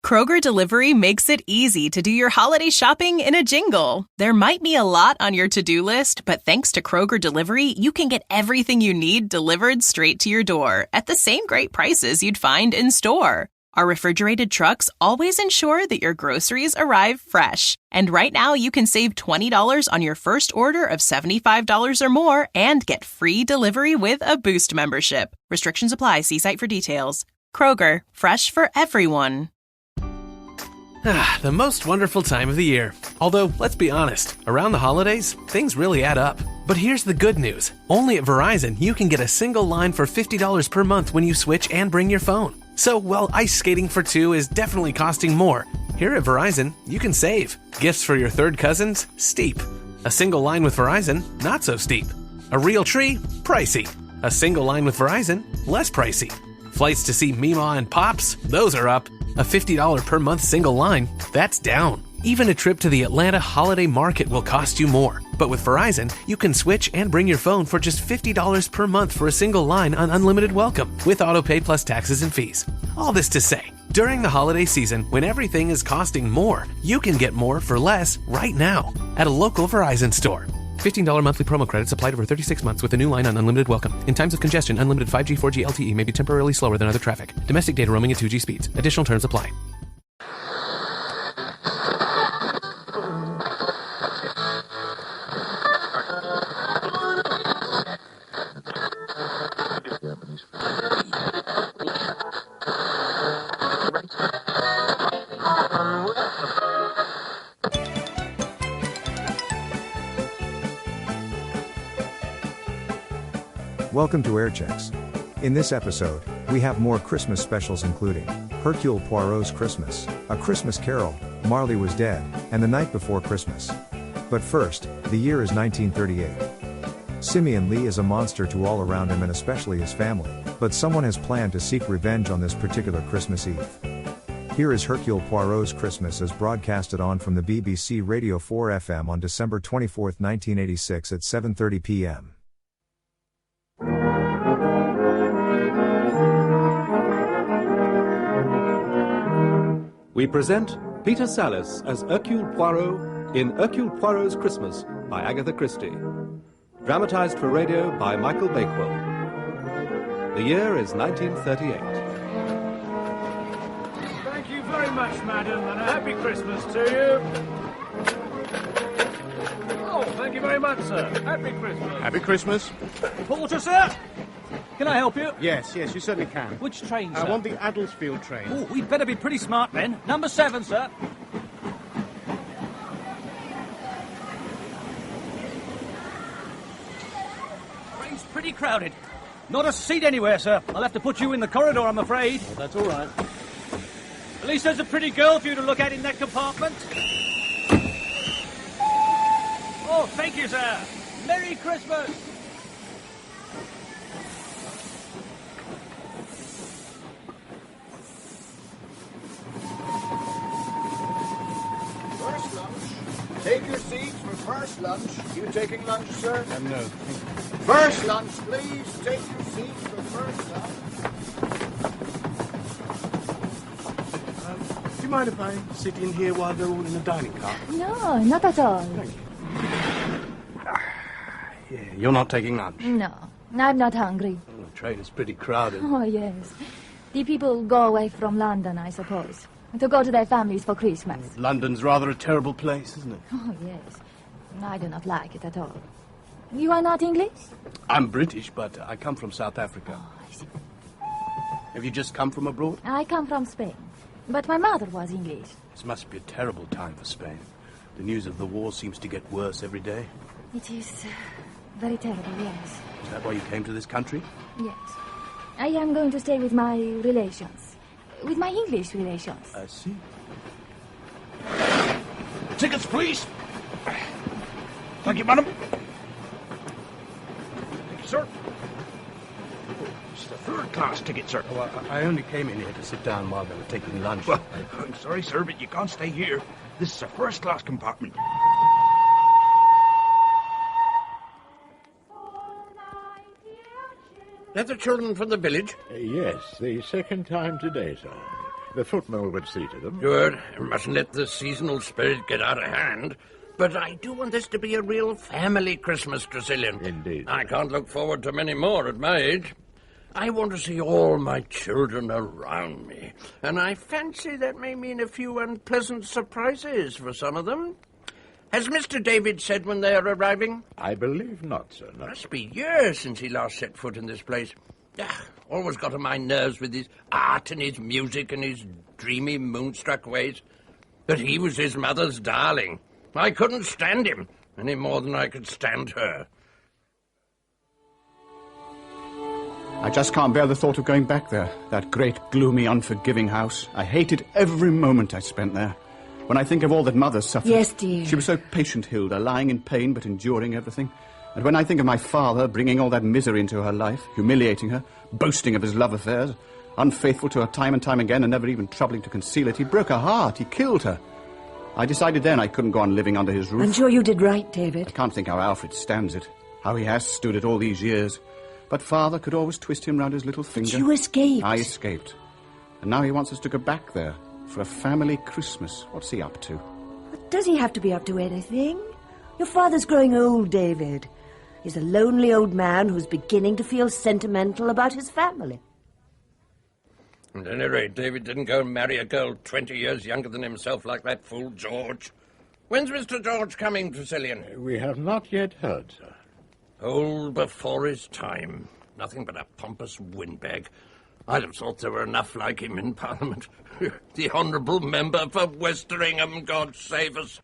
Kroger Delivery makes it easy to do your holiday shopping in a jingle. There might be a lot on your to-do list, but thanks to Kroger Delivery, you can get everything you need delivered straight to your door at the same great prices you'd find in store. Our refrigerated trucks always ensure that your groceries arrive fresh. And right now, you can save $20 on your first order of $75 or more and get free delivery with a Boost membership. Restrictions apply. See site for details. Kroger, fresh for everyone. The most wonderful time of the year. Although, let's be honest, around the holidays, things really add up. But here's the good news. Only at Verizon, you can get a single line for $50 per month when you switch and bring your phone. So, while ice skating for two is definitely costing more, here at Verizon, you can save. Gifts for your third cousins? Steep. A single line with Verizon? Not so steep. A real tree? Pricey. A single line with Verizon? Less pricey. Flights to see Mima and Pops? Those are up. A $50 per month single line? That's down. Even a trip to the Atlanta Holiday Market will cost you more. But with Verizon, you can switch and bring your phone for just $50 per month for a single line on unlimited welcome, with autopay plus taxes and fees. All this to say, during the holiday season, when everything is costing more, you can get more for less right now at a local Verizon store. $15 monthly promo credits applied over 36 months with a new line on unlimited welcome. In times of congestion, unlimited 5G, 4G LTE may be temporarily slower than other traffic. Domestic data roaming at 2G speeds. Additional terms apply. Welcome to Airchecks. In this episode, we have more Christmas specials including Hercule Poirot's Christmas, A Christmas Carol, Marley Was Dead, and The Night Before Christmas. But first, the year is 1938. Simeon Lee is a monster to all around him and especially his family, but someone has planned to seek revenge on this particular Christmas Eve. Here is Hercule Poirot's Christmas as broadcasted on from the BBC Radio 4 FM on December 24, 1986 at 7:30 p.m. We present Peter Sallis as Hercule Poirot in Hercule Poirot's Christmas by Agatha Christie. Dramatized for radio by Michael Bakewell. The year is 1938. Thank you very much, madam, and a happy Christmas to you. Oh, thank you very much, sir. Happy Christmas. Happy Christmas. Porter, sir. Can I help you? Yes, you certainly can. Which train, sir? I want the Adelsfield train. Oh, we'd better be pretty smart then. Number 7, sir. Train's pretty crowded. Not a seat anywhere, sir. I'll have to put you in the corridor, I'm afraid. Well, that's all right. At least there's a pretty girl for you to look at in that compartment. Oh, thank you, sir. Merry Christmas. First lunch. Take your seats for first lunch. You taking lunch, sir? No. First lunch, please. Take your seats for first lunch. Do you mind if I sit in here while they're all in the dining car? No, not at all. Thank you. Yeah, you're not taking lunch? No, I'm not hungry. Oh, the train is pretty crowded. Oh, yes. The people go away from London, I suppose, to go to their families for Christmas. London's rather a terrible place, isn't it? Oh, yes. I do not like it at all. You are not English? I'm British, but I come from South Africa. Oh, I see. Have you just come from abroad? I come from Spain, but my mother was English. This must be a terrible time for Spain. The news of the war seems to get worse every day. It is very terrible, yes. Is that why you came to this country? Yes. I am going to stay with my relations. With my English relations. I see. Tickets, please. Thank you, madam. Thank you, sir. It's the third-class ticket, sir. Oh, I only came in here to sit down while they were taking lunch. Well, I'm sorry, sir, but you can't stay here. This is a first-class compartment. Are the children from the village? Yes, the second time today, sir. The footman would see to them. Good. Mustn't let the seasonal spirit get out of hand. But I do want this to be a real family Christmas, Tresillian. Indeed. I can't look forward to many more at my age. I want to see all my children around me, and I fancy that may mean a few unpleasant surprises for some of them. Has Mr. David said when they are arriving? I believe not, sir. No. Must be years since he last set foot in this place. Always got on my nerves with his art and his music and his dreamy, moonstruck ways. But he was his mother's darling. I couldn't stand him any more than I could stand her. I just can't bear the thought of going back there. That great, gloomy, unforgiving house. I hated every moment I spent there. When I think of all that Mother suffered... Yes, dear. She was so patient, Hilda, lying in pain but enduring everything. And when I think of my father bringing all that misery into her life, humiliating her, boasting of his love affairs, unfaithful to her time and time again and never even troubling to conceal it, he broke her heart, he killed her. I decided then I couldn't go on living under his roof. I'm sure you did right, David. I can't think how Alfred stands it, how he has stood it all these years. But Father could always twist him round his little finger. But you escaped. I escaped. And now he wants us to go back there for a family Christmas. What's he up to? But does he have to be up to anything? Your father's growing old, David. He's a lonely old man who's beginning to feel sentimental about his family. At any rate, David didn't go and marry a girl 20 years younger than himself like that fool George. When's Mr. George coming, Tresillian? We have not yet heard, sir. Old before his time. Nothing but a pompous windbag. I'd have thought there were enough like him in Parliament. The honourable member for Westeringham, God save us.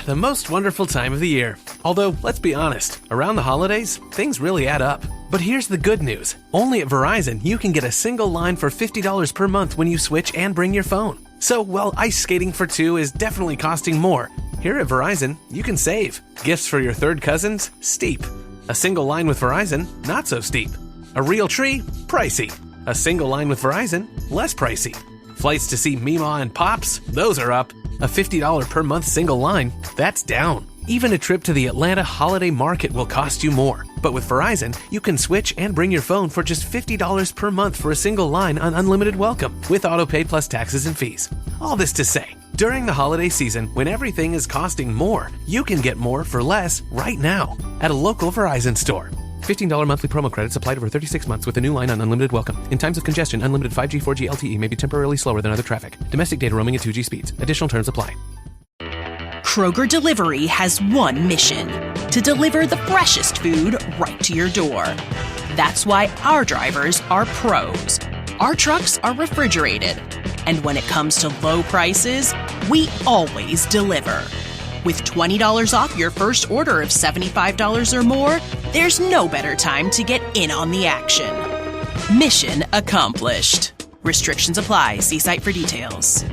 The most wonderful time of the year. Although, let's be honest, around the holidays, things really add up. But here's the good news. Only at Verizon, you can get a single line for $50 per month when you switch and bring your phone. So, while ice skating for two is definitely costing more, here at Verizon, you can save. Gifts for your third cousins? Steep. A single line with Verizon? Not so steep. A real tree? Pricey. A single line with Verizon? Less pricey. Flights to see Mima and Pops? Those are up. A $50 per month single line? That's down. Even a trip to the Atlanta Holiday Market will cost you more. But with Verizon, you can switch and bring your phone for just $50 per month for a single line on unlimited welcome, with autopay plus taxes and fees. All this to say, during the holiday season, when everything is costing more, you can get more for less right now at a local Verizon store. $15 monthly promo credits applied over 36 months with a new line on unlimited welcome. In times of congestion, unlimited 5G, 4G LTE may be temporarily slower than other traffic. Domestic data roaming at 2G speeds. Additional terms apply. Kroger Delivery has one mission: to deliver the freshest food right to your door. That's why our drivers are pros. Our trucks are refrigerated. And when it comes to low prices, we always deliver. With $20 off your first order of $75 or more, there's no better time to get in on the action. Mission accomplished. Restrictions apply. See site for details.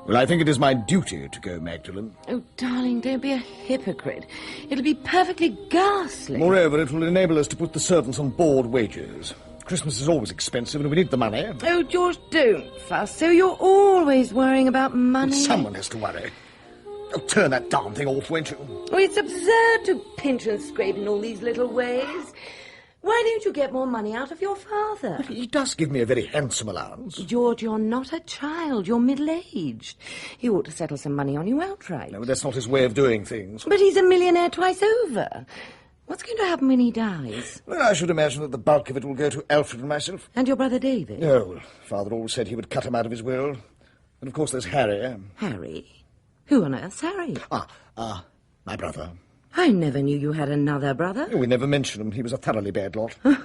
Well, I think it is my duty to go, Magdalen. Oh, darling, don't be a hypocrite. It'll be perfectly ghastly. Moreover, it will enable us to put the servants on board wages. Christmas is always expensive and we need the money. Oh, George, don't fuss. So you're always worrying about money. Someone has to worry. Oh, turn that darn thing off, won't you? Oh, it's absurd to pinch and scrape in all these little ways. Why don't you get more money out of your father? But he does give me a very handsome allowance. George, you're not a child. You're middle-aged. He ought to settle some money on you outright. No, but that's not his way of doing things. But he's a millionaire twice over. What's going to happen when he dies? Well, I should imagine that the bulk of it will go to Alfred and myself. And your brother David? No, well, Father always said he would cut him out of his will. And, of course, there's Harry. Harry? Who on earth's Harry? My brother. I never knew you had another brother. We never mentioned him. He was a thoroughly bad lot. Now,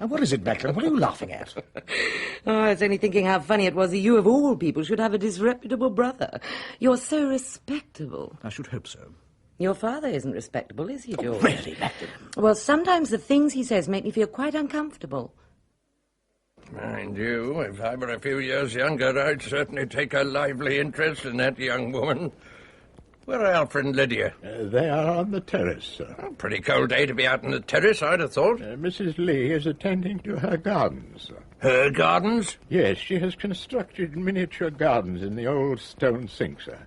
what is it, Macklin? What are you laughing at? Oh, I was only thinking how funny it was that you, of all people, should have a disreputable brother. You're so respectable. I should hope so. Your father isn't respectable, is he, George? Oh, really, Macklin? Well, sometimes the things he says make me feel quite uncomfortable. Mind you, if I were a few years younger, I'd certainly take a lively interest in that young woman. Where are Alfred and Lydia? They are on the terrace, sir. Oh, pretty cold day to be out on the terrace, I'd have thought. Mrs. Lee is attending to her gardens, sir. Her gardens? Yes, she has constructed miniature gardens in the old stone sink, sir.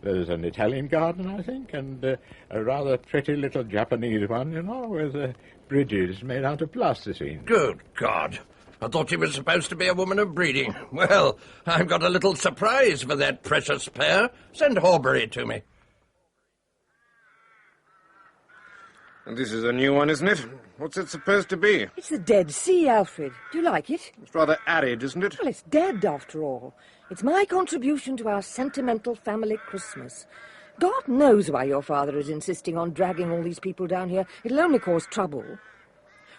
There's an Italian garden, I think, and a rather pretty little Japanese one, you know, with bridges made out of plasticine. Good God. I thought you were supposed to be a woman of breeding. Well, I've got a little surprise for that precious pair. Send Horbury to me. And this is a new one, isn't it? What's it supposed to be? It's the Dead Sea, Alfred. Do you like it? It's rather arid, isn't it? Well, it's dead, after all. It's my contribution to our sentimental family Christmas. God knows why your father is insisting on dragging all these people down here. It'll only cause trouble.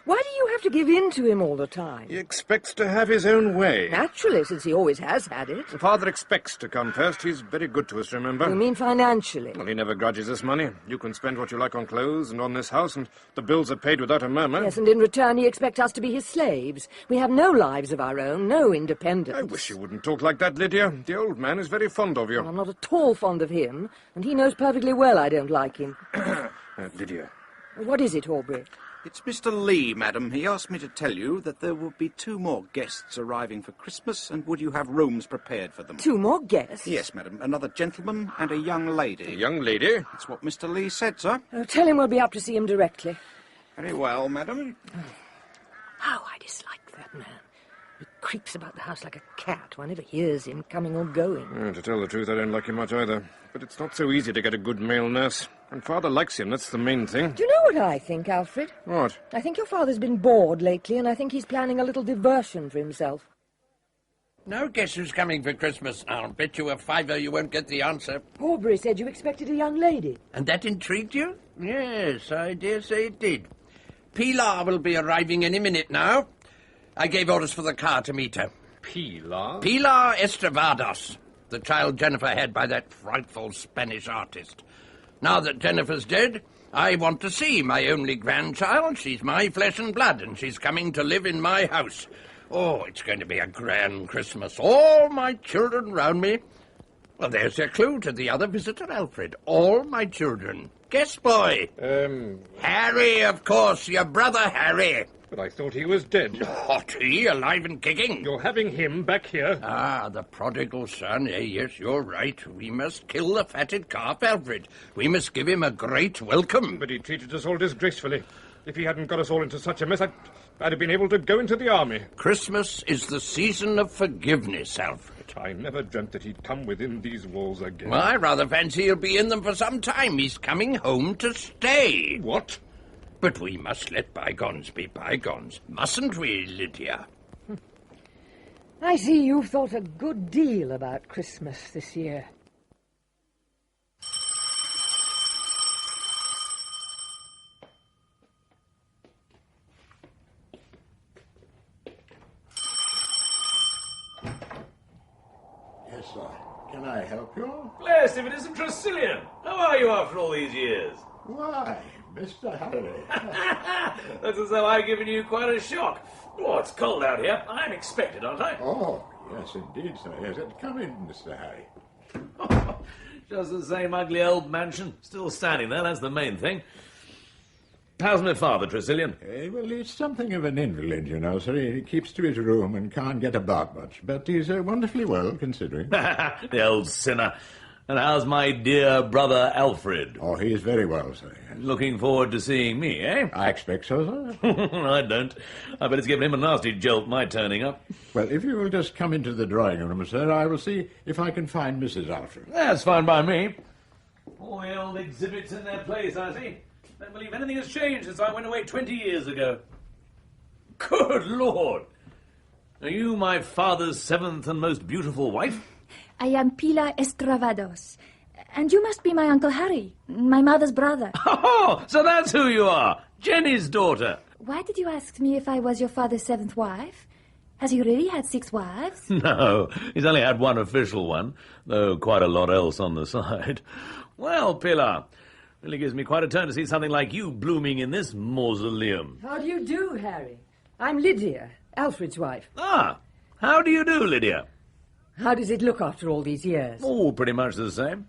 Why do you have to give in to him all the time? He expects to have his own way. Naturally, since he always has had it. Father expects to come first. He's very good to us, remember? You mean financially? Well, he never grudges us money. You can spend what you like on clothes and on this house, and the bills are paid without a murmur. Yes, and in return he expects us to be his slaves. We have no lives of our own, no independence. I wish you wouldn't talk like that, Lydia. The old man is very fond of you. Well, I'm not at all fond of him, and he knows perfectly well I don't like him. Lydia. What is it, Horbury? It's Mr. Lee, madam. He asked me to tell you that there will be 2 more guests arriving for Christmas, and would you have rooms prepared for them? 2 more guests? Yes, madam. Another gentleman and a young lady. A young lady? That's what Mr. Lee said, sir. Oh, tell him we'll be up to see him directly. Very well, madam. How I dislike that man. He creeps about the house like a cat. One never hears him coming or going. To tell the truth, I don't like him much either. But it's not so easy to get a good male nurse. And Father likes him, that's the main thing. Do you know what I think, Alfred? What? I think your father's been bored lately, and I think he's planning a little diversion for himself. Now guess who's coming for Christmas? I'll bet you a fiver you won't get the answer. Horbury said you expected a young lady. And that intrigued you? Yes, I dare say it did. Pilar will be arriving any minute now. I gave orders for the car to meet her. Pilar? Pilar Estrevados, the child Jennifer had by that frightful Spanish artist. Now that Jennifer's dead, I want to see my only grandchild. She's my flesh and blood, and she's coming to live in my house. Oh, it's going to be a grand Christmas. All my children round me. Well, there's your clue to the other visitor, Alfred. All my children. Guess, boy. Harry, of course. Your brother, Harry. But I thought he was dead. What, he? Alive and kicking? You're having him back here? Ah, the prodigal son. Yes, you're right. We must kill the fatted calf, Alfred. We must give him a great welcome. But he treated us all disgracefully. If he hadn't got us all into such a mess, I'd have been able to go into the army. Christmas is the season of forgiveness, Alfred. I never dreamt that he'd come within these walls again. Well, I rather fancy he'll be in them for some time. He's coming home to stay. What? But we must let bygones be bygones, mustn't we, Lydia? I see you've thought a good deal about Christmas this year. Yes, sir. Can I help you? Blessed if it isn't Tresillian. How are you after all these years? Why, Mr. Harry. That's as though I've given you quite a shock. Oh, it's cold out here. I'm expected, aren't I? Oh, yes, indeed, sir. Yes, come in, Mr. Harry. Just the same ugly old mansion. Still standing there, that's the main thing. How's my father, Tresillian? Well, he's something of an invalid, you know, sir. He keeps to his room and can't get about much. But he's wonderfully well, considering. The old sinner. And how's my dear brother Alfred? Oh, he's very well, sir. Yes. Looking forward to seeing me, eh? I expect so, sir. I don't. I bet it's given him a nasty jolt, my turning up. Well, if you will just come into the drawing room, sir, I will see if I can find Mrs. Alfred. That's fine by me. All the old exhibits in their place, I see. Don't believe anything has changed since I went away 20 years ago. Good Lord! Are you my father's 7th and most beautiful wife? I am Pilar Estravados. And you must be my Uncle Harry, my mother's brother. Oh, so that's who you are. Jenny's daughter. Why did you ask me if I was your father's 7th wife? Has he really had 6 wives? No, he's only had one official one, though quite a lot else on the side. Well, Pilar, really gives me quite a turn to see something like you blooming in this mausoleum. How do you do, Harry? I'm Lydia, Alfred's wife. Ah, how do you do, Lydia? How does it look after all these years? Oh, pretty much the same.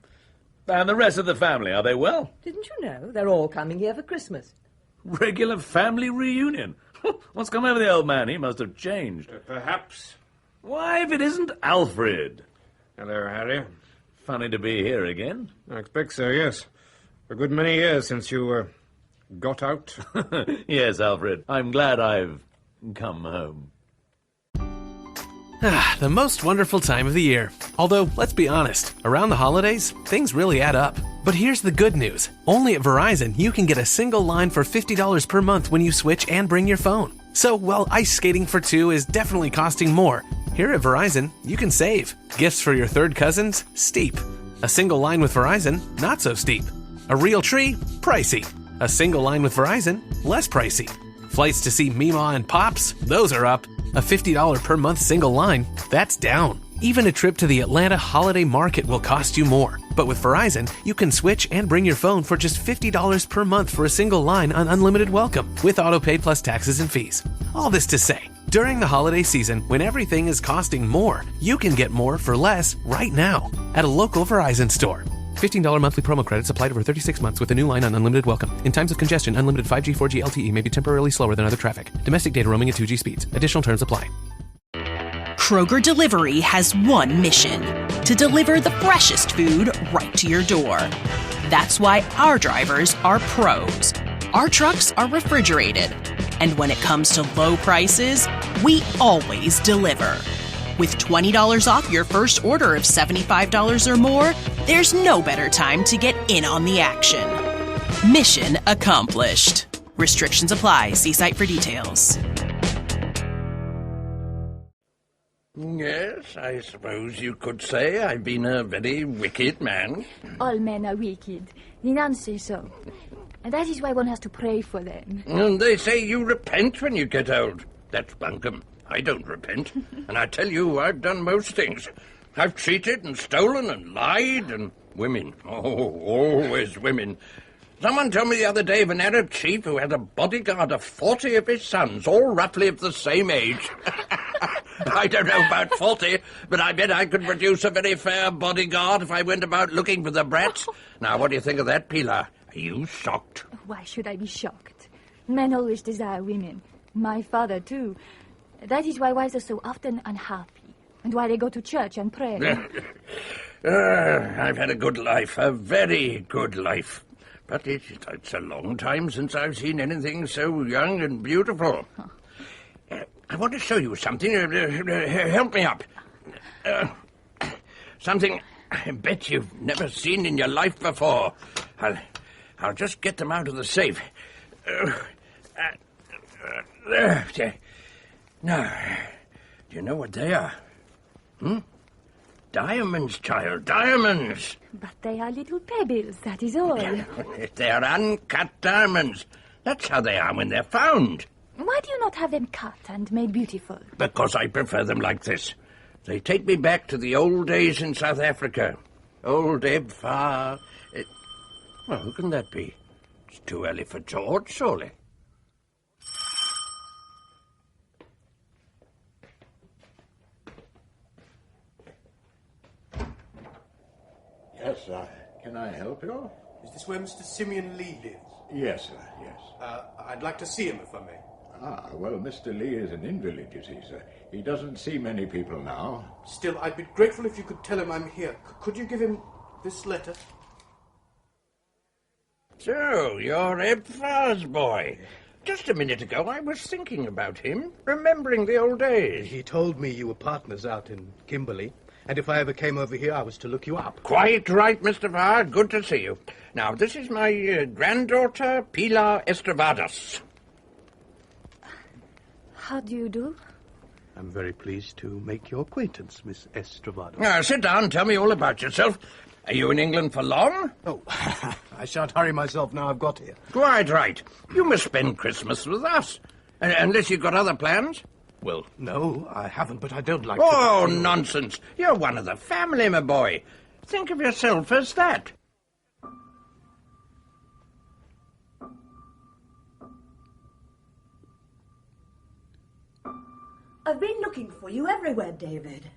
And the rest of the family, are they well? Didn't you know? They're all coming here for Christmas. Regular family reunion. What's come over the old man? He must have changed. Perhaps. Why, if it isn't Alfred? Hello, Harry. Funny to be here again. I expect so, yes. A good many years since you, got out. Yes, Alfred. I'm glad I've come home. The most wonderful time of the year. Although, let's be honest, around the holidays, things really add up. But here's the good news. Only at Verizon, you can get a single line for $50 per month when you switch and bring your phone. So, while ice skating for two is definitely costing more, here at Verizon, you can save. Gifts for your third cousins? Steep. A single line with Verizon? Not so steep. A real tree? Pricey. A single line with Verizon? Less pricey. Flights to see Meemaw and Pops? Those are up. A $50 per month single line? That's down. Even a trip to the Atlanta Holiday Market will cost you more. But with Verizon, you can switch and bring your phone for just $50 per month for a single line on unlimited welcome, with autopay plus taxes and fees. All this to say, during the holiday season, when everything is costing more, you can get more for less right now at a local Verizon store. $15 monthly promo credits applied over 36 months with a new line on unlimited welcome. In times of congestion, unlimited 5G, 4G LTE may be temporarily slower than other traffic. Domestic data roaming at 2G speeds. Additional terms apply. Kroger Delivery has one mission: to deliver the freshest food right to your door. That's why our drivers are pros. Our trucks are refrigerated. And when it comes to low prices, we always deliver. With $20 off your first order of $75 or more, there's no better time to get in on the action. Mission accomplished. Restrictions apply. See site for details. Yes, I suppose you could say I've been a very wicked man. All men are wicked. The nuns say so. And that is why one has to pray for them. And they say you repent when you get old. That's bunkum. I don't repent. And I tell you, I've done most things. I've cheated and stolen and lied and women. Oh, always women. Someone told me the other day of an Arab chief who had a bodyguard of 40 of his sons, all roughly of the same age. I don't know about 40, but I bet I could produce a very fair bodyguard if I went about looking for the brats. Now, what do you think of that, Pilar? Are you shocked? Why should I be shocked? Men always desire women. My father, too. That is why wives are so often unhappy, and why they go to church and pray. I've had a good life, a very good life. But it's a long time since I've seen anything so young and beautiful. I want to show you something. Help me up. Something I bet you've never seen in your life before. I'll just get them out of the safe. Now, do you know what they are? Diamonds, child, diamonds. But they are little pebbles, that is all. They're uncut diamonds. That's how they are when they're found. Why do you not have them cut and made beautiful? Because I prefer them like this. They take me back to the old days in South Africa. Old Eb Far. Well, who can that be? It's too early for George, surely. Yes, sir. Can I help you? Is this where Mr. Simeon Lee lives? Yes, sir, yes. I'd like to see him, if I may. Ah, well, Mr. Lee is an invalid, you see, sir. He doesn't see many people now. Still, I'd be grateful if you could tell him I'm here. Could you give him this letter? So, you're Eb Farr's boy. Just a minute ago, I was thinking about him, remembering the old days. He told me you were partners out in Kimberley, and if I ever came over here, I was to look you up. Quite right, Mr. Farr. Good to see you. Now, this is my granddaughter, Pilar Estrevadas. How do you do? I'm very pleased to make your acquaintance, Miss Estrevadas. Now, sit down. Tell me all about yourself. Are you in England for long? Oh, I shan't hurry myself now I've got here. Quite right. You must spend Christmas with us. Unless you've got other plans. Well, no, I haven't, but I don't like Oh, nonsense. You're one of the family, my boy. Think of yourself as that. I've been looking for you everywhere, David.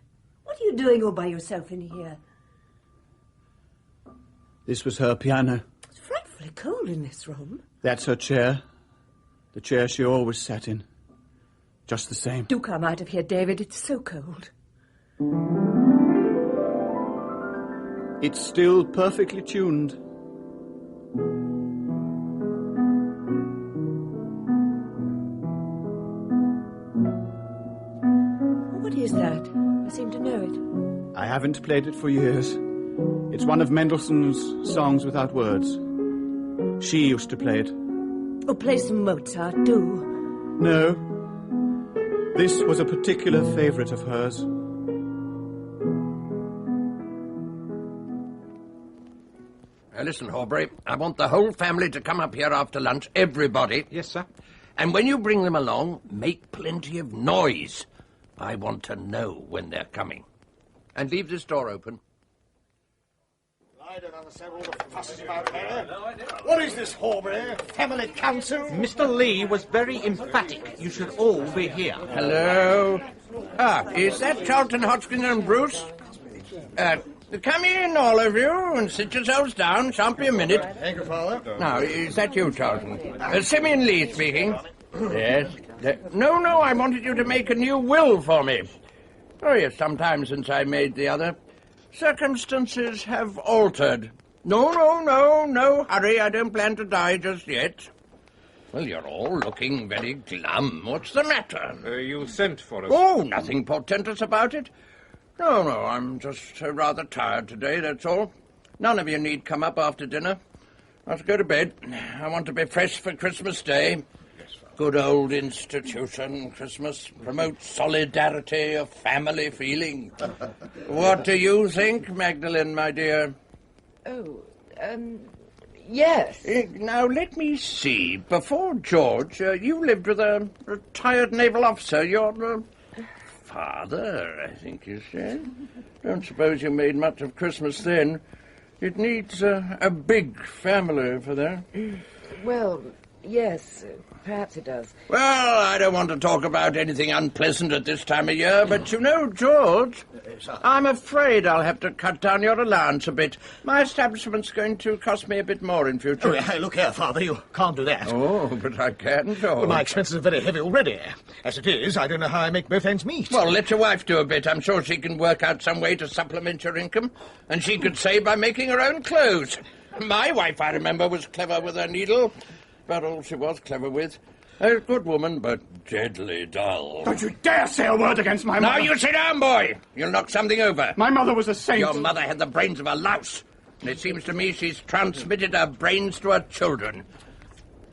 What are you doing all by yourself in here? This was her piano. It's frightfully cold in this room. That's her chair. The chair she always sat in. Just the same. Do come out of here, David. It's so cold. It's still perfectly tuned. What is that? I seem to know it. I haven't played it for years. It's one of Mendelssohn's songs without words. She used to play it. Oh, play some Mozart, do. No. This was a particular favourite of hers. Listen, Horbury, I want the whole family to come up here after lunch, everybody. Yes, sir. And when you bring them along, make plenty of noise. I want to know when they're coming. And leave this door open. I don't understand all the fusses about her. What is this, Horbury? Family council? Mr. Lee was very emphatic. You should all be here. Hello? Is that Charlton Hodgkin and Bruce? Come in, all of you, and sit yourselves down. Shan't be a minute. Thank you, Father. Now, is that you, Charlton? Simeon Lee speaking. Yes. No, I wanted you to make a new will for me. Oh, yes, some time since I made the other. Circumstances have altered. No hurry. I don't plan to die just yet. Well, you're all looking very glum. What's the matter? You sent for us. Oh, nothing portentous about it. No, I'm just rather tired today, that's all. None of you need come up after dinner. I'll go to bed. I want to be fresh for Christmas Day. Good old institution, Christmas. Promotes solidarity, a family feeling. What do you think, Magdalene, my dear? Yes. Now, let me see. Before George, you lived with a retired naval officer. Your father, I think you said. Don't suppose you made much of Christmas then. It needs a big family for that. Well, yes, perhaps it does. Well, I don't want to talk about anything unpleasant at this time of year, but you know, George, I'm afraid I'll have to cut down your allowance a bit. My establishment's going to cost me a bit more in future. Oh, look here, Father, you can't do that. Oh, but I can, George. Well, my expenses are very heavy already. As it is, I don't know how I make both ends meet. Well, let your wife do a bit. I'm sure she can work out some way to supplement your income, and she could save by making her own clothes. My wife, I remember, was clever with her needle. About all she was clever with. A good woman, but deadly dull. Don't you dare say a word against my mother! Now you sit down, boy! You'll knock something over. My mother was a saint. Your mother had the brains of a louse, and it seems to me she's transmitted her brains to her children.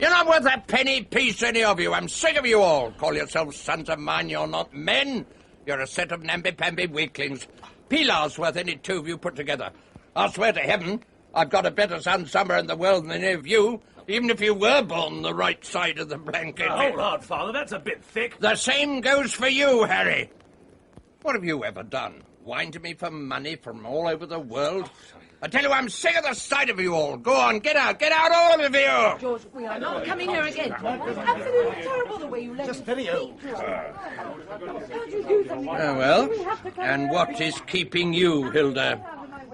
You're not worth a penny piece, any of you. I'm sick of you all. Call yourselves sons of mine, you're not men. You're a set of namby-pamby weaklings. Pilar's worth any two of you put together. I'll swear to heaven, I've got a better son somewhere in the world than any of you, even if you were born the right side of the blanket. Hold on, Father, that's a bit thick. The same goes for you, Harry. What have you ever done? Whine to me for money from all over the world? I tell you, I'm sick of the sight of you all. Go on, get out, all of you! George, we are not coming here again. It's absolutely terrible the way you let Just very old. Can't you do something? Well, and what is keeping you, Hilda?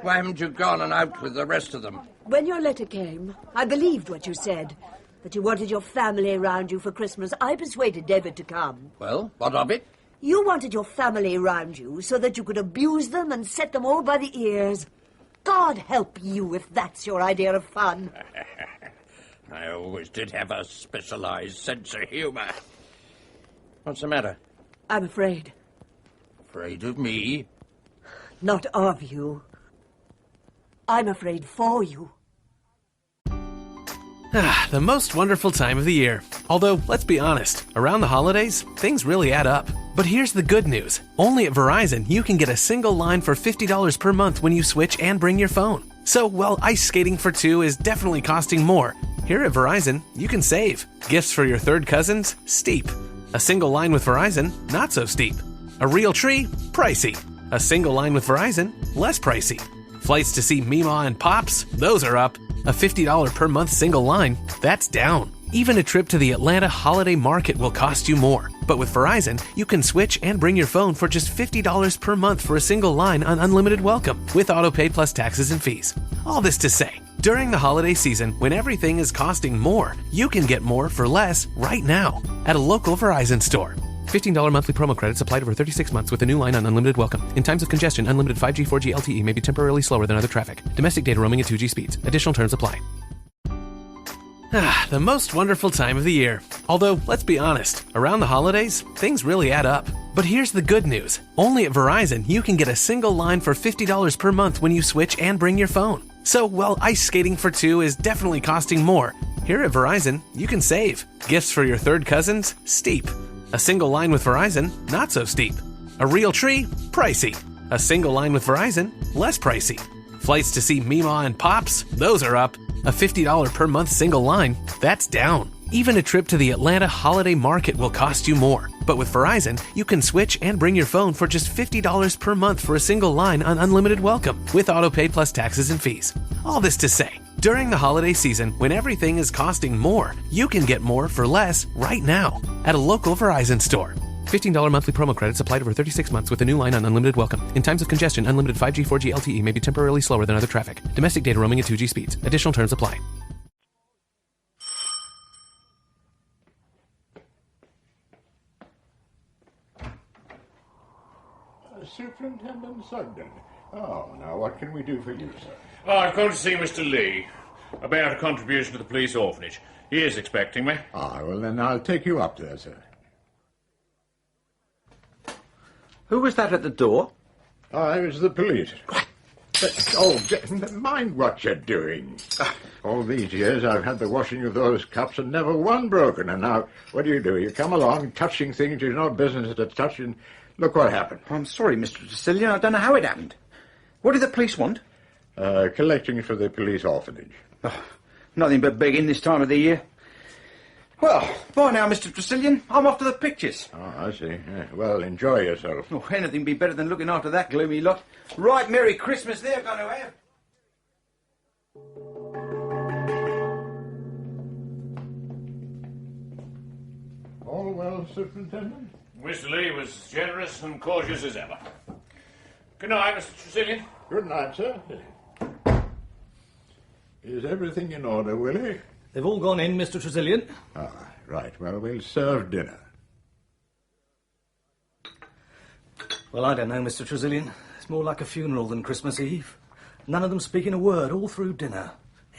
Why haven't you gone and out with the rest of them? When your letter came, I believed what you said, that you wanted your family around you for Christmas. I persuaded David to come. Well, what of it? You wanted your family around you so that you could abuse them and set them all by the ears. God help you if that's your idea of fun. I always did have a specialized sense of humor. What's the matter? I'm afraid. Afraid of me? Not of you. I'm afraid for you. The most wonderful time of the year. Although, let's be honest, around the holidays, things really add up. But here's the good news. Only at Verizon, you can get a single line for $50 per month when you switch and bring your phone. So, while ice skating for two is definitely costing more, here at Verizon, you can save. Gifts for your third cousins? Steep. A single line with Verizon? Not so steep. A real tree? Pricey. A single line with Verizon? Less pricey. Flights to see Mima and Pops? Those are up. A $50 per month single line? That's down. Even a trip to the Atlanta Holiday Market will cost you more. But with Verizon, you can switch and bring your phone for just $50 per month for a single line on unlimited welcome, with autopay plus taxes and fees. All this to say, during the holiday season, when everything is costing more, you can get more for less right now at a local Verizon store. $15 monthly promo credits applied over 36 months with a new line on unlimited welcome. In times of congestion, unlimited 5G, 4G LTE may be temporarily slower than other traffic. Domestic data roaming at 2G speeds. Additional terms apply. The most wonderful time of the year. Although, let's be honest, around the holidays, things really add up. But here's the good news. Only at Verizon, you can get a single line for $50 per month when you switch and bring your phone. So, while ice skating for two is definitely costing more, here at Verizon, you can save. Gifts for your third cousins? Steep. A single line with Verizon? Not so steep. A real tree? Pricey. A single line with Verizon? Less pricey. Flights to see Mima and Pops? Those are up. A $50 per month single line? That's down. Even a trip to the Atlanta Holiday Market will cost you more. But with Verizon, you can switch and bring your phone for just $50 per month for a single line on unlimited welcome, with autopay plus taxes and fees. All this to say, during the holiday season, when everything is costing more, you can get more for less right now at a local Verizon store. $15 monthly promo credits applied over 36 months with a new line on unlimited welcome. In times of congestion, unlimited 5G, 4G LTE may be temporarily slower than other traffic. Domestic data roaming at 2G speeds. Additional terms apply. Superintendent Sugden. Oh, now what can we do for you, sir? Oh, I've come to see Mr. Lee about a contribution to the police orphanage. He is expecting me. Ah, well, then I'll take you up there, sir. Who was that at the door? It was the police. But, mind what you're doing. All these years I've had the washing of those cups and never one broken, and now what do? You come along touching things you've no business to touch, and look what happened. I'm sorry, Mr. Tressilian, I don't know how it happened. What did the police want? Collecting for the police orphanage. Oh, nothing but begging this time of the year. Well, bye now, Mr. Tressilian. I'm off to the pictures. Oh, I see. Yeah, well, enjoy yourself. Oh, anything be better than looking after that gloomy lot. Right, Merry Christmas they're going to have. All well, Superintendent? Mr. Lee was generous and cautious as ever. Good night, Mr. Tressilian. Good night, sir. Is everything in order, Willie? They've all gone in, Mr. Tressilian. Ah, right. Well, we'll serve dinner. Well, I don't know, Mr. Tressilian. It's more like a funeral than Christmas Eve. None of them speaking a word all through dinner.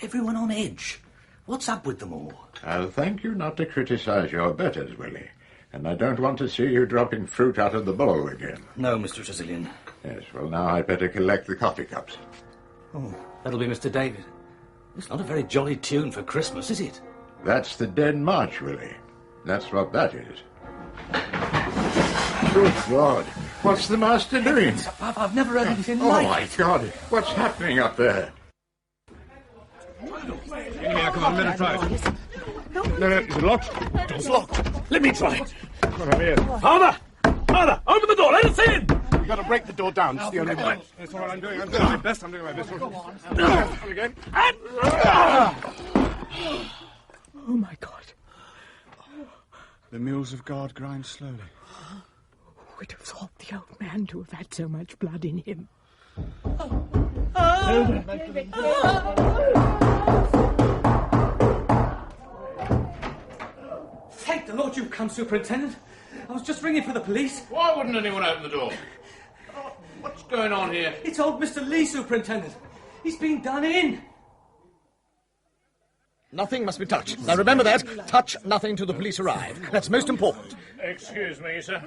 Everyone on edge. What's up with them all? I'll thank you not to criticize your betters, Willie. And I don't want to see you dropping fruit out of the bowl again. No, Mr. Tressilian. Yes, well, now I'd better collect the coffee cups. Oh, that'll be Mr. David. It's not a very jolly tune for Christmas, is it? That's the Dead March, Willie. That's what that is. Good God. What's the master doing? I've never heard anything like it. Oh, My God. What's happening up there? Here, come on, let me try it. No, is it locked? It's locked. Let me try it. Come on, here. Father! Father, open the door. Let us in. You've got to break the door down. It's the only way. That's all right. I'm doing my best. I'm doing my best. Again. Oh, my God. The mills of God grind slowly. We'd have thought the old man to have had so much blood in him. Thank the Lord you've come, Superintendent. I was just ringing for the police. Why wouldn't anyone open the door? What's going on here? It's old Mr. Lee, Superintendent. He's been done in. Nothing must be touched. Now remember that. Touch nothing till the police arrive. That's most important. Excuse me, sir.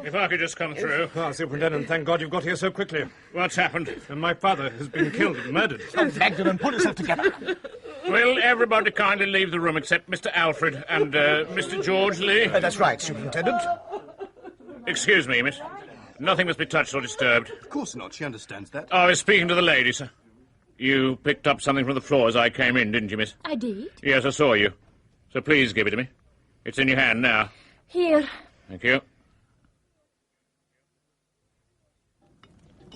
If I could just come through. Superintendent, thank God you've got here so quickly. What's happened? And my father has been killed, murdered. Magdalen, pull yourself together. Will everybody kindly leave the room except Mr. Alfred and Mr. George Lee? That's right, Superintendent. Excuse me, miss. Nothing must be touched or disturbed. Of course not. She understands that. I was speaking to the lady, sir. You picked up something from the floor as I came in, didn't you, miss? I did. Yes, I saw you. So please give it to me. It's in your hand now. Here. Thank you.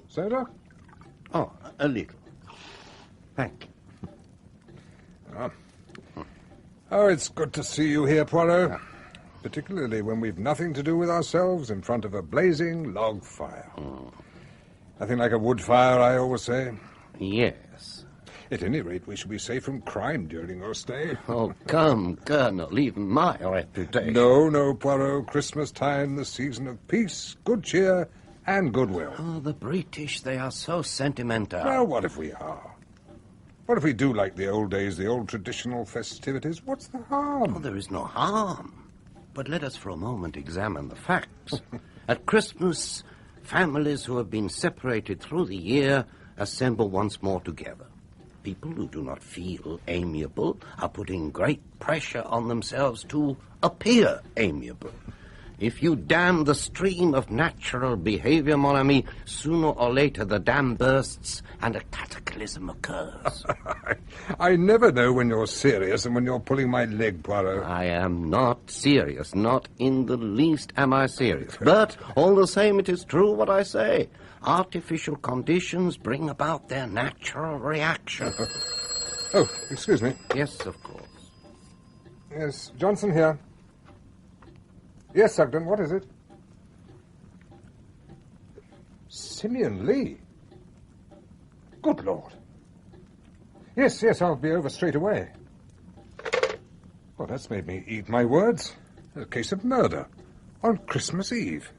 Soda? Oh, a little. Thank you. Oh, it's good to see you here, Poirot. Particularly when we've nothing to do with ourselves in front of a blazing log fire. Nothing like a wood fire, I always say. Yes. At any rate, we shall be safe from crime during your stay. Oh, come, Colonel, even my reputation. No, Poirot. Christmas time, the season of peace, good cheer, and goodwill. Oh, the British, they are so sentimental. Well, what if we are? What if we do like the old days, the old traditional festivities? What's the harm? Oh, there is no harm. But let us for a moment examine the facts. At Christmas, families who have been separated through the year assemble once more together. People who do not feel amiable are putting great pressure on themselves to appear amiable. If you dam the stream of natural behavior, mon ami, sooner or later the dam bursts and a cataclysm occurs. I never know when you're serious and when you're pulling my leg, Poirot. I am not serious. Not in the least am I serious. But all the same, it is true what I say. Artificial conditions bring about their natural reaction. Oh, excuse me. Yes, of course. Yes, Johnson here. Yes, Sugden, what is it? Simeon Lee? Good Lord. Yes, I'll be over straight away. Well, that's made me eat my words. A case of murder on Christmas Eve.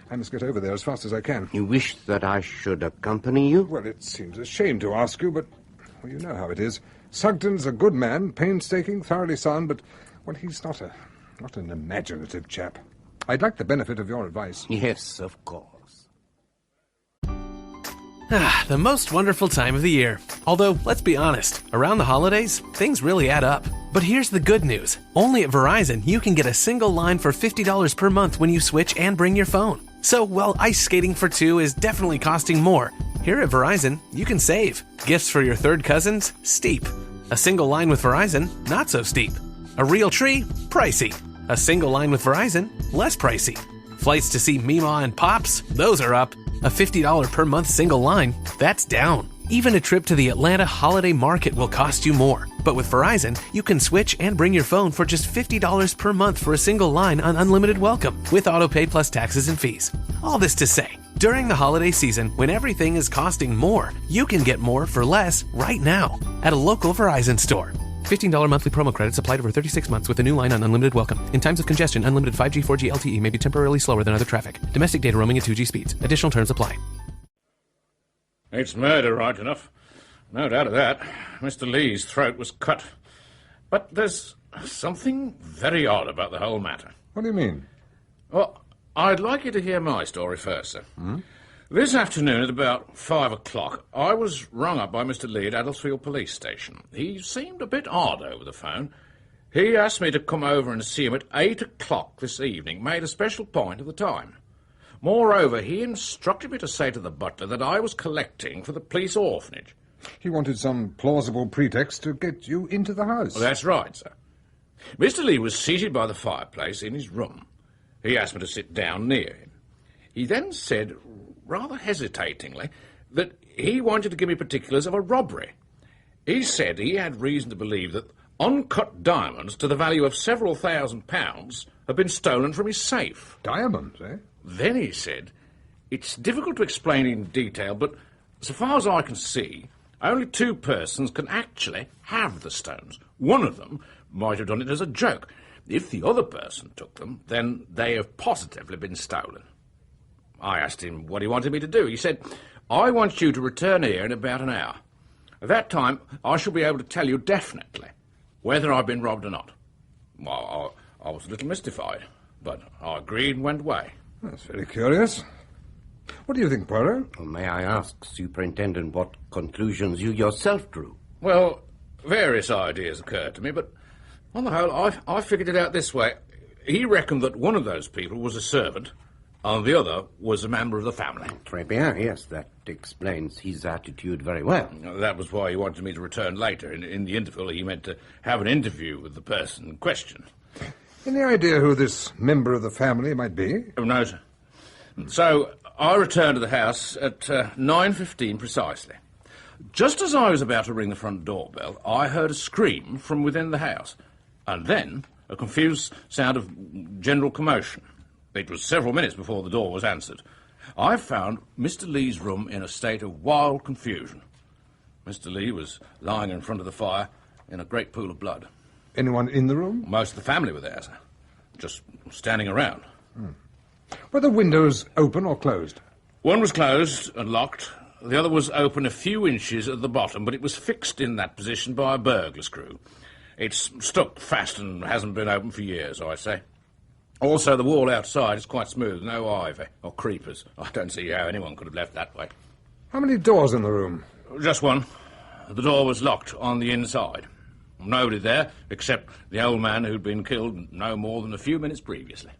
I must get over there as fast as I can. You wish that I should accompany you? Well, it seems a shame to ask you, but well, you know how it is. Sugden's a good man, painstaking, thoroughly sound, but well, he's not an imaginative chap. I'd like the benefit of your advice. Yes, of course. The most wonderful time of the year. Although, let's be honest, around the holidays, things really add up. But here's the good news. Only at Verizon, you can get a single line for $50 per month when you switch and bring your phone. So, while ice skating for two is definitely costing more, here at Verizon, you can save. Gifts for your third cousins? Steep. A single line with Verizon? Not so steep. A real tree? Pricey. A single line with Verizon? Less pricey. Flights to see Mima and Pops? Those are up. A $50 per month single line? That's down. Even a trip to the Atlanta Holiday Market will cost you more. But with Verizon, you can switch and bring your phone for just $50 per month for a single line on unlimited welcome, with autopay plus taxes and fees. All this to say, during the holiday season, when everything is costing more, you can get more for less right now at a local Verizon store. $15 monthly promo credits applied over 36 months with a new line on unlimited welcome. In times of congestion, unlimited 5G, 4G LTE may be temporarily slower than other traffic. Domestic data roaming at 2G speeds. Additional terms apply. It's murder, right enough. No doubt of that. Mr. Lee's throat was cut. But there's something very odd about the whole matter. What do you mean? Well, I'd like you to hear my story first, sir. Hmm? This afternoon at about 5 o'clock, I was rung up by Mr. Lee at Adelsfield Police Station. He seemed a bit odd over the phone. He asked me to come over and see him at 8 o'clock this evening, made a special point of the time. Moreover, he instructed me to say to the butler that I was collecting for the police orphanage. He wanted some plausible pretext to get you into the house. Well, that's right, sir. Mr. Lee was seated by the fireplace in his room. He asked me to sit down near him. He then said, rather hesitatingly, that he wanted to give me particulars of a robbery. He said he had reason to believe that uncut diamonds to the value of several £1,000s had been stolen from his safe. Diamonds, eh? Then he said, it's difficult to explain in detail, but so far as I can see, only two persons can actually have the stones. One of them might have done it as a joke. If the other person took them, then they have positively been stolen. I asked him what he wanted me to do. He said, I want you to return here in about an hour. At that time, I shall be able to tell you definitely whether I've been robbed or not. Well, I was a little mystified, but I agreed and went away. That's very curious. What do you think, Poirot? Well, may I ask, Superintendent, what conclusions you yourself drew? Well, various ideas occurred to me, but on the whole, I figured it out this way. He reckoned that one of those people was a servant, and the other was a member of the family. Très bien, yes, that explains his attitude very well. That was why he wanted me to return later. In the interval, he meant to have an interview with the person in question. Any idea who this member of the family might be? Oh, no, sir. So I returned to the house at 9:15 precisely. Just as I was about to ring the front doorbell, I heard a scream from within the house, and then a confused sound of general commotion. It was several minutes before the door was answered. I found Mr. Lee's room in a state of wild confusion. Mr. Lee was lying in front of the fire in a great pool of blood. Anyone in the room? Most of the family were there, sir. Just standing around. Were the windows open or closed? One was closed and locked. The other was open a few inches at the bottom, but it was fixed in that position by a burglar screw. It's stuck fast and hasn't been open for years, I say. Also, the wall outside is quite smooth, no ivy or creepers. I don't see how anyone could have left that way. How many doors in the room? Just one. The door was locked on the inside. Nobody there, except the old man who'd been killed no more than a few minutes previously.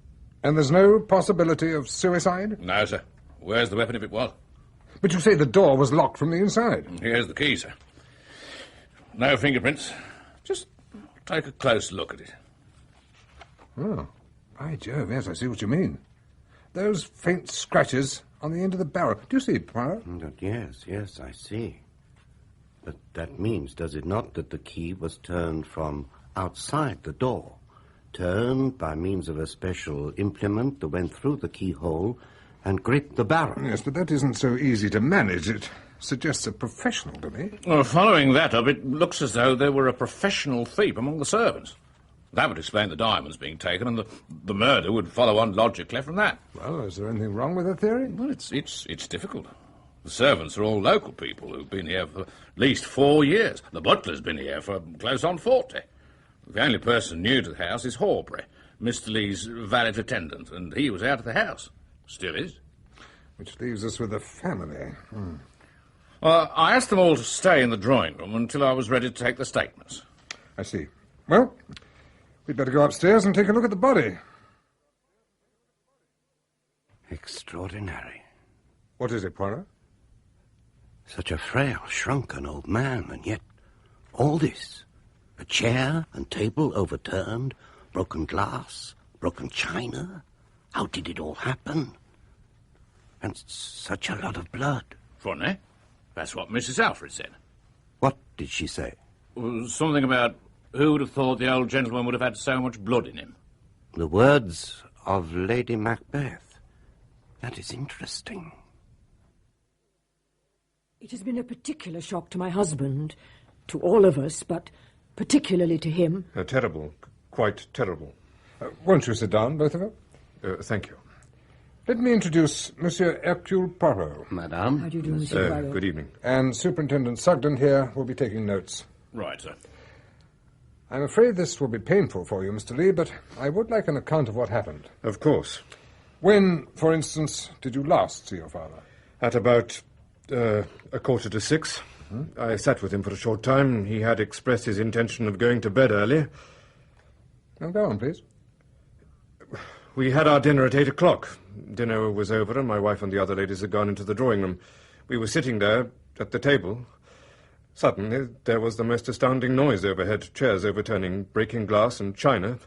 And there's no possibility of suicide? No, sir. Where's the weapon if it was? But you say the door was locked from the inside. Here's the key, sir. No fingerprints. Just take a close look at it. Oh, by Jove, yes, I see what you mean. Those faint scratches on the end of the barrel. Do you see, Poirot? Yes, I see. But that means, does it not, that the key was turned from outside the door, turned by means of a special implement that went through the keyhole and gripped the barrel? Yes, but that isn't so easy to manage. It suggests a professional to me. Well, following that up, it looks as though there were a professional thief among the servants. That would explain the diamonds being taken, and the murder would follow on logically from that. Well, is there anything wrong with the theory? Well, it's difficult. The servants are all local people who've been here for at least 4 years. The butler's been here for close on 40. The only person new to the house is Horbury, Mr. Lee's valet attendant, and he was out of the house. Still is. Which leaves us with a family. Well, I asked them all to stay in the drawing room until I was ready to take the statements. I see. Well, we'd better go upstairs and take a look at the body. Extraordinary. What is it, Poirot? Such a frail, shrunken old man, and yet all this. A chair and table overturned, broken glass, broken china. How did it all happen? And such a lot of blood. Funny. That's what Mrs. Alfred said. What did she say? Something about who would have thought the old gentleman would have had so much blood in him. The words of Lady Macbeth. That is interesting. It has been a particular shock to my husband, to all of us, but particularly to him. Terrible. Quite terrible. Won't you sit down, both of you? Thank you. Let me introduce Monsieur Hercule Poirot. Madame. How do you do, Monsieur Poirot? Good evening. And Superintendent Sugden here will be taking notes. Right, sir. I'm afraid this will be painful for you, Mr. Lee, but I would like an account of what happened. Of course. When, for instance, did you last see your father? At about 5:45. I sat with him for a short time. He had expressed his intention of going to bed early. Now go on, please. We had our dinner at 8:00. Dinner was over, and my wife and the other ladies had gone into the drawing room. We were sitting there at the table. Suddenly, there was the most astounding noise overhead, chairs overturning, breaking glass and china.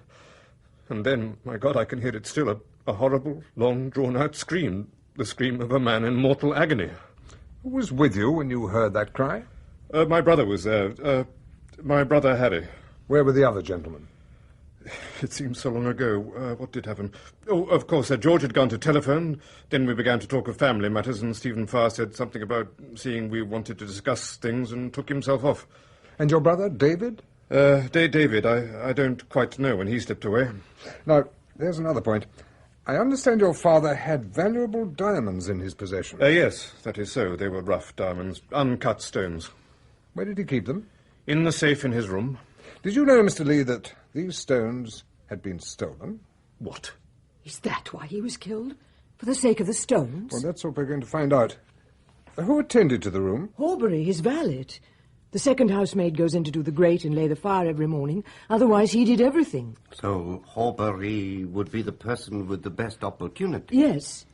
And then, my God, I can hear it still, a horrible, long, drawn-out scream, the scream of a man in mortal agony. Who was with you when you heard that cry? My brother was there. My brother Harry. Where were the other gentlemen? It seems so long ago. What did happen? Oh, of course, George had gone to telephone. Then we began to talk of family matters, and Stephen Farr said something about seeing we wanted to discuss things and took himself off. And your brother, David? David, I don't quite know when he slipped away. Now, there's another point. I understand your father had valuable diamonds in his possession. Yes, that is so. They were rough diamonds, uncut stones. Where did he keep them? In the safe in his room. Did you know, Mr. Lee, that these stones had been stolen? What? Is that why he was killed? For the sake of the stones? Well, that's what we're going to find out. Who attended to the room? Horbury, his valet. The second housemaid goes in to do the grate and lay the fire every morning. Otherwise, he did everything. So Horbury would be the person with the best opportunity? Yes.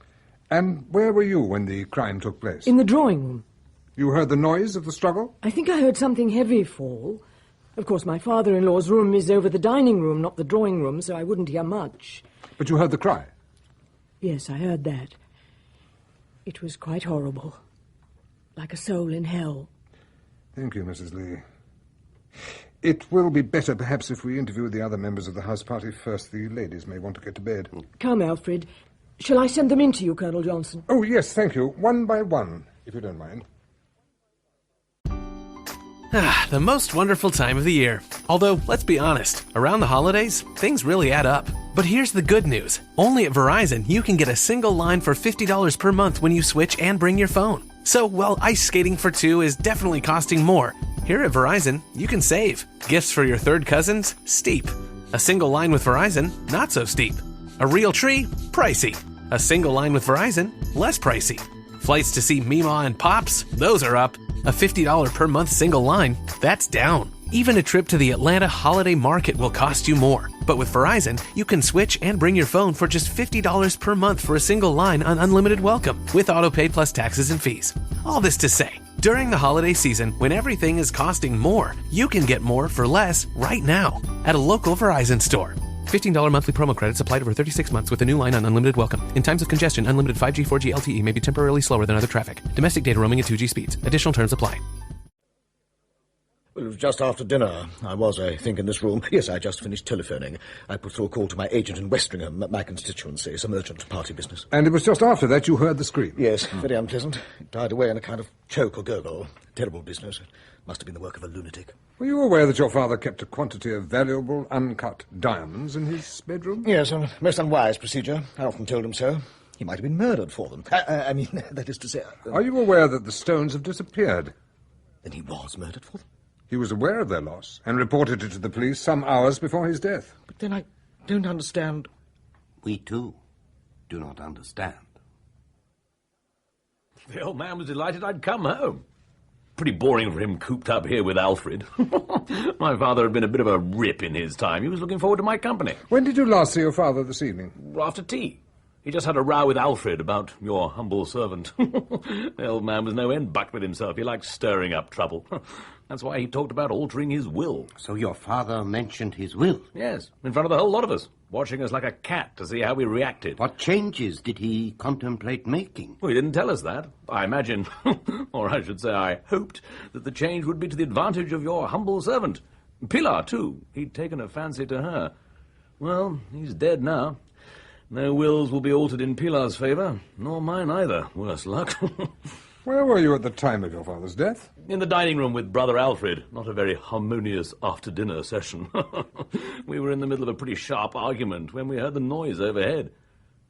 And where were you when the crime took place? In the drawing room. You heard the noise of the struggle? I think I heard something heavy fall. Of course, my father-in-law's room is over the dining room, not the drawing room, so I wouldn't hear much. But you heard the cry? Yes, I heard that. It was quite horrible. Like a soul in hell. Thank you, Mrs. Lee. It will be better, perhaps, if we interview the other members of the house party first. The ladies may want to get to bed. Come, Alfred. Shall I send them in to you, Colonel Johnson? Oh, yes, thank you. One by one, if you don't mind. The most wonderful time of the year. Although, let's be honest, around the holidays, things really add up. But here's the good news. Only at Verizon, you can get a single line for $50 per month when you switch and bring your phone. So, while ice skating for two is definitely costing more, here at Verizon, you can save. Gifts for your third cousins? Steep. A single line with Verizon? Not so steep. A real tree? Pricey. A single line with Verizon? Less pricey. Flights to see Meemaw and Pops? Those are up. A $50 per month single line? That's down. Even a trip to the Atlanta Holiday Market will cost you more. But with Verizon, you can switch and bring your phone for just $50 per month for a single line on unlimited welcome, with autopay plus taxes and fees. All this to say, during the holiday season, when everything is costing more, you can get more for less right now at a local Verizon store. $15 monthly promo credits applied over 36 months with a new line on unlimited welcome. In times of congestion, unlimited 5G, 4G LTE may be temporarily slower than other traffic. Domestic data roaming at 2G speeds. Additional terms apply. Well, it was just after dinner. I was, I think, in this room. Yes, I just finished telephoning. I put through a call to my agent in Westringham, my constituency, some urgent party business. And it was just after that you heard the scream? Yes, very unpleasant. It died away in a kind of choke or gurgle. Terrible business. It must have been the work of a lunatic. Were you aware that your father kept a quantity of valuable, uncut diamonds in his bedroom? Yes, a most unwise procedure. I often told him so. He might have been murdered for them. I mean, that is to say... Are you aware that the stones have disappeared? Then he was murdered for them? He was aware of their loss and reported it to the police some hours before his death. But then I don't understand. We, too, do not understand. The old man was delighted I'd come home. Pretty boring for him cooped up here with Alfred. My father had been a bit of a rip in his time. He was looking forward to my company. When did you last see your father this evening? After tea. He just had a row with Alfred about your humble servant. The old man was no end bucked with himself. He liked stirring up trouble. That's why he talked about altering his will. So your father mentioned his will? Yes, in front of the whole lot of us, watching us like a cat to see how we reacted. What changes did he contemplate making? Well, he didn't tell us that. I imagined, or I should say I hoped, that the change would be to the advantage of your humble servant. Pilar, too. He'd taken a fancy to her. Well, he's dead now. No wills will be altered in Pilar's favour, nor mine either, worse luck. Where were you at the time of your father's death? In the dining room with Brother Alfred. Not a very harmonious after-dinner session. We were in the middle of a pretty sharp argument when we heard the noise overhead.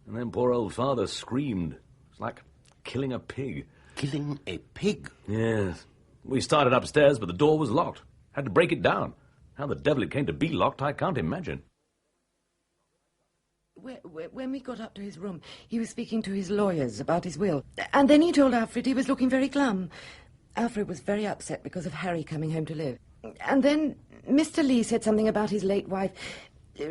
And then poor old father screamed. It's like killing a pig. Killing a pig? Yes. We started upstairs, but the door was locked. Had to break it down. How the devil it came to be locked, I can't imagine. When we got up to his room, he was speaking to his lawyers about his will. And then he told Alfred he was looking very glum. Alfred was very upset because of Harry coming home to live. And then Mr. Lee said something about his late wife.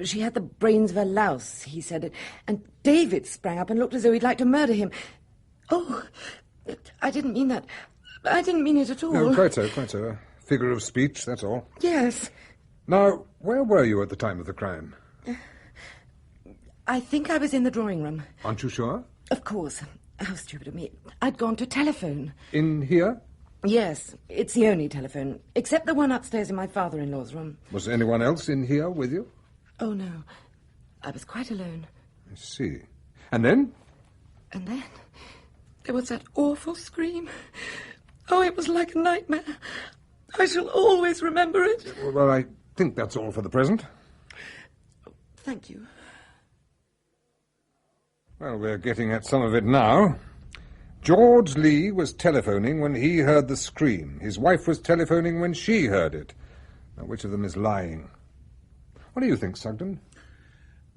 She had the brains of a louse, he said. And David sprang up and looked as though he'd like to murder him. Oh, I didn't mean that. I didn't mean it at all. No, quite so, quite so. A figure of speech, that's all. Yes. Now, where were you at the time of the crime? I think I was in the drawing room. Aren't you sure? Of course. How stupid of me. I'd gone to telephone. In here? Yes, it's the only telephone, except the one upstairs in my father-in-law's room. Was anyone else in here with you? Oh, no. I was quite alone. I see. And then? And then there was that awful scream. Oh, it was like a nightmare. I shall always remember it. Well, I think that's all for the present. Thank you. Well, we're getting at some of it now. George Lee was telephoning when he heard the scream. His wife was telephoning when she heard it. Now, which of them is lying? What do you think, Sugden?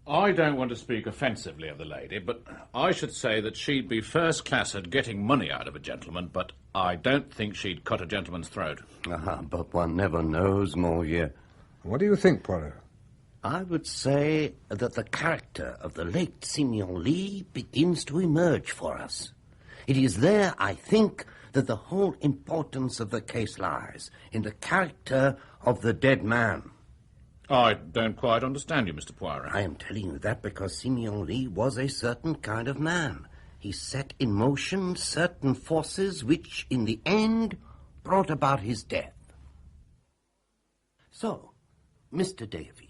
I don't want to speak offensively of the lady, but I should say that she'd be first class at getting money out of a gentleman, but I don't think she'd cut a gentleman's throat. But one never knows, Morvier. What do you think, Poirot? I would say that the character of the late Simeon Lee begins to emerge for us. It is there, I think, that the whole importance of the case lies, in the character of the dead man. I don't quite understand you, Mr. Poirot. I am telling you that because Simeon Lee was a certain kind of man. He set in motion certain forces which, in the end, brought about his death. So, Mr. David,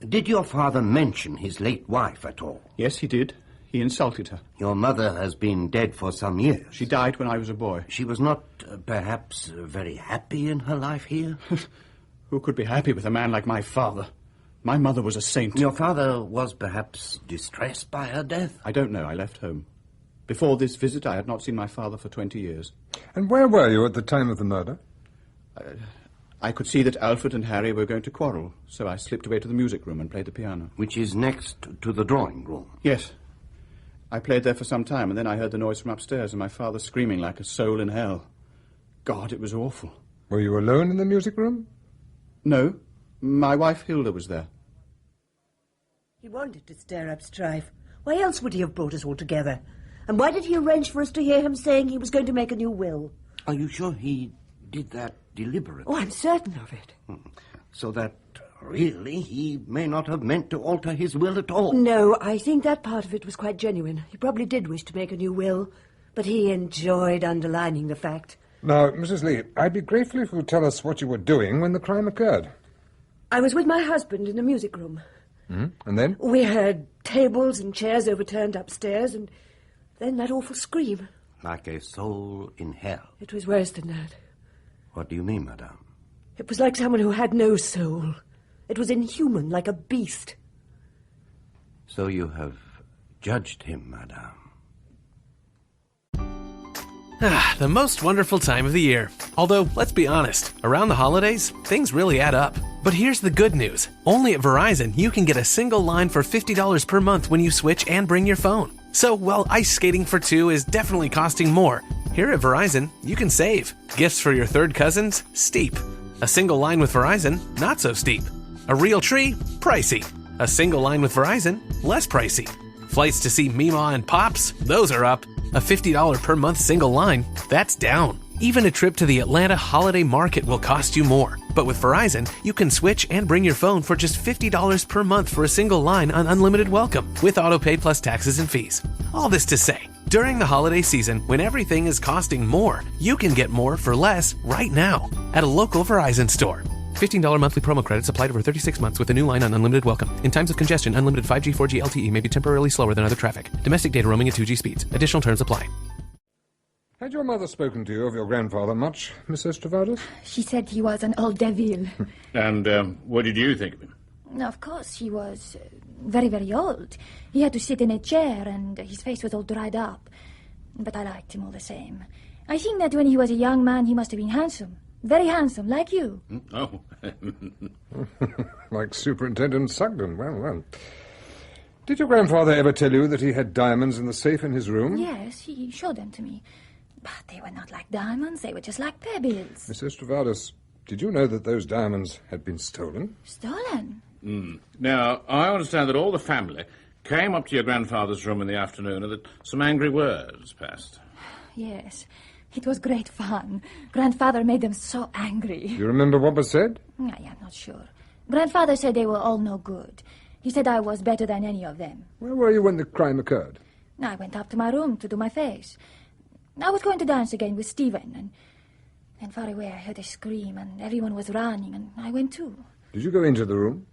did your father mention his late wife at all? Yes, he did. He insulted her. Your mother has been dead for some years. She died when I was a boy. She was not, perhaps, very happy in her life here? Who could be happy with a man like my father? My mother was a saint. Your father was perhaps distressed by her death? I don't know. I left home. Before this visit, I had not seen my father for 20 years. And where were you at the time of the murder? I could see that Alfred and Harry were going to quarrel, so I slipped away to the music room and played the piano. Which is next to the drawing room? Yes. I played there for some time, and then I heard the noise from upstairs and my father screaming like a soul in hell. God, it was awful. Were you alone in the music room? No. My wife Hilda was there. He wanted to stir up strife. Why else would he have brought us all together? And why did he arrange for us to hear him saying he was going to make a new will? Are you sure he did that deliberately? Oh, I'm certain of it. So that, really, he may not have meant to alter his will at all? No, I think that part of it was quite genuine. He probably did wish to make a new will, but he enjoyed underlining the fact. Now, Mrs. Lee, I'd be grateful if you would tell us what you were doing when the crime occurred. I was with my husband in the music room. And then? We heard tables and chairs overturned upstairs, and then that awful scream. Like a soul in hell? It was worse than that. What do you mean, madame? It was like someone who had no soul. It was inhuman, like a beast. So you have judged him, madame? The most wonderful time of the year. Although, let's be honest, around the holidays, things really add up. But here's the good news. Only at Verizon, you can get a single line for $50 per month when you switch and bring your phone. So, while ice skating for two is definitely costing more, here at Verizon, you can save. Gifts for your third cousins? Steep. A single line with Verizon? Not so steep. A real tree? Pricey. A single line with Verizon? Less pricey. Flights to see Mima and Pops? Those are up. A $50 per month single line? That's down. Even a trip to the Atlanta Holiday Market will cost you more. But with Verizon, you can switch and bring your phone for just $50 per month for a single line on unlimited welcome, with autopay plus taxes and fees. All this to say, during the holiday season, when everything is costing more, you can get more for less right now at a local Verizon store. $15 monthly promo credits applied over 36 months with a new line on unlimited welcome. In times of congestion, unlimited 5G, 4G LTE may be temporarily slower than other traffic. Domestic data roaming at 2G speeds. Additional terms apply. Had your mother spoken to you of your grandfather much, Miss Estravadis? She said he was an old devil. And what did you think of him? Of course, he was very, very old. He had to sit in a chair, and his face was all dried up. But I liked him all the same. I think that when he was a young man, he must have been handsome. Very handsome, like you. Oh. Like Superintendent Sugden. Well. Did your grandfather ever tell you that he had diamonds in the safe in his room? Yes, he showed them to me. But they were not like diamonds, they were just like pebbles. Miss Estravadis, did you know that those diamonds had been stolen? Stolen? Now, I understand that all the family came up to your grandfather's room in the afternoon and that some angry words passed. Yes, it was great fun. Grandfather made them so angry. You remember what was said? I am not sure. Grandfather said they were all no good. He said I was better than any of them. Where were you when the crime occurred? I went up to my room to do my face. I was going to dance again with Stephen, and far away I heard a scream, and everyone was running, and I went too. Did you go into the room?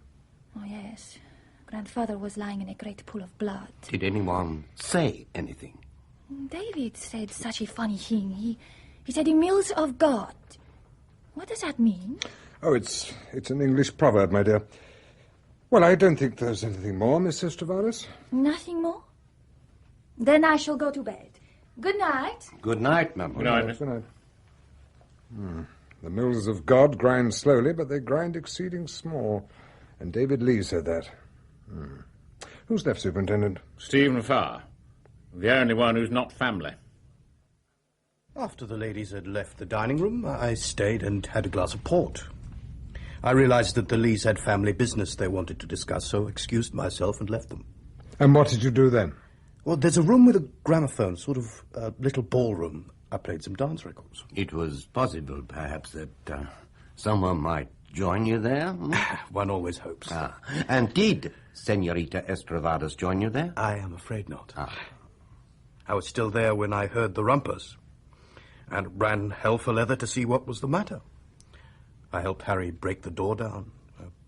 Oh, yes. Grandfather was lying in a great pool of blood. Did anyone say anything? David said such a funny thing. He said, "The mills of God." What does that mean? Oh, it's an English proverb, my dear. Well, I don't think there's anything more, Miss Estravadis. Nothing more? Then I shall go to bed. Good night. Good night, Mamma. Good night, Miss. Good night. The mills of God grind slowly, but they grind exceeding small. And David Lee said that. Who's left, Superintendent? Stephen Farr. The only one who's not family. After the ladies had left the dining room, I stayed and had a glass of port. I realized that the Lees had family business they wanted to discuss, so excused myself and left them. And what did you do then? Well, there's a room with a gramophone, sort of a little ballroom. I played some dance records. It was possible, perhaps, that someone might join you there? One always hopes. And did Senorita Estravadis join you there? I am afraid not. I was still there when I heard the rumpus, and ran hell for leather to see what was the matter. I helped Harry break the door down.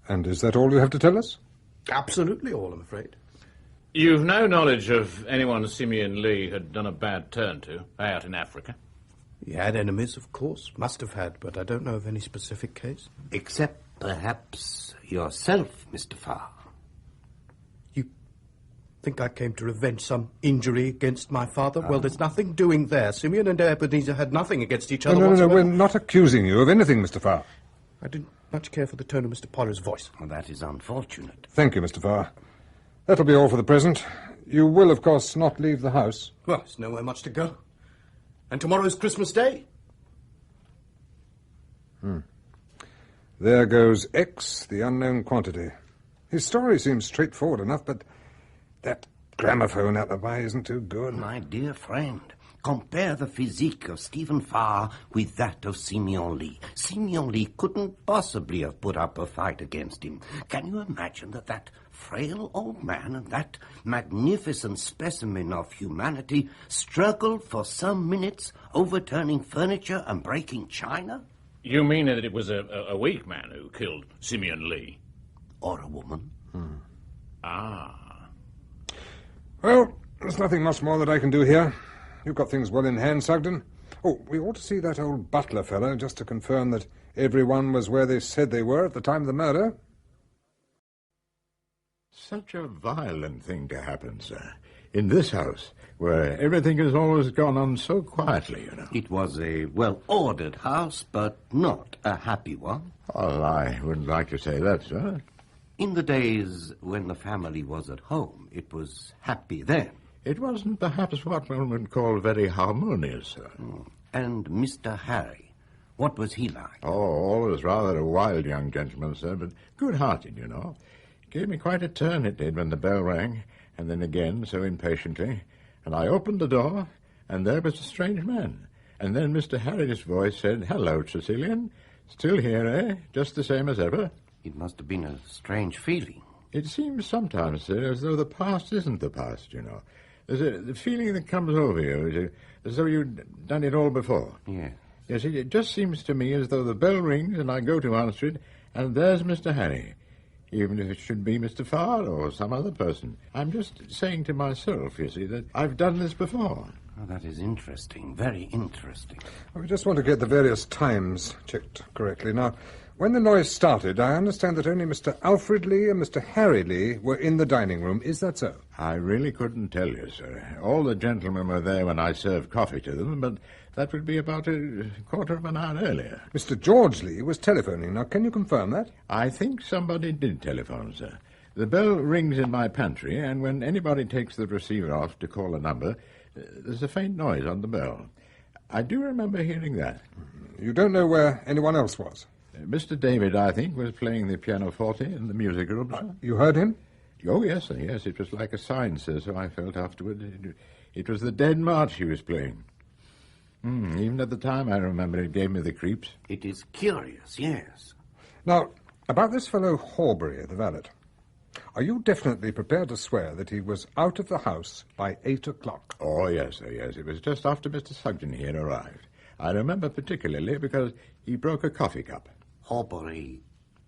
And is that all you have to tell us? Absolutely all, I'm afraid. You've no knowledge of anyone Simeon Lee had done a bad turn to, out in Africa? He had enemies, of course. Must have had, but I don't know of any specific case. Except, perhaps, yourself, Mr. Farr. You think I came to revenge some injury against my father? Well, there's nothing doing there. Simeon and Ebenezer had nothing against each other No, whatsoever. we're not accusing you of anything, Mr. Farr. I didn't much care for the tone of Mr. Poirot's voice. Well, that is unfortunate. Thank you, Mr. Farr. That'll be all for the present. You will, of course, not leave the house. Well, there's nowhere much to go. And tomorrow's Christmas Day. There goes X, the unknown quantity. His story seems straightforward enough, but that gramophone alibi isn't too good. My dear friend, compare the physique of Stephen Farr with that of Simeon Lee. Simeon Lee couldn't possibly have put up a fight against him. Can you imagine that frail old man and that magnificent specimen of humanity struggled for some minutes, overturning furniture and breaking china? You mean that it was a weak man who killed Simeon Lee? Or a woman? Ah. Well, there's nothing much more that I can do here. You've got things well in hand, Sugden. Oh, we ought to see that old butler fellow, just to confirm that everyone was where they said they were at the time of the murder. Such a violent thing to happen, sir. In this house, where everything has always gone on so quietly, you know. It was a well-ordered house, but not a happy one. Well, I wouldn't like to say that, sir. In the days when the family was at home, it was happy then. It wasn't perhaps what one would call very harmonious, sir. And Mr. Harry, what was he like? Oh, always rather a wild young gentleman, sir, but good-hearted, you know. Gave me quite a turn, it did, when the bell rang, and then again, so impatiently. And I opened the door, and there was a strange man. And then Mr. Harry's voice said, "Hello, Tressilian. Still here, eh? Just the same as ever?" It must have been a strange feeling. It seems sometimes, sir, as though the past isn't the past, you know. There's the feeling that comes over you, as though you'd done it all before. Yes. Yes, it just seems to me as though the bell rings and I go to answer it, and there's Mr. Harry. Even if it should be Mr. Farr or some other person. I'm just saying to myself, you see, that I've done this before. Oh, that is interesting, very interesting. We just want to get the various times checked correctly. Now, when the noise started, I understand that only Mr. Alfred Lee and Mr. Harry Lee were in the dining room. Is that so? I really couldn't tell you, sir. All the gentlemen were there when I served coffee to them, but that would be about a quarter of an hour earlier. Mr. George Lee was telephoning. Now, can you confirm that? I think somebody did telephone, sir. The bell rings in my pantry, and when anybody takes the receiver off to call a number, there's a faint noise on the bell. I do remember hearing that. You don't know where anyone else was? Mr. David, I think, was playing the pianoforte in the music room, sir. You heard him? Oh, yes, sir, yes. It was like a sign, sir, so I felt afterward. It was the Dead March he was playing. Even at the time, I remember it gave me the creeps. It is curious, yes. Now, about this fellow Horbury, the valet. Are you definitely prepared to swear that he was out of the house by 8 o'clock? Oh, yes, sir, yes. It was just after Mr. Sugden here arrived. I remember particularly because he broke a coffee cup. Horbury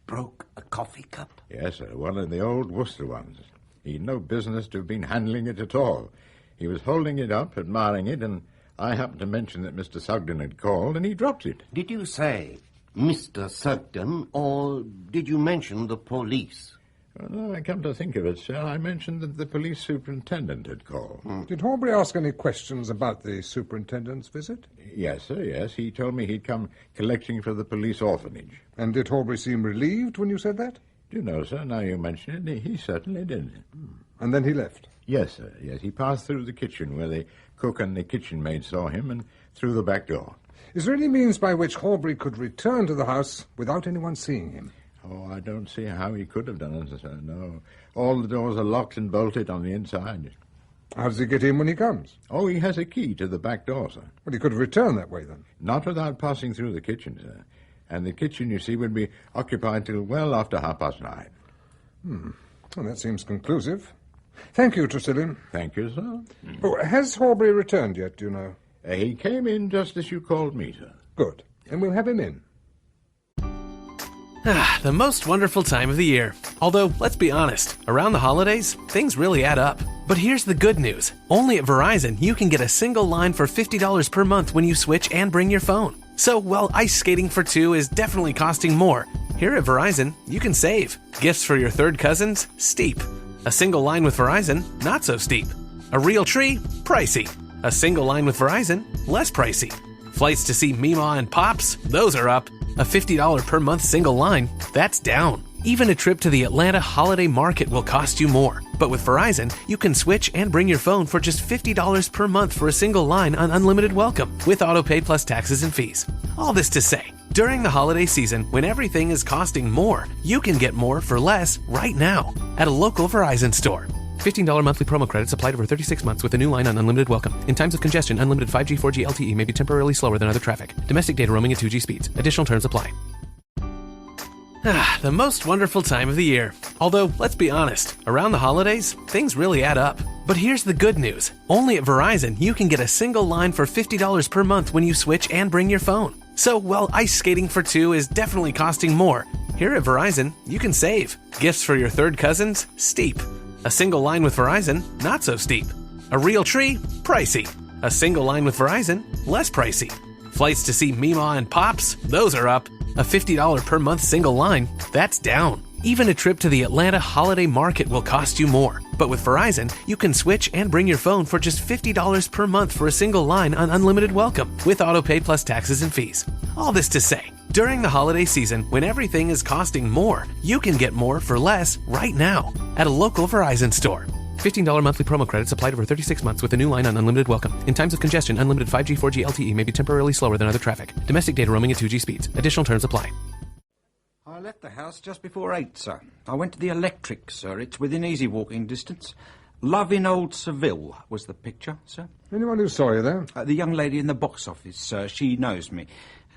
broke a coffee cup? Yes, sir, one of the old Worcester ones. He'd no business to have been handling it at all. He was holding it up, admiring it, and I happened to mention that Mr. Sugden had called, and he dropped it. Did you say Mr. Sugden, or did you mention the police? Well, I come to think of it, sir, I mentioned that the police superintendent had called. Did Horbury ask any questions about the superintendent's visit? Yes, sir, yes. He told me he'd come collecting for the police orphanage. And did Horbury seem relieved when you said that? Do you know, sir, now you mention it, he certainly did. And then he left? Yes, sir, yes. He passed through the kitchen where the cook and the kitchen maid saw him and through the back door. Is there any means by which Horbury could return to the house without anyone seeing him? Oh, I don't see how he could have done it, sir, no. All the doors are locked and bolted on the inside. How does he get in when he comes? Oh, he has a key to the back door, sir. Well, he could have returned that way, then? Not without passing through the kitchen, sir. And the kitchen, you see, would be occupied till well after 9:30. Well, that seems conclusive. Thank you, Tressilian. Thank you, sir. Oh, has Horbury returned yet, do you know? He came in just as you called me, sir. Good. And we'll have him in. The most wonderful time of the year. Although, let's be honest, around the holidays, things really add up. But here's the good news. Only at Verizon, you can get a single line for $50 per month when you switch and bring your phone. So, while ice skating for two is definitely costing more, here at Verizon, you can save. Gifts for your third cousins? Steep. A single line with Verizon? Not so steep. A real tree? Pricey. A single line with Verizon? Less pricey. Flights to see Mima and Pops? Those are up. A $50 per month single line? That's down. Even a trip to the Atlanta holiday market will cost you more. But with Verizon, you can switch and bring your phone for just $50 per month for a single line on unlimited welcome, with autopay plus taxes and fees. All this to say, during the holiday season, when everything is costing more, you can get more for less right now at a local Verizon store. $15 monthly promo credits applied over 36 months with a new line on unlimited welcome. In times of congestion, unlimited 5G, 4G LTE may be temporarily slower than other traffic. Domestic data roaming at 2G speeds. Additional terms apply. The most wonderful time of the year. Although, let's be honest, around the holidays, things really add up. But here's the good news. Only at Verizon, you can get a single line for $50 per month when you switch and bring your phone. So, while ice skating for two is definitely costing more, here at Verizon, you can save. Gifts for your third cousins? Steep. A single line with Verizon? Not so steep. A real tree? Pricey. A single line with Verizon? Less pricey. Flights to see Mima and Pops? Those are up. A $50 per month single line? That's down. Even a trip to the Atlanta holiday market will cost you more. But with Verizon, you can switch and bring your phone for just $50 per month for a single line on unlimited welcome, with autopay plus taxes and fees. All this to say, during the holiday season, when everything is costing more, you can get more for less right now at a local Verizon store. $15 monthly promo credits applied over 36 months with a new line on unlimited welcome. In times of congestion, unlimited 5G, 4G LTE may be temporarily slower than other traffic. Domestic data roaming at 2G speeds. Additional terms apply. I left the house just before 8, sir. I went to the Electric, sir. It's within easy walking distance. Love in Old Seville was the picture, sir. Anyone who saw you there? The young lady in the box office, sir. She knows me.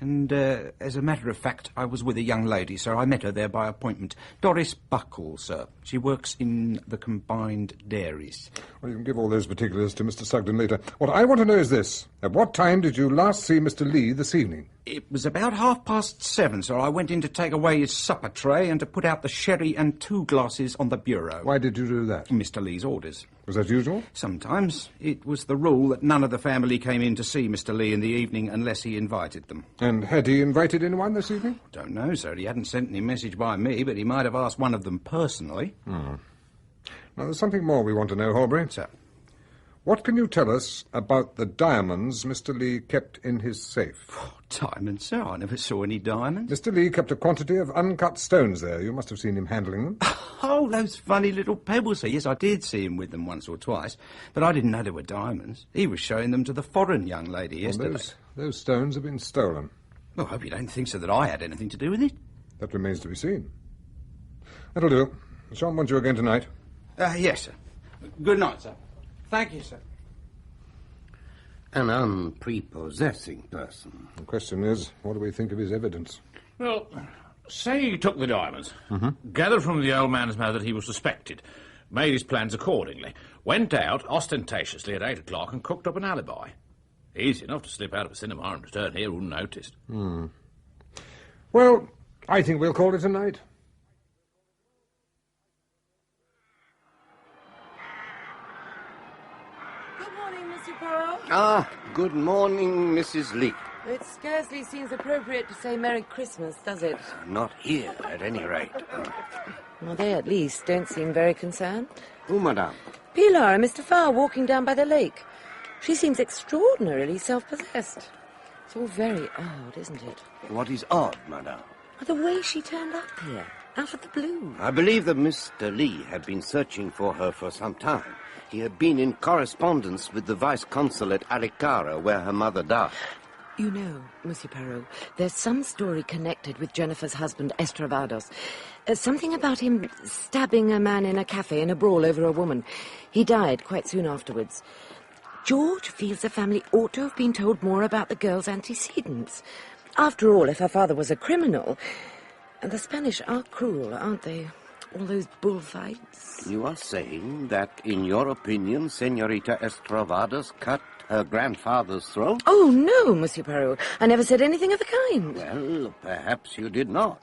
And, as a matter of fact, I was with a young lady, sir. I met her there by appointment. Doris Buckle, sir. She works in the combined dairies. Well, you can give all those particulars to Mr. Sugden later. What I want to know is this. At what time did you last see Mr. Lee this evening? It was about 7:30, sir. I went in to take away his supper tray and to put out the sherry and 2 glasses on the bureau. Why did you do that? Mr. Lee's orders. Was that usual? Sometimes. It was the rule that none of the family came in to see Mr. Lee in the evening unless he invited them. And had he invited anyone this evening? Don't know, sir. He hadn't sent any message by me, but he might have asked one of them personally. Now, there's something more we want to know, Horbury. Sir. What can you tell us about the diamonds Mr. Lee kept in his safe? Oh, diamonds, sir? I never saw any diamonds. Mr. Lee kept a quantity of uncut stones there. You must have seen him handling them. Oh, those funny little pebbles, sir. Yes, I did see him with them once or twice, but I didn't know they were diamonds. He was showing them to the foreign young lady yesterday. Well, those stones have been stolen. Well, I hope you don't think, sir, that I had anything to do with it. That remains to be seen. That'll do. I shan't want you again tonight. Yes, sir. Good night, sir. Thank you, sir. An unprepossessing person. The question is, what do we think of his evidence? Well, say he took the diamonds, gathered from the old man's mouth that he was suspected, made his plans accordingly, went out ostentatiously at 8 o'clock and cooked up an alibi. Easy enough to slip out of a cinema and return here unnoticed. Well, I think we'll call it a night. Good morning, Monsieur Poirot. Ah, good morning, Mrs. Lee. It scarcely seems appropriate to say Merry Christmas, does it? Not here, at any rate. Well, they at least don't seem very concerned. Who, madame? Pilar and Mr. Farr walking down by the lake. She seems extraordinarily self-possessed. It's all very odd, isn't it? What is odd, madame? The way she turned up here, out of the blue. I believe that Mr. Lee had been searching for her for some time. He had been in correspondence with the vice-consul at Aricara, where her mother died. You know, Monsieur Poirot, there's some story connected with Jennifer's husband, Estravados. Something about him stabbing a man in a cafe in a brawl over a woman. He died quite soon afterwards. George feels the family ought to have been told more about the girl's antecedents. After all, if her father was a criminal... And the Spanish are cruel, aren't they? All those bullfights. You are saying that, in your opinion, Senorita Estravados cut her grandfather's throat? Oh, no, Monsieur Poirot. I never said anything of the kind. Well, perhaps you did not.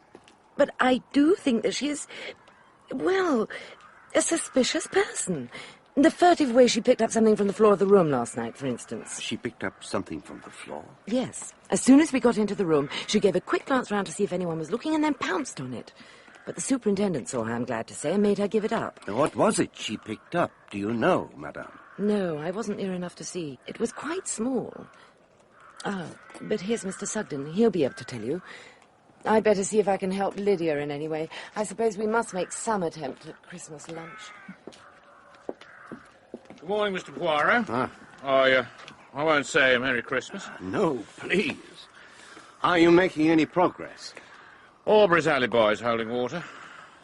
But I do think that she is, well, a suspicious person. The furtive way she picked up something from the floor of the room last night, for instance. She picked up something from the floor? Yes. As soon as we got into the room, she gave a quick glance round to see if anyone was looking and then pounced on it. But the superintendent saw her, I'm glad to say, and made her give it up. What was it she picked up? Do you know, madame? No, I wasn't near enough to see. It was quite small. Ah, but here's Mr. Sugden. He'll be able to tell you. I'd better see if I can help Lydia in any way. I suppose we must make some attempt at Christmas lunch. Good morning, Mr. Poirot. I won't say Merry Christmas. No, please. Are you making any progress? Aubrey's alibi is holding water.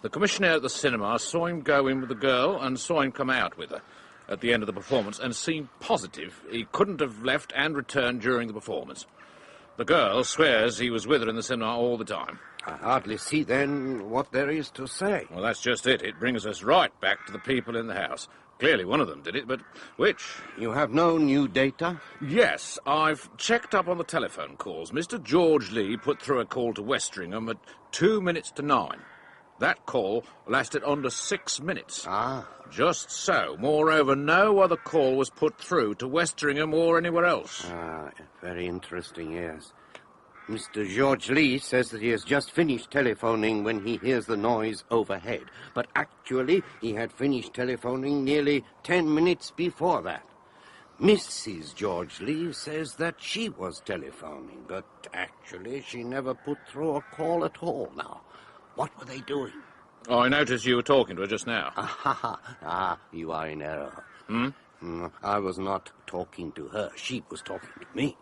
The commissioner at the cinema saw him go in with the girl and saw him come out with her at the end of the performance and seemed positive he couldn't have left and returned during the performance. The girl swears he was with her in the cinema all the time. I hardly see, then, what there is to say. Well, that's just it. It brings us right back to the people in the house. Clearly one of them did it, but which? You have no new data? Yes, I've checked up on the telephone calls. Mr. George Lee put through a call to Westringham at 2 minutes to 9. That call lasted under 6 minutes. Ah. Just so. Moreover, no other call was put through to Westringham or anywhere else. Ah, very interesting, yes. Mr. George Lee says that he has just finished telephoning when he hears the noise overhead. But actually, he had finished telephoning nearly 10 minutes before that. Mrs. George Lee says that she was telephoning, but actually she never put through a call at all now. What were they doing? Oh, I noticed you were talking to her just now. You are in error. Hmm? I was not talking to her. She was talking to me.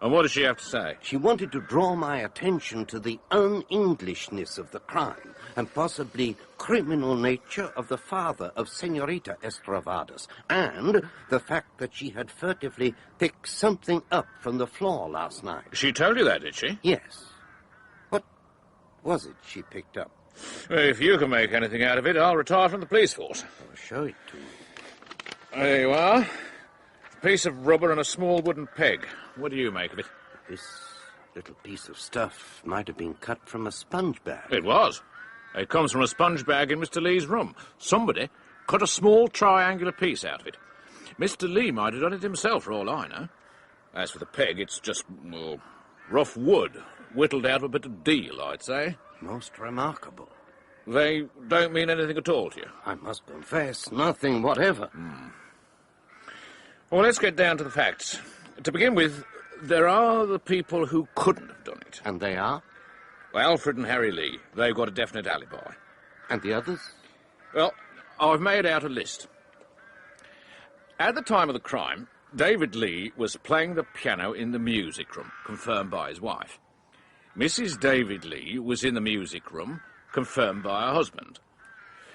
And what does she have to say? She wanted to draw my attention to the un-Englishness of the crime and possibly criminal nature of the father of Senorita Estravadas, and the fact that she had furtively picked something up from the floor last night. She told you that, did she? Yes. What was it she picked up? Well, if you can make anything out of it, I'll retire from the police force. Well, show it to me. There you are. A piece of rubber and a small wooden peg. What do you make of it? This little piece of stuff might have been cut from a sponge bag. It was. It comes from a sponge bag in Mr. Lee's room. Somebody cut a small triangular piece out of it. Mr. Lee might have done it himself, for all I know. As for the peg, it's just, well, rough wood, whittled out of a bit of deal, I'd say. Most remarkable. They don't mean anything at all to you? I must confess, nothing whatever. Well, let's get down to the facts. To begin with, there are the people who couldn't have done it. And they are? Well, Alfred and Harry Lee. They've got a definite alibi. And the others? Well, I've made out a list. At the time of the crime, David Lee was playing the piano in the music room, confirmed by his wife. Mrs. David Lee was in the music room, confirmed by her husband.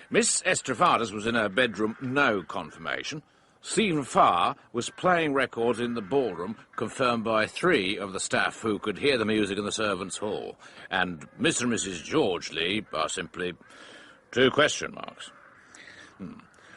Miss Estravadas was in her bedroom, no confirmation. Stephen Farr was playing records in the ballroom, confirmed by 3 of the staff who could hear the music in the servants' hall. And Mr. and Mrs. George Lee are simply 2 question marks.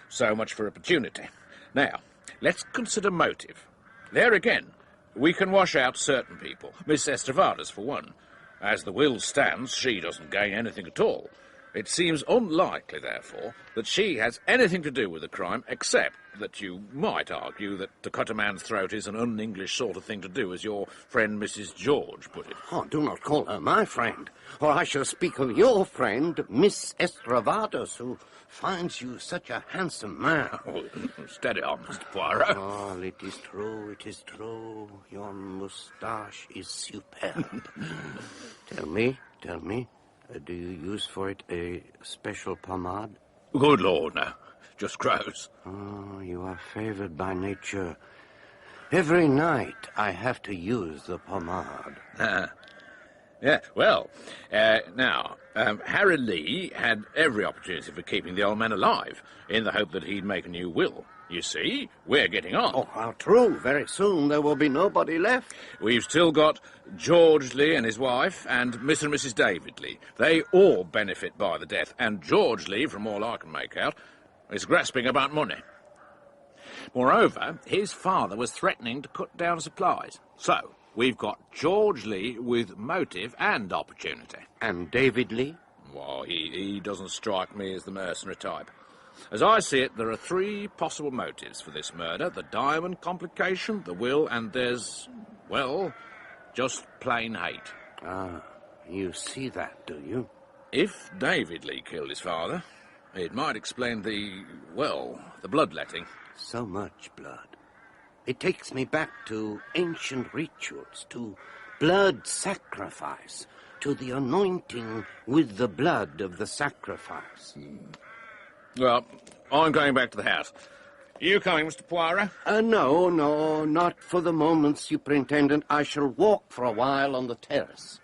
So much for opportunity. Now, let's consider motive. There again, we can wash out certain people. Miss Estravadas, for one. As the will stands, she doesn't gain anything at all. It seems unlikely, therefore, that she has anything to do with the crime, except that you might argue that to cut a man's throat is an un-English sort of thing to do, as your friend Mrs. George put it. Oh, do not call her my friend, or I shall speak of your friend, Miss Estravadas, who finds you such a handsome man. Oh, steady on, Mr. Poirot. Oh, it is true, it is true. Your moustache is superb. Tell me, do you use for it a special pomade? Good Lord, no. Just gross. Oh, you are favored by nature. Every night I have to use the pomade. Yeah, well, now, Harry Lee had every opportunity for keeping the old man alive, in the hope that he'd make a new will. You see, we're getting on. Oh, how true. Very soon there will be nobody left. We've still got George Lee and his wife, and Mr. and Mrs. David Lee. They all benefit by the death, and George Lee, from all I can make out, is grasping about money. Moreover, his father was threatening to cut down supplies. So, we've got George Lee with motive and opportunity. And David Lee? Well, he doesn't strike me as the mercenary type. As I see it, there are three possible motives for this murder. The diamond complication, the will, and there's, well, just plain hate. Ah, you see that, do you? If David Lee killed his father, it might explain the bloodletting. So much blood. It takes me back to ancient rituals, to blood sacrifice, to the anointing with the blood of the sacrifice. Well, I'm going back to the house. You coming, Mr. Poirot? No, not for the moment, Superintendent. I shall walk for a while on the terrace.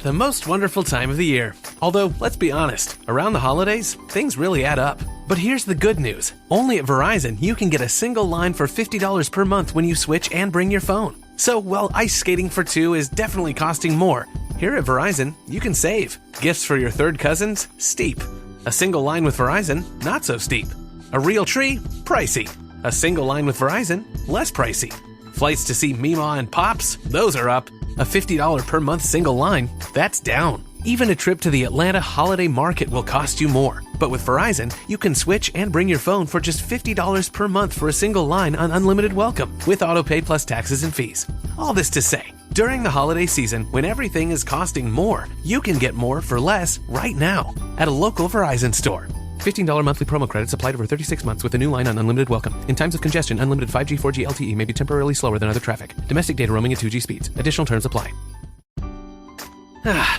The most wonderful time of the year. Although, let's be honest, around the holidays, things really add up. But here's the good news. Only at Verizon, you can get a single line for $50 per month when you switch and bring your phone. So, while ice skating for two is definitely costing more, here at Verizon, you can save. Gifts for your third cousins? Steep. A single line with Verizon? Not so steep. A real tree? Pricey. A single line with Verizon? Less pricey. Flights to see Meemaw and Pops? Those are up. A $50 per month single line? That's down. Even a trip to the Atlanta Holiday Market will cost you more. But with Verizon, you can switch and bring your phone for just $50 per month for a single line on unlimited welcome, with autopay plus taxes and fees. All this to say, during the holiday season, when everything is costing more, you can get more for less right now at a local Verizon store. $15 monthly promo credits applied over 36 months with a new line on unlimited welcome. In times of congestion, unlimited 5G, 4G LTE may be temporarily slower than other traffic. Domestic data roaming at 2G speeds. Additional terms apply.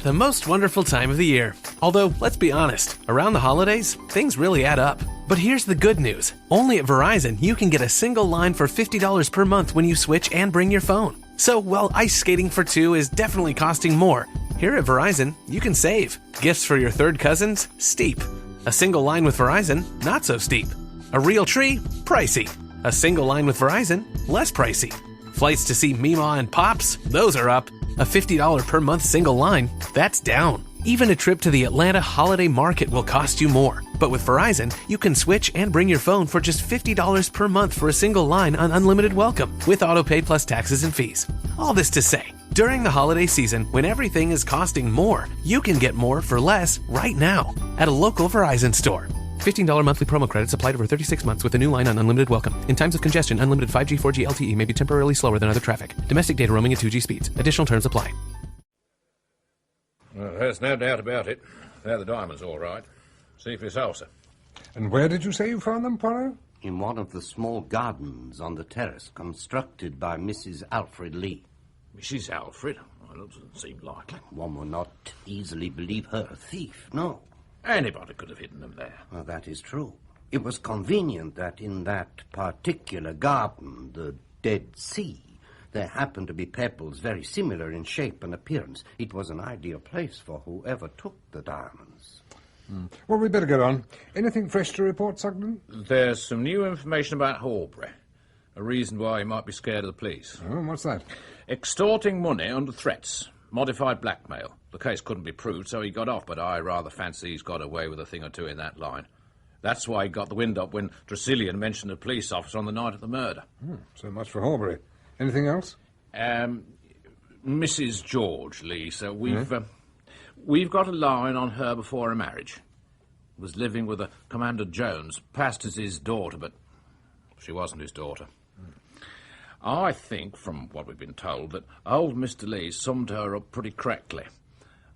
The most wonderful time of the year. Although, let's be honest, around the holidays, things really add up. But here's the good news. Only at Verizon, you can get a single line for $50 per month when you switch and bring your phone. So, while ice skating for two is definitely costing more, here at Verizon, you can save. Gifts for your third cousins? Steep. A single line with Verizon? Not so steep. A real tree? Pricey. A single line with Verizon? Less pricey. Flights to see Meemaw and Pops? Those are up. A $50 per month single line? That's down. Even a trip to the Atlanta Holiday Market will cost you more. But with Verizon, you can switch and bring your phone for just $50 per month for a single line on unlimited welcome, with autopay plus taxes and fees. All this to say, during the holiday season, when everything is costing more, you can get more for less right now at a local Verizon store. $15 monthly promo credits applied over 36 months with a new line on unlimited welcome. In times of congestion, unlimited 5G, 4G LTE may be temporarily slower than other traffic. Domestic data roaming at 2G speeds. Additional terms apply. Well, there's no doubt about it. They're the diamonds, all right. See for yourself, sir. And where did you say you found them, Poirot? In one of the small gardens on the terrace constructed by Mrs. Alfred Lee. Mrs. Alfred? Well, that doesn't seem likely. One will not easily believe her a thief, no. Anybody could have hidden them there. Well, that is true. It was convenient that in that particular garden, the Dead Sea, there happened to be pebbles very similar in shape and appearance. It was an ideal place for whoever took the diamonds. Well, we'd better get on. Anything fresh to report, Sugden? There's some new information about Horbury. A reason why he might be scared of the police. Oh, what's that? Extorting money under threats. Modified blackmail. The case couldn't be proved, so he got off, but I rather fancy he's got away with a thing or two in that line. That's why he got the wind up when Tresillian mentioned a police officer on the night of the murder. So much for Horbury. Anything else? Mrs. George Lee, so we've got a line on her before her marriage. Was living with a Commander Jones, passed as his daughter, but she wasn't his daughter. I think, from what we've been told, that old Mr. Lee summed her up pretty correctly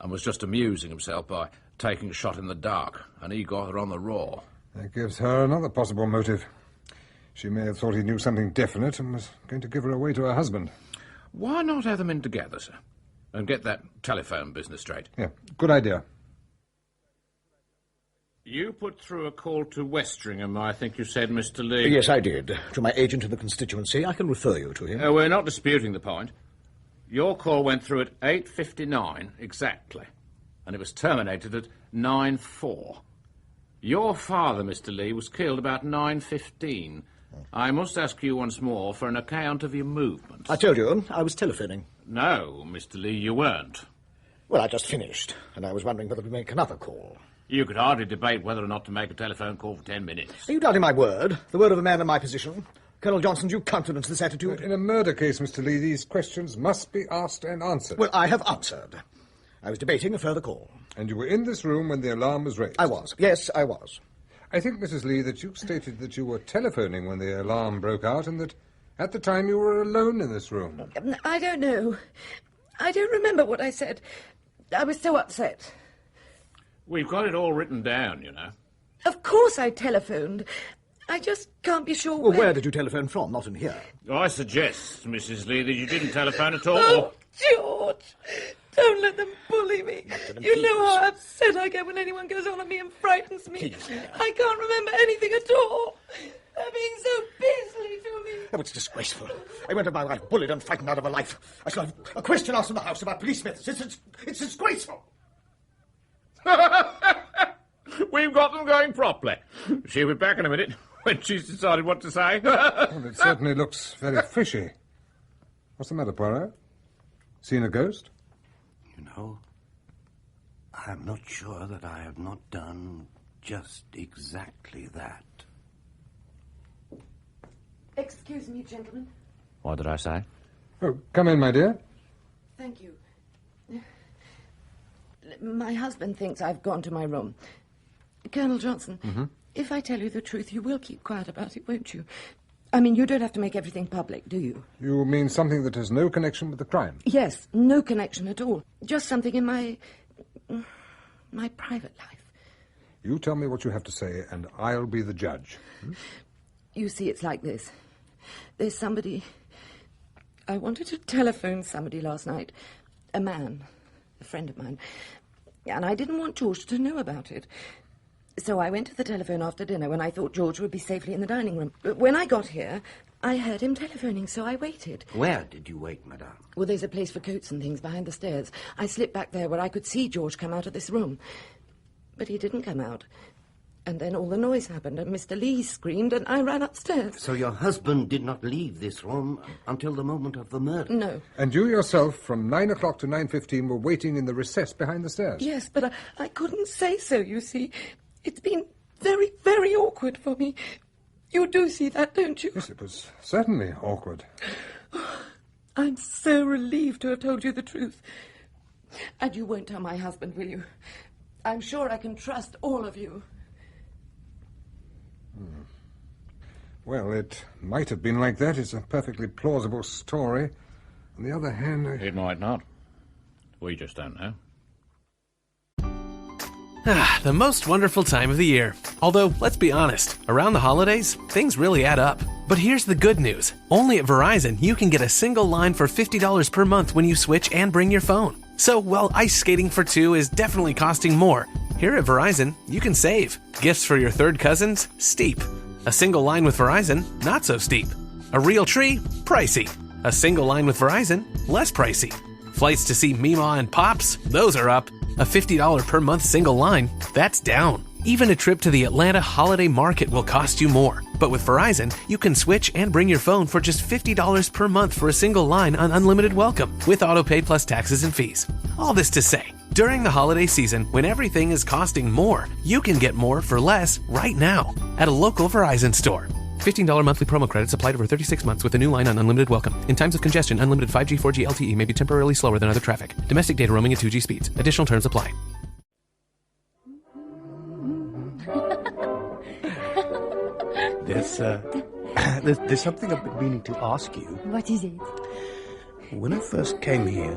and was just amusing himself by taking a shot in the dark, and he got her on the raw. That gives her another possible motive. She may have thought he knew something definite and was going to give her away to her husband. Why not have them in together, sir, and get that telephone business straight? Yeah, good idea. You put through a call to Westringham, I think you said, Mr. Lee. Yes, I did. To my agent in the constituency. I can refer you to him. We're not disputing the point. Your call went through at 8:59 exactly, and it was terminated at 9:04. Your father, Mr. Lee, was killed about 9:15. I must ask you once more for an account of your movements. I told you, I was telephoning. No, Mr. Lee, you weren't. Well, I just finished, and I was wondering whether to make another call. You could hardly debate whether or not to make a telephone call for 10 minutes. Are you doubting my word? The word of a man in my position? Colonel Johnson, do you countenance this attitude? In a murder case, Mr. Lee, these questions must be asked and answered. Well, I have answered. I was debating a further call. And you were in this room when the alarm was raised? I was. Yes, I was. I think, Mrs. Lee, that you stated that you were telephoning when the alarm broke out and that at the time you were alone in this room. I don't know. I don't remember what I said. I was so upset. We've got it all written down, you know. Of course I telephoned. I just can't be sure Well, where did you telephone from? Not in here. I suggest, Mrs. Lee, that you didn't telephone at all. Oh, George! Don't let them bully me. You know how upset I get when anyone goes on at me and frightens me. I can't remember anything at all. They're being so beastly to me. Oh, it's disgraceful. I went to my wife bullied and frightened out of her life. I shall have a question asked in the house about police methods. It's disgraceful. We've got them going properly. She'll be back in a minute when she's decided what to say. Well, it certainly looks very fishy. What's the matter, Poirot? Seen a ghost? You know, I'm not sure that I have not done just exactly that. Excuse me, gentlemen. What did I say? Oh, come in, my dear. Thank you. My husband thinks I've gone to my room. Colonel Johnson, if I tell you the truth, you will keep quiet about it, won't you? I mean, you don't have to make everything public, do you? You mean something that has no connection with the crime? Yes, no connection at all. Just something in my private life. You tell me what you have to say, and I'll be the judge. You see, it's like this. There's somebody... I wanted to telephone somebody last night. A man, a friend of mine. And I didn't want George to know about it. So I went to the telephone after dinner when I thought George would be safely in the dining room. But when I got here, I heard him telephoning, so I waited. Where did you wait, madame? Well, there's a place for coats and things behind the stairs. I slipped back there where I could see George come out of this room. But he didn't come out. And then all the noise happened, and Mr. Lee screamed, and I ran upstairs. So your husband did not leave this room until the moment of the murder? No. And you yourself, from 9 o'clock to 9:15, were waiting in the recess behind the stairs? Yes, but I couldn't say so, you see. It's been very, very awkward for me. You do see that, don't you? Yes, it was certainly awkward. I'm so relieved to have told you the truth. And you won't tell my husband, will you? I'm sure I can trust all of you. Well, it might have been like that. It's a perfectly plausible story. On the other hand... It might not. We just don't know. The most wonderful time of the year. Although, let's be honest, around the holidays, things really add up. But here's the good news. Only at Verizon, you can get a single line for $50 per month when you switch and bring your phone. So, while ice skating for two is definitely costing more, here at Verizon, you can save. Gifts for your third cousins? Steep. A single line with Verizon? Not so steep. A real tree? Pricey. A single line with Verizon? Less pricey. Flights to see Mima and Pops? Those are up. A $50 per month single line? That's down. Even a trip to the Atlanta Holiday Market will cost you more. But with Verizon, you can switch and bring your phone for just $50 per month for a single line on unlimited welcome, with autopay plus taxes and fees. All this to say, during the holiday season, when everything is costing more, you can get more for less right now at a local Verizon store. $15 monthly promo credits applied over 36 months with a new line on unlimited welcome. In times of congestion, unlimited 5G, 4G LTE may be temporarily slower than other traffic. Domestic data roaming at 2G speeds. Additional terms apply. There's something I've been meaning to ask you. What is it? When I first came here,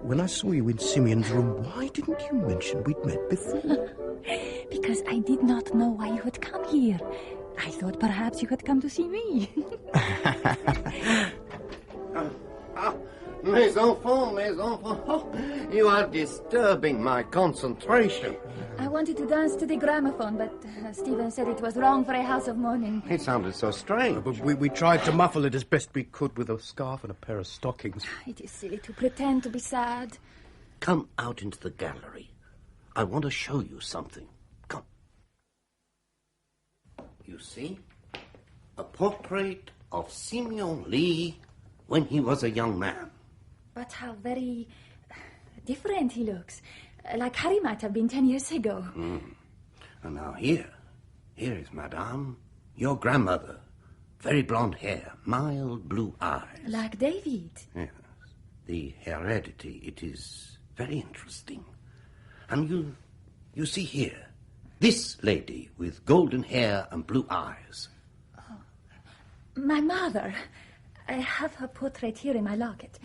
when I saw you in Simeon's room, why didn't you mention we'd met before? Because I did not know why you had come here. I thought perhaps you had come to see me. Mes enfants, oh, you are disturbing my concentration. I wanted to dance to the gramophone, but Stephen said it was wrong for a house of mourning. It sounded so strange. But we tried to muffle it as best we could with a scarf and a pair of stockings. It is silly to pretend to be sad. Come out into the gallery. I want to show you something. Come. You see? A portrait of Simeon Lee when he was a young man. But how very different he looks. like Harry might have been 10 years ago. And now here is Madame, your grandmother. Very blonde hair, mild blue eyes. Like David. Yes. The heredity, it is very interesting. And you see here, this lady with golden hair and blue eyes. My mother. I have her portrait here in my locket.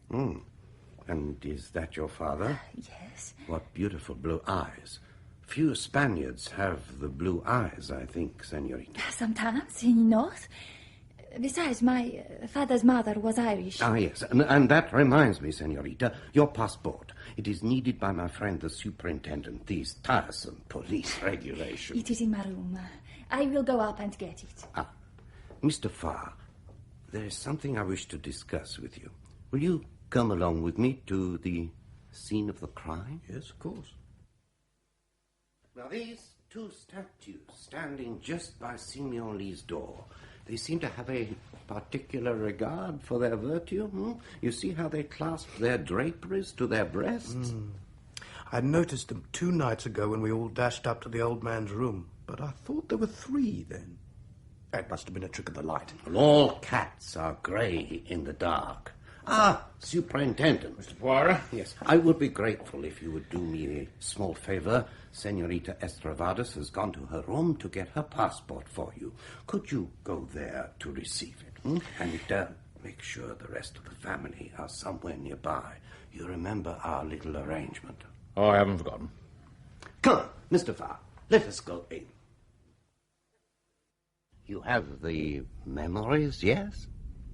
And is that your father? Yes. What beautiful blue eyes. Few Spaniards have the blue eyes, I think, senorita. Sometimes he knows. Besides, my father's mother was Irish. Ah, yes. And that reminds me, senorita, your passport. It is needed by my friend, the superintendent. These tiresome police regulations. It is in my room. I will go up and get it. Mr. Farr, there is something I wish to discuss with you. Will you come along with me to the scene of the crime? Yes, of course. Now, these two statues standing just by Simeon Lee's door, they seem to have a particular regard for their virtue. You see how they clasp their draperies to their breasts? I noticed them 2 nights ago when we all dashed up to the old man's room, but I thought there were 3 then. That must have been a trick of the light. Well, all cats are grey in the dark. Superintendent. Mr. Poirot? Yes, I would be grateful if you would do me a small favor. Senorita Estravades has gone to her room to get her passport for you. Could you go there to receive it? And make sure the rest of the family are somewhere nearby. You remember our little arrangement. Oh, I haven't forgotten. Come, Mr. Farr, let us go in. You have the memories, yes?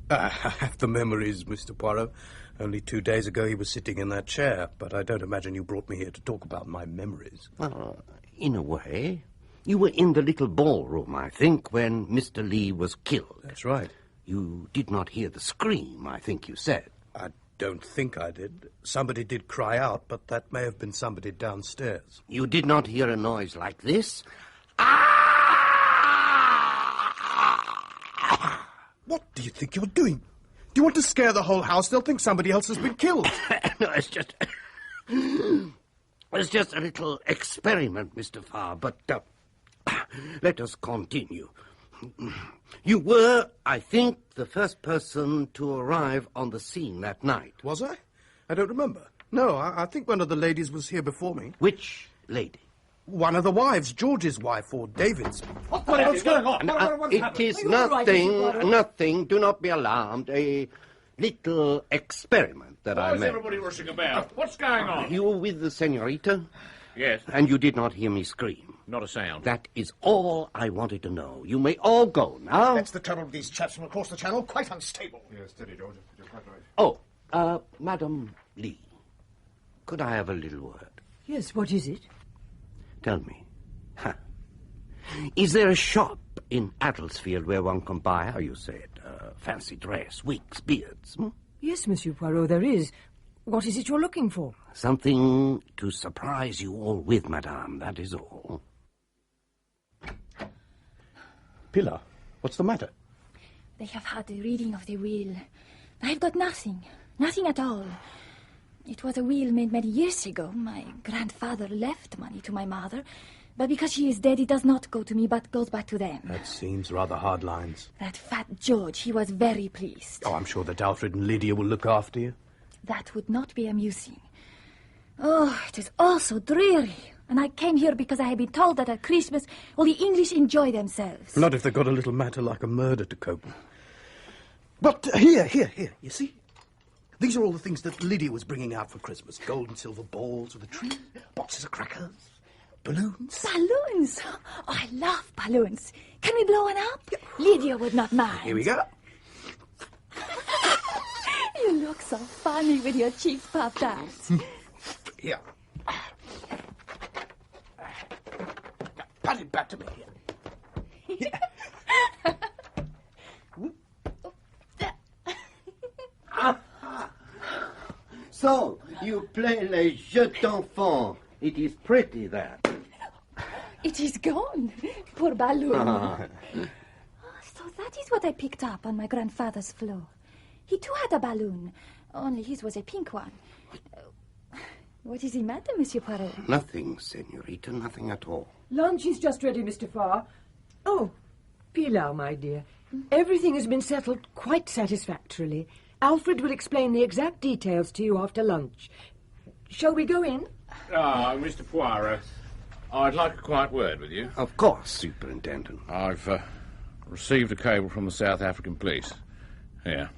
I have the memories, Mr. Poirot. Only 2 days ago he was sitting in that chair, but I don't imagine you brought me here to talk about my memories. Well, in a way. You were in the little ballroom, I think, when Mr. Lee was killed. That's right. You did not hear the scream, I think you said. I don't think I did. Somebody did cry out, but that may have been somebody downstairs. You did not hear a noise like this? What do you think you're doing? Do you want to scare the whole house? They'll think somebody else has been killed. No, it's just a little experiment, Mr. Farr, but let us continue. You were, I think, the first person to arrive on the scene that night. Was I? I don't remember. No, I think one of the ladies was here before me. Which lady? One of the wives, George's wife, or David's. What's going on? It is nothing. Do not be alarmed. A little experiment that I made. Why is everybody rushing about? What's going on? You were with the senorita? Yes. And you did not hear me scream? Not a sound. That is all I wanted to know. You may all go now. That's the trouble with these chaps from across the channel. Quite unstable. Yes, steady, George. You're quite right. Oh, Madam Lee, could I have a little word? Yes, what is it? Tell me, is there a shop in Adelsfield where one can buy, how you say it, fancy dress, wigs, beards? Yes, Monsieur Poirot, there is. What is it you're looking for? Something to surprise you all with, madame, that is all. Pilar, what's the matter? They have had the reading of the will. I've got nothing. Nothing at all. It was a will made many years ago. My grandfather left money to my mother, but because she is dead, it does not go to me, but goes back to them. That seems rather hard lines. That fat George, he was very pleased. Oh, I'm sure that Alfred and Lydia will look after you. That would not be amusing. Oh, it is all so dreary. And I came here because I had been told that at Christmas all the English enjoy themselves. Not if they've got a little matter like a murder to cope with. But here, you see? These are all the things that Lydia was bringing out for Christmas. Gold and silver balls with a tree, boxes of crackers, balloons. Balloons? Oh, I love balloons. Can we blow one up? Lydia would not mind. Here we go. You look so funny with your cheeks puffed out. Here. Pat it back to me. Here. So, you play les jeux d'enfants. It is pretty, that. It is gone. Poor balloon. So that is what I picked up on my grandfather's floor. He too had a balloon, only his was a pink one. What is the matter, Monsieur Poirot? Nothing, Senorita, nothing at all. Lunch is just ready, Mr. Farr. Oh, Pilar, my dear. Everything has been settled quite satisfactorily. Alfred will explain the exact details to you after lunch. Shall we go in? Ah, Mr. Poirot, I'd like a quiet word with you. Of course, Superintendent. I've received a cable from the South African police. Here.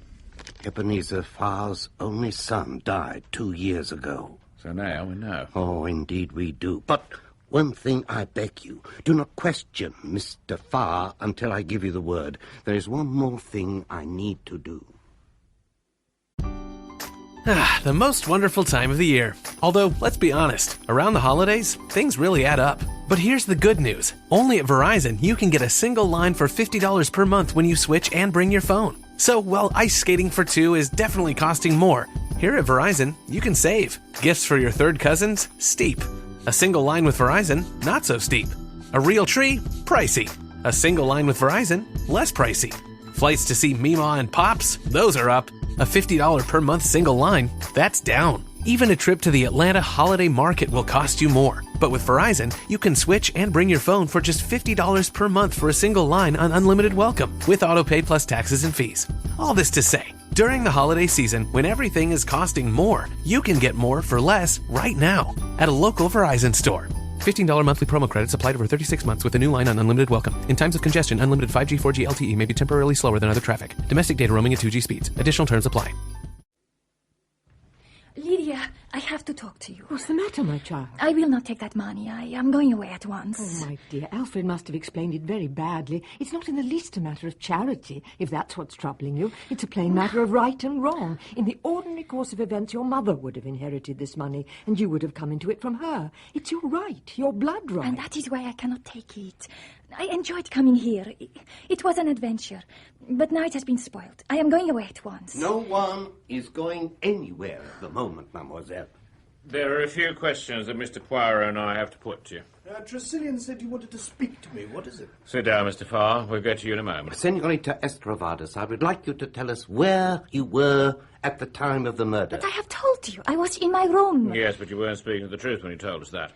Ebenezer Farr's only son died 2 years ago. So now we know. Oh, indeed we do. But one thing I beg you, do not question Mr. Farr until I give you the word. There is one more thing I need to do. The most wonderful time of the year. Although, let's be honest, around the holidays, things really add up. But here's the good news. Only at Verizon, you can get a single line for $50 per month when you switch and bring your phone. So, while ice skating for two is definitely costing more, here at Verizon, you can save. Gifts for your third cousins? Steep. A single line with Verizon? Not so steep. A real tree? Pricey. A single line with Verizon? Less pricey. Flights to see Mima and Pops? Those are up. A $50 per month single line? That's down. Even a trip to the Atlanta holiday market will cost you more. But with Verizon, you can switch and bring your phone for just $50 per month for a single line on unlimited welcome, with autopay plus taxes and fees. All this to say, during the holiday season, when everything is costing more, you can get more for less right now at a local Verizon store. $15 monthly promo credits applied over 36 months with a new line on unlimited welcome. In times of congestion, unlimited 5G, 4G LTE may be temporarily slower than other traffic. Domestic data roaming at 2G speeds. Additional terms apply. Lydia, I have to talk to you. What's the matter, my child? I will not take that money. I am going away at once. Oh, my dear, Alfred must have explained it very badly. It's not in the least a matter of charity, if that's what's troubling you. It's a plain matter of right and wrong. In the ordinary course of events, your mother would have inherited this money, and you would have come into it from her. It's your right, your blood right. And that is why I cannot take it. I enjoyed coming here. It was an adventure. But now it has been spoiled. I am going away at once. No one is going anywhere at the moment, mademoiselle. There are a few questions that Mr. Poirot and I have to put to you. Tressilian said you wanted to speak to me. What is it? Sit down, Mr. Farr. We'll get to you in a moment. Senorita Estravades, I would like you to tell us where you were at the time of the murder. But I have told you. I was in my room. Yes, but you weren't speaking the truth when you told us that.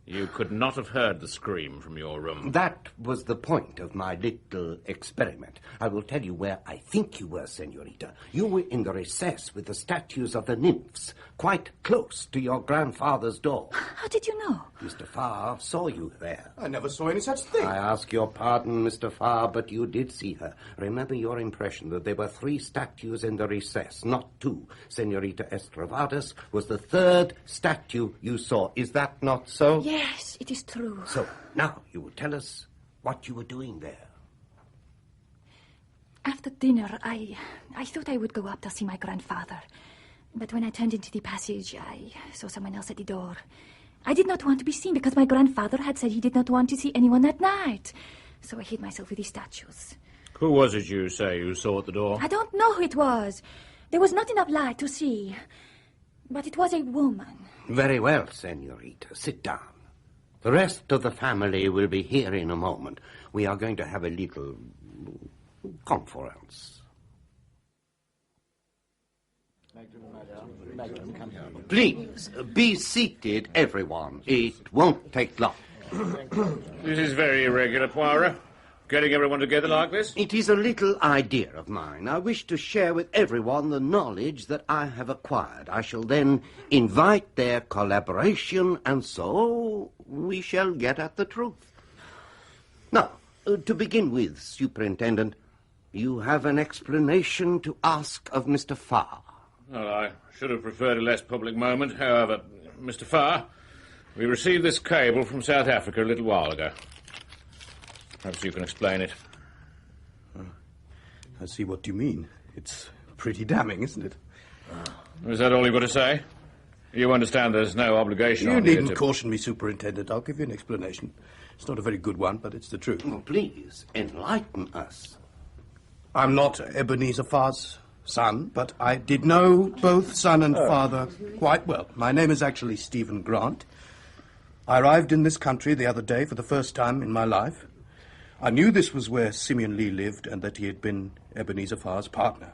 You could not have heard the scream from your room. That was the point of my little experiment. I will tell you where I think you were, Senorita. You were in the recess with the statues of the nymphs, quite close to your grandfather's door. How did you know? Mr. Farr saw you there. I never saw any such thing. I ask your pardon, Mr. Farr, but you did see her. Remember your impression that there were 3 statues in the recess, not 2. Senorita Estravades was the 3rd statue you saw. Is that not so? Yes, it is true. So, now you will tell us what you were doing there. After dinner, I thought I would go up to see my grandfather. But when I turned into the passage, I saw someone else at the door. I did not want to be seen because my grandfather had said he did not want to see anyone that night. So I hid myself with the statues. Who was it you say you saw at the door? I don't know who it was. There was not enough light to see. But it was a woman. Very well, Senorita. Sit down. The rest of the family will be here in a moment. We are going to have a little conference. Please, be seated, everyone. It won't take long. This is very irregular, Poirot. Getting everyone together like this? It is a little idea of mine. I wish to share with everyone the knowledge that I have acquired. I shall then invite their collaboration, and so we shall get at the truth. Now, to begin with, Superintendent, you have an explanation to ask of Mr. Farr. Well, I should have preferred a less public moment. However, Mr. Farr, we received this cable from South Africa a little while ago. Perhaps you can explain it. I see what you mean. It's pretty damning, isn't it? Is that all you've got to say? You understand there's no obligation You on you needn't to... caution me, Superintendent. I'll give you an explanation. It's not a very good one, but it's the truth. Oh, please, enlighten us. I'm not Ebenezer Farr's son, but I did know both son and father quite well. My name is actually Stephen Grant. I arrived in this country the other day for the first time in my life. I knew this was where Simeon Lee lived and that he had been Ebenezer Farr's partner.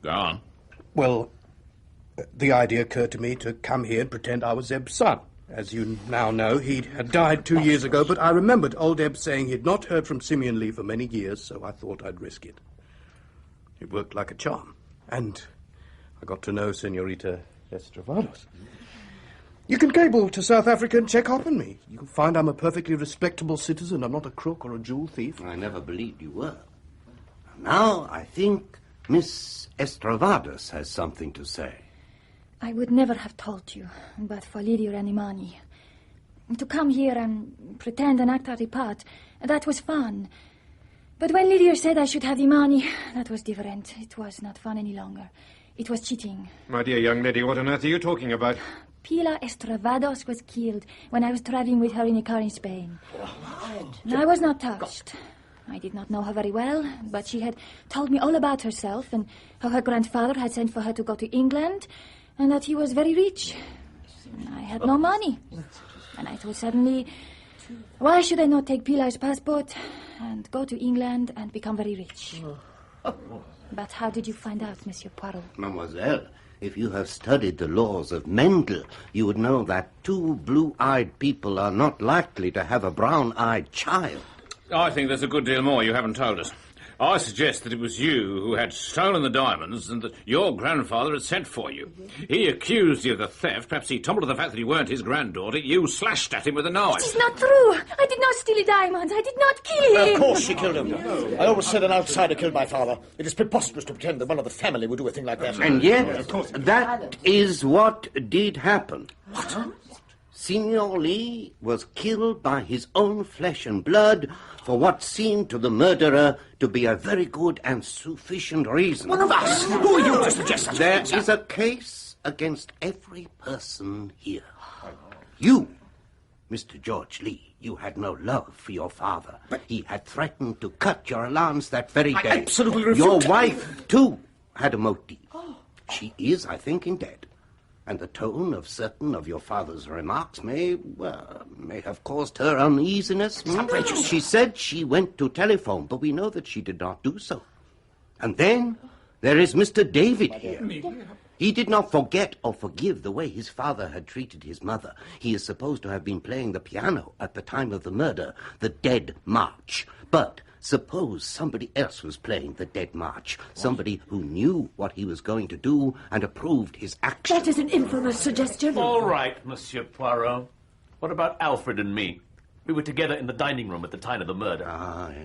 Go on. Well, The idea occurred to me to come here and pretend I was Zeb's son. As you now know, he had died 2 years ago, but I remembered old Eb saying he'd not heard from Simeon Lee for many years, so I thought I'd risk it. It worked like a charm, and I got to know Senorita Estravados. You can cable to South Africa and check up on me. You'll find I'm a perfectly respectable citizen. I'm not a crook or a jewel thief. I never believed you were. Now I think Miss Estravados has something to say. I would never have told you, but for Lydia and Imani. To come here and pretend and act out a part, that was fun. But when Lydia said I should have Imani, that was different. It was not fun any longer. It was cheating. My dear young lady, what on earth are you talking about? Pilar Estravados was killed when I was traveling with her in a car in Spain. I was not touched. I did not know her very well, but she had told me all about herself and how her grandfather had sent for her to go to England and that he was very rich. I had no money. And I thought suddenly, why should I not take Pilar's passport and go to England and become very rich? But how did you find out, Monsieur Poirot? Mademoiselle, if you have studied the laws of Mendel, you would know that two blue-eyed people are not likely to have a brown-eyed child. I think there's a good deal more you haven't told us. I suggest that it was you who had stolen the diamonds and that your grandfather had sent for you. He accused you of the theft. Perhaps he tumbled to the fact that you weren't his granddaughter. You slashed at him with a knife. It is not true. I did not steal a diamond. I did not kill him. Of course she killed him. I always said an outsider killed my father. It is preposterous to pretend that one of the family would do a thing like that. And yet, that is what did happen. What? Signor Lee was killed by his own flesh and blood for what seemed to the murderer to be a very good and sufficient reason. One of us? Who are you to suggest such a There thing, is a case against every person here. You, Mr. George Lee, you had no love for your father. But he had threatened to cut your allowance that very day. I absolutely refute. Your wife, too, had a motive. She is, I think, dead. And the tone of certain of your father's remarks may have caused her uneasiness. It's outrageous. She said she went to telephone, but we know that she did not do so. And then there is Mr. David here. He did not forget or forgive the way his father had treated his mother. He is supposed to have been playing the piano at the time of the murder, the Dead March. But suppose somebody else was playing the Dead March, somebody who knew what he was going to do and approved his action. That is an infamous suggestion. All right, Monsieur Poirot. What about Alfred and me? We were together in the dining room at the time of the murder.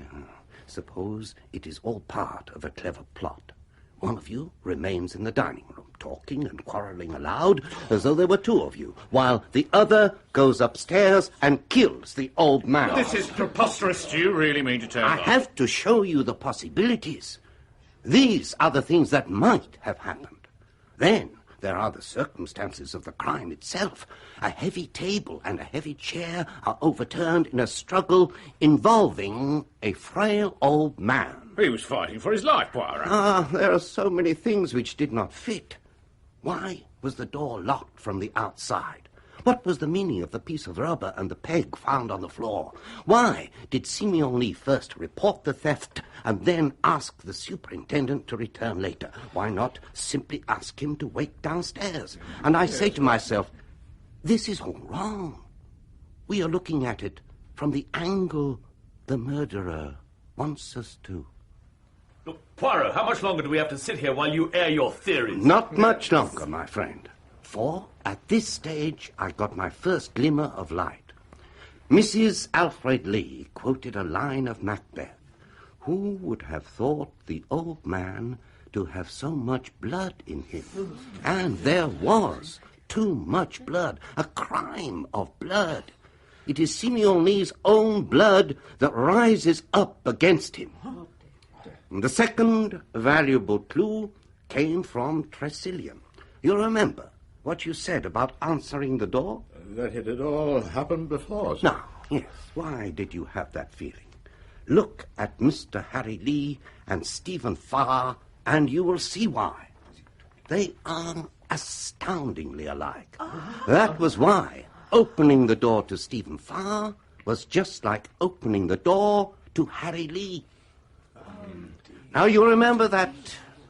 Suppose it is all part of a clever plot. One of you remains in the dining room, talking and quarrelling aloud, as though there were two of you, while the other goes upstairs and kills the old man. This is preposterous. Do you really mean to tell I us? have to show you the possibilities. These are the things that might have happened. Then there are the circumstances of the crime itself. A heavy table and a heavy chair are overturned in a struggle involving a frail old man. He was fighting for his life, Poirot. There are so many things which did not fit. Why was the door locked from the outside? What was the meaning of the piece of rubber and the peg found on the floor? Why did Simeon Lee first report the theft and then ask the superintendent to return later? Why not simply ask him to wait downstairs? And I say to myself, this is all wrong. We are looking at it from the angle the murderer wants us to. Look, Poirot, how much longer do we have to sit here while you air your theories? Not much longer, my friend. For at this stage I got my first glimmer of light. Mrs. Alfred Lee quoted a line of Macbeth. Who would have thought the old man to have so much blood in him? And there was too much blood, a crime of blood. It is Simeon Lee's own blood that rises up against him. The second valuable clue came from Tresillian. You remember what you said about answering the door? That it had all happened before, sir. Now, yes, why did you have that feeling? Look at Mr. Harry Lee and Stephen Farr, and you will see why. They are astoundingly alike. That was why opening the door to Stephen Farr was just like opening the door to Harry Lee. Now, you remember that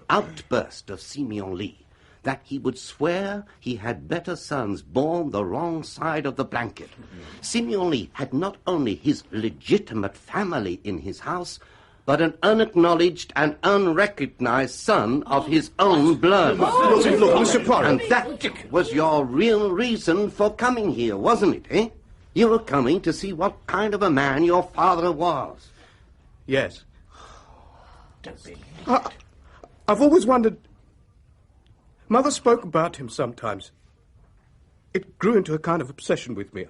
outburst of Simeon Lee, that he would swear he had better sons born the wrong side of the blanket. Simeon Lee had not only his legitimate family in his house, but an unacknowledged and unrecognized son of his own blood. Look, Mr. Poirot. And that was your real reason for coming here, wasn't it, eh? You were coming to see what kind of a man your father was. Yes. I've always wondered... Mother spoke about him sometimes. It grew into a kind of obsession with me.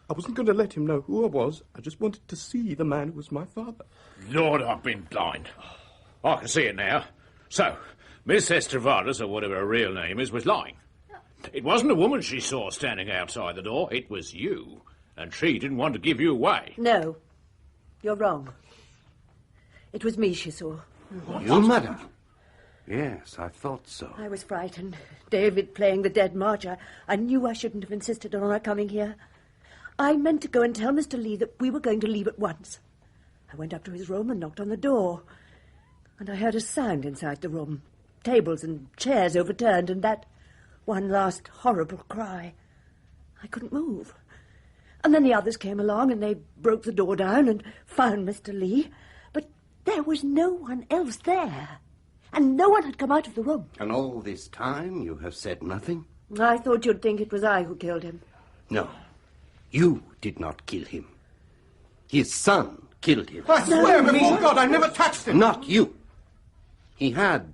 I wasn't going to let him know who I was. I just wanted to see the man who was my father. Lord, I've been blind. I can see it now. So, Miss Estravades, or whatever her real name is, was lying. It wasn't a woman she saw standing outside the door. It was you. And she didn't want to give you away. No, you're wrong. It was me she saw. You, madam? Yes, I thought so. I was frightened. David playing the Dead March. I knew I shouldn't have insisted on her coming here. I meant to go and tell Mr. Lee that we were going to leave at once. I went up to his room and knocked on the door. And I heard a sound inside the room. Tables and chairs overturned, and that one last horrible cry. I couldn't move. And then the others came along, and they broke the door down and found Mr. Lee. But there was no one else there. And no one had come out of the room. And all this time you have said nothing? I thought you'd think it was I who killed him. No, you did not kill him. His son killed him. I swear before God I never touched him. Not you. He had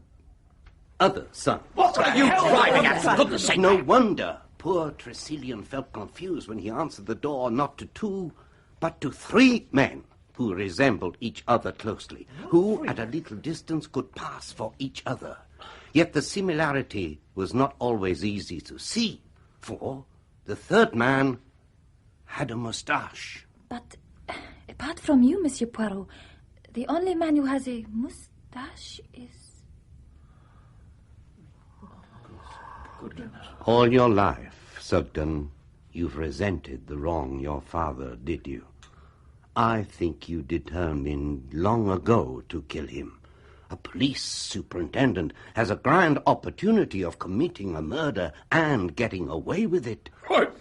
other sons. What are you driving at, for goodness sake? No wonder poor Tresillian felt confused when he answered the door not to 2, but to 3 men who resembled each other closely, who at a little distance could pass for each other. Yet the similarity was not always easy to see, for the third man had a moustache. But apart from you, Monsieur Poirot, the only man who has a moustache is... All your life, Sugden, you've resented the wrong your father did you. I think you determined long ago to kill him. A police superintendent has a grand opportunity of committing a murder and getting away with it. What?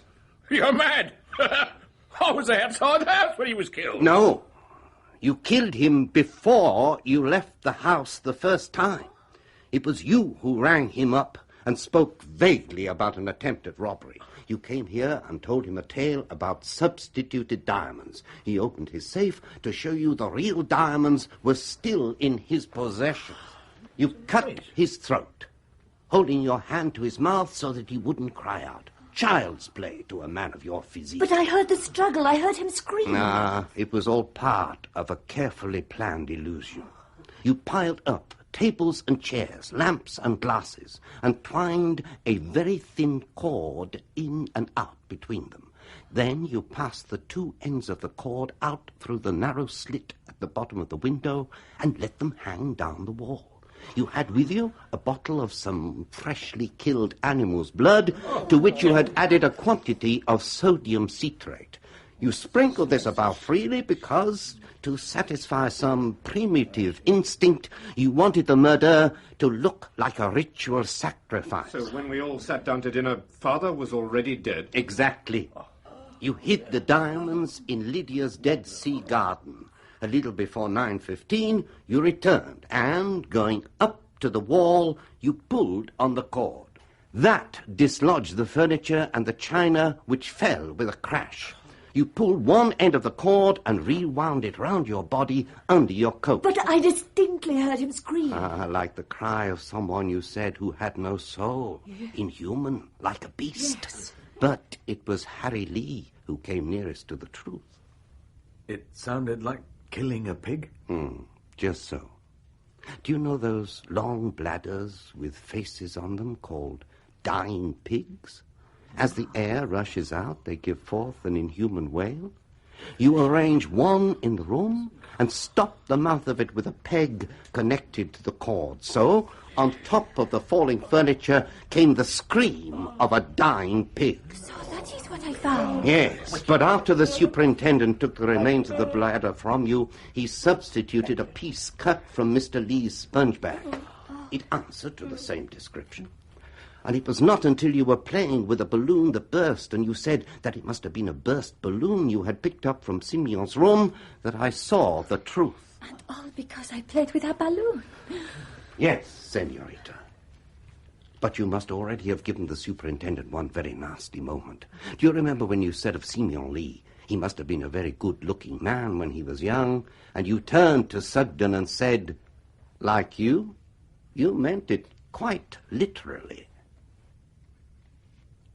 You're mad! I was outside the house when he was killed. No. You killed him before you left the house the first time. It was you who rang him up and spoke vaguely about an attempt at robbery. You came here and told him a tale about substituted diamonds. He opened his safe to show you the real diamonds were still in his possession. You cut his throat, holding your hand to his mouth so that he wouldn't cry out. Child's play to a man of your physique. But I heard the struggle. I heard him scream. Nah, it was all part of a carefully planned illusion. You piled up tables and chairs, lamps and glasses, and twined a very thin cord in and out between them. Then you passed the 2 ends of the cord out through the narrow slit at the bottom of the window and let them hang down the wall. You had with you a bottle of some freshly killed animal's blood, to which you had added a quantity of sodium citrate. You sprinkled this about freely because, to satisfy some primitive instinct, you wanted the murder to look like a ritual sacrifice. So when we all sat down to dinner, Father was already dead? Exactly. You hid the diamonds in Lydia's Dead Sea garden. A little before 9:15, you returned, and, going up to the wall, you pulled on the cord. That dislodged the furniture and the china, which fell with a crash. You pulled one end of the cord and rewound it round your body under your coat. But I distinctly heard him scream. Like the cry of someone you said who had no soul. Yes. Inhuman, like a beast. Yes. But it was Harry Lee who came nearest to the truth. It sounded like killing a pig? Just so. Do you know those long bladders with faces on them called dying pigs? As the air rushes out, they give forth an inhuman wail. You arrange one in the room and stop the mouth of it with a peg connected to the cord. So, on top of the falling furniture came the scream of a dying pig. So that is what I found. Yes, but after the superintendent took the remains of the bladder from you, he substituted a piece cut from Mr. Lee's sponge bag. It answered to the same description. And it was not until you were playing with a balloon that burst, and you said that it must have been a burst balloon you had picked up from Simeon's room, that I saw the truth. And all because I played with a balloon. Yes, senorita. But you must already have given the superintendent one very nasty moment. Do you remember when you said of Simeon Lee, he must have been a very good-looking man when he was young, and you turned to Sugden and said, like you meant it quite literally.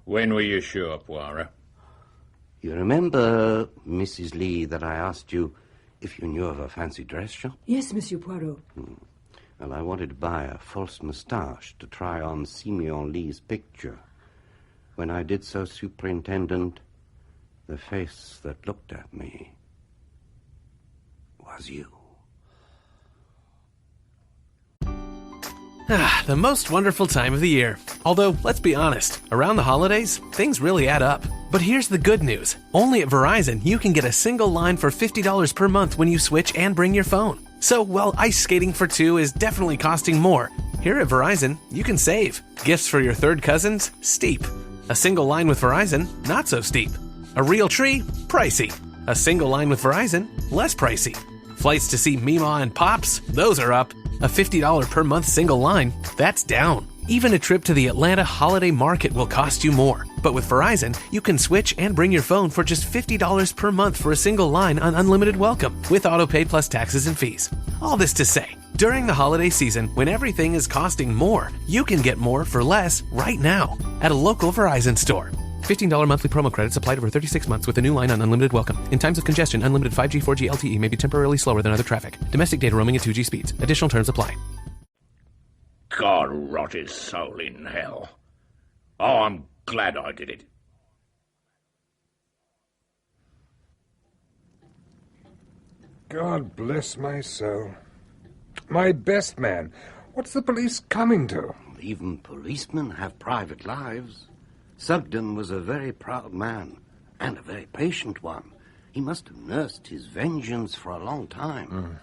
When were you sure, Poirot? You remember, Mrs. Lee, that I asked you if you knew of a fancy dress shop? Yes, Monsieur Poirot. Well, I wanted to buy a false moustache to try on Simeon Lee's picture. When I did so, Superintendent, the face that looked at me was you. The most wonderful time of the year. Although, let's be honest, around the holidays, things really add up. But here's the good news. Only at Verizon, you can get a single line for $50 per month when you switch and bring your phone. So, while ice skating for two is definitely costing more, here at Verizon, you can save. Gifts for your third cousins? Steep. A single line with Verizon? Not so steep. A real tree? Pricey. A single line with Verizon? Less pricey. Flights to see Mima and Pops? Those are up. A $50 per month single line? That's down. Even a trip to the Atlanta Holiday Market will cost you more. But with Verizon, you can switch and bring your phone for just $50 per month for a single line on unlimited welcome, with autopay plus taxes and fees. All this to say, during the holiday season, when everything is costing more, you can get more for less right now at a local Verizon store. $15 monthly promo credits applied over 36 months with a new line on unlimited welcome. In times of congestion, unlimited 5G, 4G LTE may be temporarily slower than other traffic. Domestic data roaming at 2G speeds. Additional terms apply. God rot his soul in hell. Oh, I'm glad I did it. God bless my soul. My best man. What's the police coming to? Even policemen have private lives. Sugden was a very proud man, and a very patient one. He must have nursed his vengeance for a long time.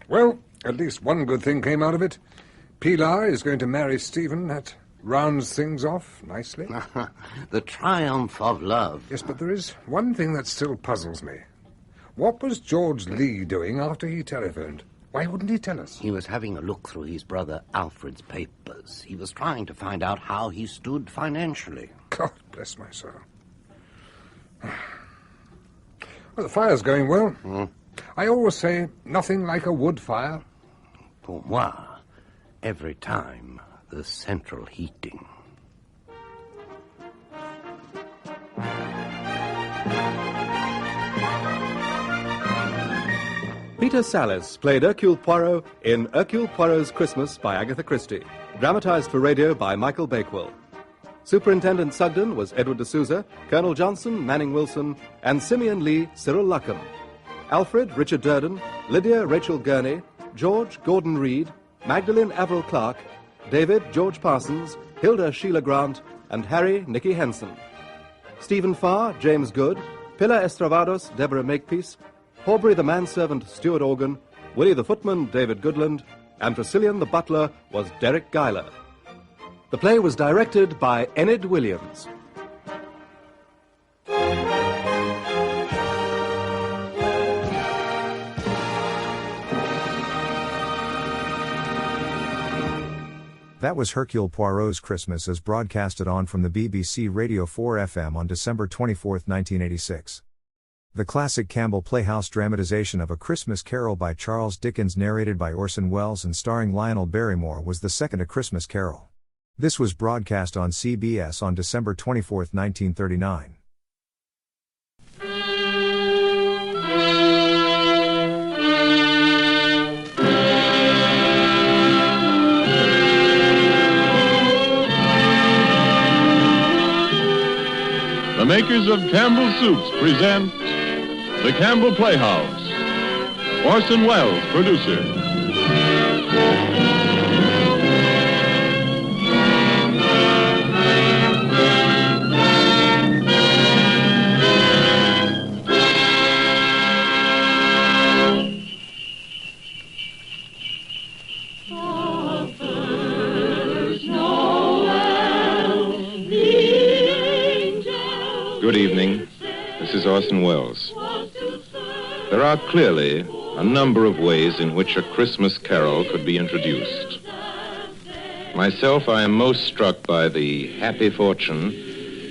Well, at least one good thing came out of it. Pilar is going to marry Stephen. That rounds things off nicely. The triumph of love. Yes, but there is one thing that still puzzles me. What was George Lee doing after he telephoned? Why wouldn't he tell us? He was having a look through his brother Alfred's papers. He was trying to find out how he stood financially. God bless my soul. Well, the fire's going well. I always say nothing like a wood fire. Pour moi, every time the central heating. Peter Sallis played Hercule Poirot in Hercule Poirot's Christmas by Agatha Christie, dramatized for radio by Michael Bakewell. Superintendent Sugden was Edward D'Souza, Colonel Johnson, Manning Wilson, and Simeon Lee, Cyril Luckham. Alfred, Richard Durden, Lydia, Rachel Gurney, George, Gordon Reed, Magdalene Avril Clark, David, George Parsons, Hilda, Sheila Grant, and Harry, Nicky Henson. Stephen Farr, James Good, Pilar Estravados, Deborah Makepeace, Horbury the manservant, Stuart Organ, Willie the footman, David Goodland, and Tressilian the butler was Derek Guyler. The play was directed by Enid Williams. That was Hercule Poirot's Christmas as broadcasted on from the BBC Radio 4 FM on December 24, 1986. The classic Campbell Playhouse dramatization of A Christmas Carol by Charles Dickens, narrated by Orson Welles and starring Lionel Barrymore, was the second A Christmas Carol. This was broadcast on CBS on December 24, 1939. The makers of Campbell Soups present The Campbell Playhouse. Orson Welles, producer. The first Noel good evening. This is Orson Welles. There are clearly a number of ways in which a Christmas carol could be introduced. Myself, I am most struck by the happy fortune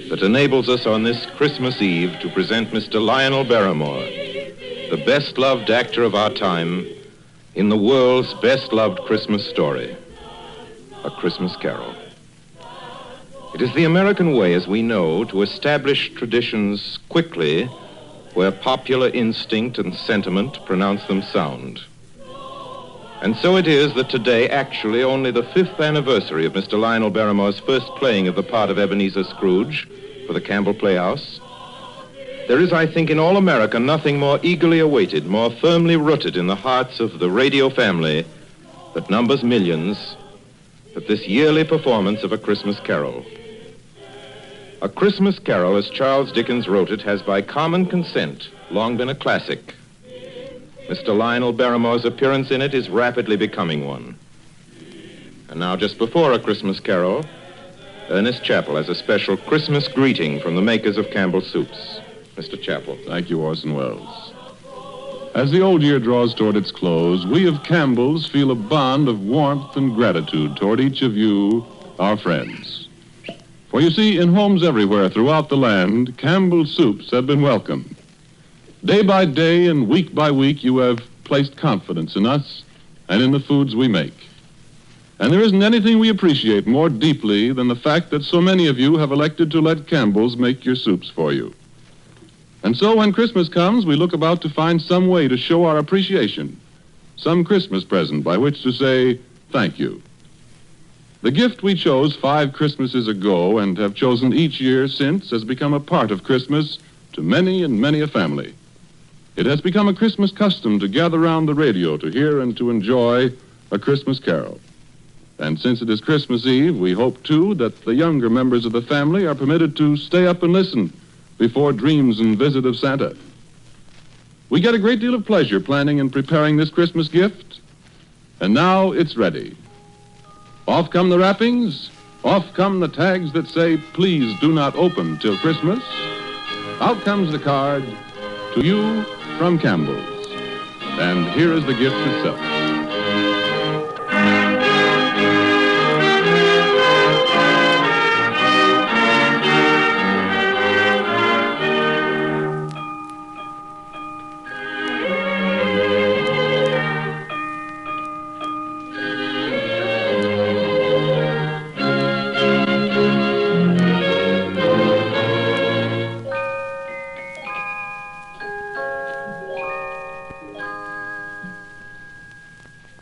that enables us on this Christmas Eve to present Mr. Lionel Barrymore, the best-loved actor of our time, in the world's best-loved Christmas story, A Christmas Carol. It is the American way, as we know, to establish traditions quickly where popular instinct and sentiment pronounce them sound. And so it is that today, actually only the 5th anniversary of Mr. Lionel Barrymore's first playing of the part of Ebenezer Scrooge for the Campbell Playhouse, there is, I think, in all America nothing more eagerly awaited, more firmly rooted in the hearts of the radio family that numbers millions, but this yearly performance of A Christmas Carol. A Christmas Carol, as Charles Dickens wrote it, has by common consent long been a classic. Mr. Lionel Barrymore's appearance in it is rapidly becoming one. And now, just before A Christmas Carol, Ernest Chappell has a special Christmas greeting from the makers of Campbell Soups. Mr. Chappell. Thank you, Orson Welles. As the old year draws toward its close, we of Campbell's feel a bond of warmth and gratitude toward each of you, our friends. For you see, in homes everywhere throughout the land, Campbell's Soups have been welcomed. Day by day and week by week, you have placed confidence in us and in the foods we make. And there isn't anything we appreciate more deeply than the fact that so many of you have elected to let Campbell's make your soups for you. And so when Christmas comes, we look about to find some way to show our appreciation, some Christmas present by which to say thank you. The gift we chose 5 Christmases ago and have chosen each year since has become a part of Christmas to many and many a family. It has become a Christmas custom to gather round the radio to hear and to enjoy A Christmas Carol. And since it is Christmas Eve, we hope, too, that the younger members of the family are permitted to stay up and listen before dreams and visit of Santa. We get a great deal of pleasure planning and preparing this Christmas gift, and now it's ready. Off come the wrappings, off come the tags that say, please do not open till Christmas. Out comes the card, to you from Campbell's. And here is the gift itself.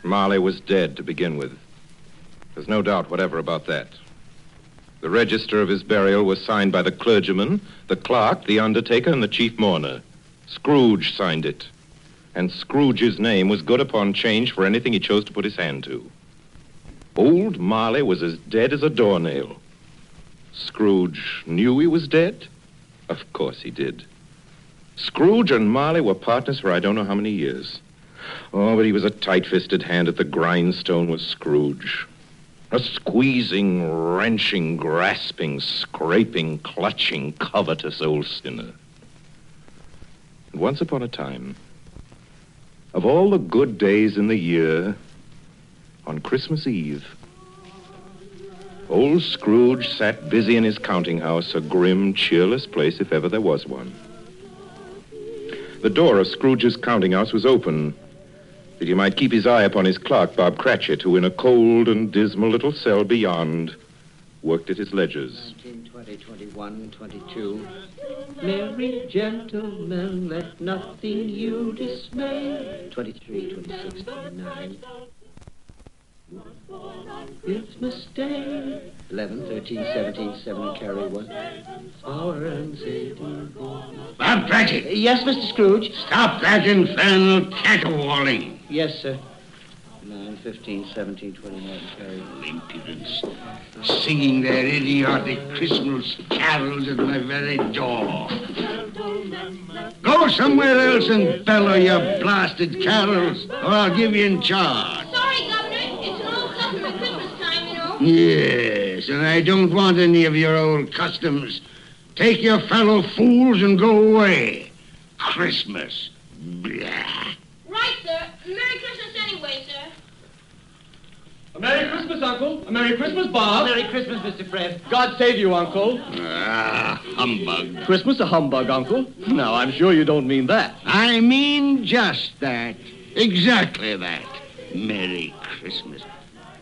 Marley was dead to begin with. There's no doubt whatever about that. The register of his burial was signed by the clergyman, the clerk, the undertaker, and the chief mourner. Scrooge signed it. And Scrooge's name was good upon change for anything he chose to put his hand to. Old Marley was as dead as a doornail. Scrooge knew he was dead? Of course he did. Scrooge and Marley were partners for I don't know how many years. Oh, but he was a tight-fisted hand at the grindstone, was Scrooge. A squeezing, wrenching, grasping, scraping, clutching, covetous old sinner. And once upon a time, of all the good days in the year, on Christmas Eve, old Scrooge sat busy in his counting house, a grim, cheerless place if ever there was one. The door of Scrooge's counting house was open, that he might keep his eye upon his clerk, Bob Cratchit, who in a cold and dismal little cell beyond worked at his ledgers. 19, 20, 21, 22. Merry gentlemen, let nothing you dismay. 23, 26, 29. Christmas Day. 11, 13, 17, 7, carry 1. Hour and 18. Bob Cratchit. Yes, Mr. Scrooge. Stop that infernal caterwauling. Yes, sir. 9, 15, 17, 29, carry 1. Impudence. Singing their idiotic Christmas carols at my very door. Go somewhere else and bellow your blasted carols, or I'll give you in charge. Sorry, Governor. It's an old custom at Christmas time, you know. Yes, and I don't want any of your old customs. Take your fellow fools and go away. Christmas. Blah. Right, sir. Merry Christmas anyway, sir. A Merry Christmas, Uncle. A Merry Christmas, Bob. Merry Christmas, Mr. Fred. God save you, Uncle. Humbug. Christmas a humbug, Uncle? Now, I'm sure you don't mean that. I mean just that. Exactly that. Merry Christmas.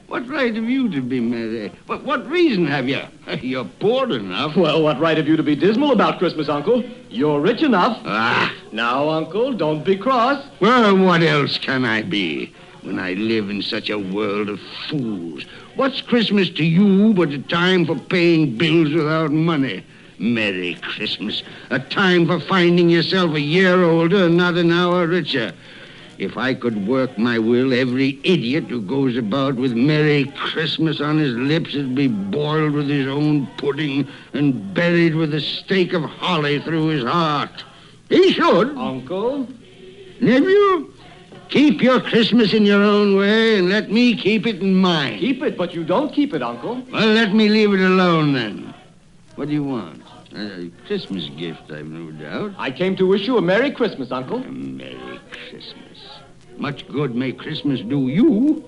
What right have you to be merry? What reason have you? You're poor enough. Well, what right have you to be dismal about Christmas, Uncle? You're rich enough. Now, Uncle, don't be cross. Well, what else can I be when I live in such a world of fools? What's Christmas to you but a time for paying bills without money? Merry Christmas. A time for finding yourself a year older and not an hour richer. If I could work my will, every idiot who goes about with Merry Christmas on his lips would be boiled with his own pudding and buried with a stake of holly through his heart. He should. Uncle? Nephew, keep your Christmas in your own way and let me keep it in mine. Keep it, but you don't keep it, Uncle. Well, let me leave it alone then. What do you want? A Christmas gift, I've no doubt. I came to wish you a Merry Christmas, Uncle. A Merry Christmas. Much good may Christmas do you.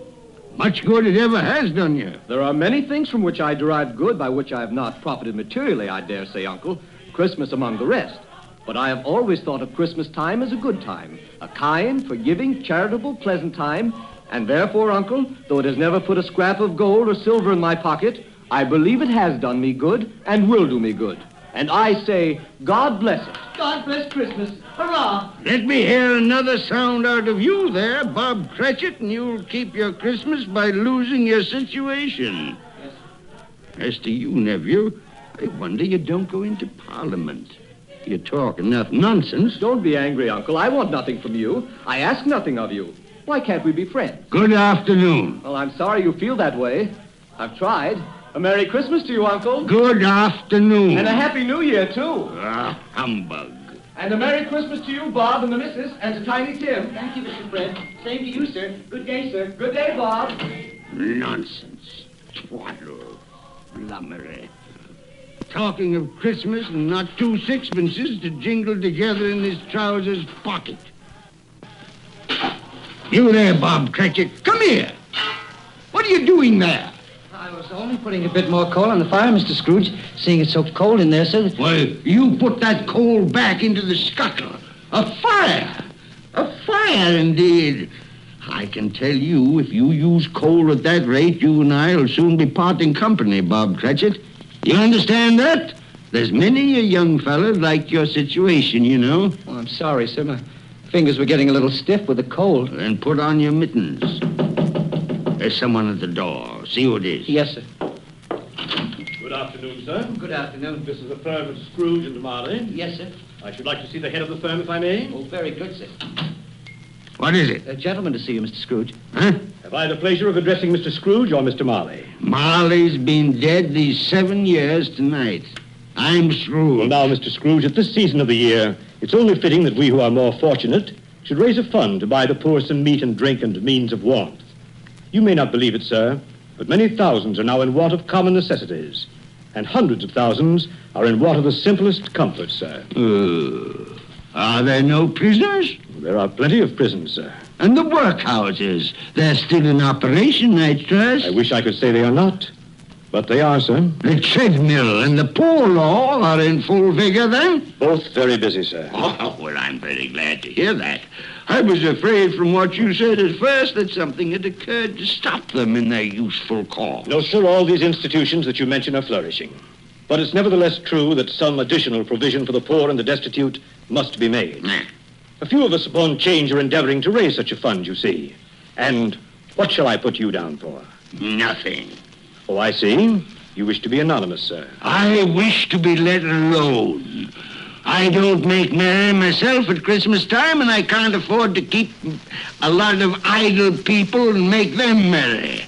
Much good it ever has done you. There are many things from which I derive good by which I have not profited materially, I dare say, Uncle. Christmas among the rest. But I have always thought of Christmas time as a good time. A kind, forgiving, charitable, pleasant time. And therefore, Uncle, though it has never put a scrap of gold or silver in my pocket, I believe it has done me good and will do me good. And I say, God bless it. God bless Christmas. Hurrah! Let me hear another sound out of you there, Bob Cratchit, and you'll keep your Christmas by losing your situation. Yes. As to you, nephew, I wonder you don't go into Parliament. You talk enough nonsense. Don't be angry, Uncle. I want nothing from you. I ask nothing of you. Why can't we be friends? Good afternoon. Well, I'm sorry you feel that way. I've tried. A Merry Christmas to you, Uncle. Good afternoon. And a Happy New Year, too. Humbug. And a Merry Christmas to you, Bob, and the missus, and to Tiny Tim. Thank you, Mr. Fred. Same to you, sir. Good day, sir. Good day, Bob. Nonsense. Twaddle. Blummery. Talking of Christmas and not 2 sixpences to jingle together in his trousers pocket. You there, Bob Cratchit. Come here. What are you doing there? I was only putting a bit more coal on the fire, Mr. Scrooge, seeing it's so cold in there, sir. Well, you put that coal back into the scuttle. A fire! A fire, indeed. I can tell you, if you use coal at that rate, you and I will soon be parting company, Bob Cratchit. You understand that? There's many a young fella like your situation, you know. Oh, I'm sorry, sir. My fingers were getting a little stiff with the cold. Then put on your mittens. There's someone at the door. See who it is. Yes, sir. Good afternoon, sir. Good afternoon. This is the firm of Scrooge and Marley. Yes, sir. I should like to see the head of the firm, if I may. Oh, very good, sir. What is it? A gentleman to see you, Mr. Scrooge. Huh? Have I the pleasure of addressing Mr. Scrooge or Mr. Marley? Marley's been dead these 7 years tonight. I'm Scrooge. Well, now, Mr. Scrooge, at this season of the year, it's only fitting that we who are more fortunate should raise a fund to buy the poor some meat and drink and means of warmth. You may not believe it, sir, but many thousands are now in want of common necessities, and hundreds of thousands are in want of the simplest comforts, sir. Are there no prisoners? There are plenty of prisons, sir. And the workhouses? They're still in operation, I trust. I wish I could say they are not, but they are, sir. The treadmill and the poor law are in full vigor, then? Both very busy, sir. Oh, well, I'm very glad to hear that. I was afraid from what you said at first that something had occurred to stop them in their useful cause. No, sir, all these institutions that you mention are flourishing. But it's nevertheless true that some additional provision for the poor and the destitute must be made. A few of us upon change are endeavoring to raise such a fund, you see. And what shall I put you down for? Nothing. Oh, I see. You wish to be anonymous, sir. I wish to be let alone. I don't make merry myself at Christmas time, and I can't afford to keep a lot of idle people and make them merry.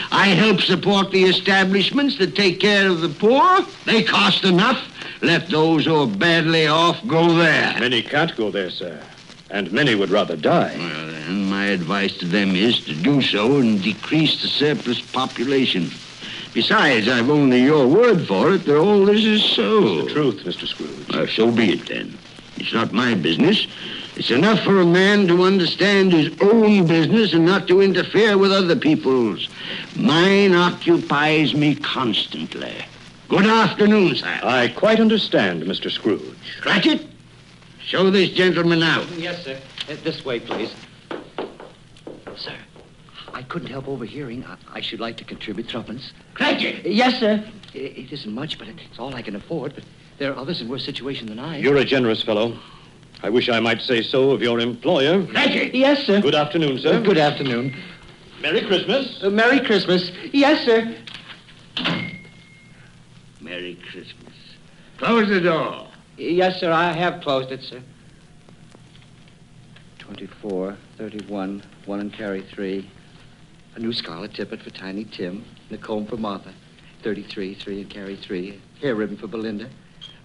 I help support the establishments that take care of the poor. They cost enough. Let those who are badly off go there. Many can't go there, sir. And many would rather die. Well, then, my advice to them is to do so and decrease the surplus population. Besides, I've only your word for it that all this is so. The truth, Mr. Scrooge. So be it, then. It's not my business. It's enough for a man to understand his own business and not to interfere with other people's. Mine occupies me constantly. Good afternoon, sir. I quite understand, Mr. Scrooge. Cratchit, show this gentleman out. Yes, sir. This way, please. Sir, I couldn't help overhearing. I should like to contribute threepence. Cratchit! Yes, sir. It isn't much, but it's all I can afford. But there are others in worse situation than I am. You're a generous fellow. I wish I might say so of your employer. Cratchit! Yes, sir. Good afternoon, sir. Good afternoon. Merry Christmas. Merry Christmas. Yes, sir. Merry Christmas. Close the door. Yes, sir. I have closed it, sir. 24, 31, 1 and carry 3. A new scarlet tippet for Tiny Tim. And a comb for Martha. 33, 3 and carry 3. Hair ribbon for Belinda.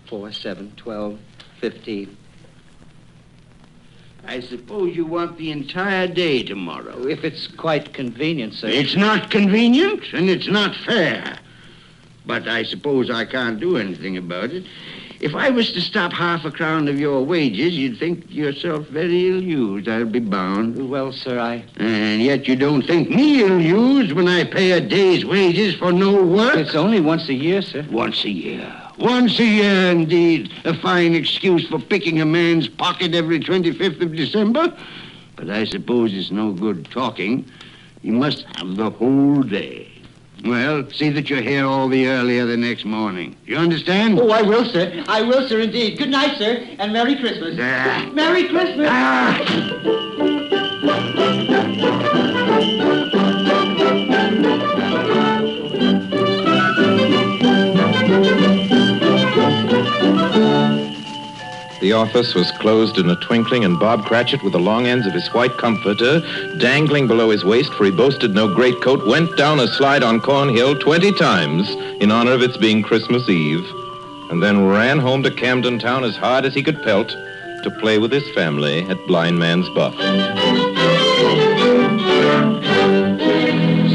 4, 7, 12, 15. I suppose you want the entire day tomorrow. If it's quite convenient, sir. It's not convenient, and it's not fair. But I suppose I can't do anything about it. If I was to stop half a crown of your wages, you'd think yourself very ill-used, I'll be bound. Well, sir, And yet you don't think me ill-used when I pay a day's wages for no work? It's only once a year, sir. Once a year. Once a year, indeed. A fine excuse for picking a man's pocket every 25th of December. But I suppose it's no good talking. You must have the whole day. Well, see that you're here all the earlier the next morning. You understand? Oh, I will, sir. I will, sir, indeed. Good night, sir, and Merry Christmas. Merry Christmas! The office was closed in a twinkling, and Bob Cratchit, with the long ends of his white comforter dangling below his waist, for he boasted no greatcoat, went down a slide on Cornhill 20 times in honor of its being Christmas Eve, and then ran home to Camden Town as hard as he could pelt to play with his family at Blind Man's Buff.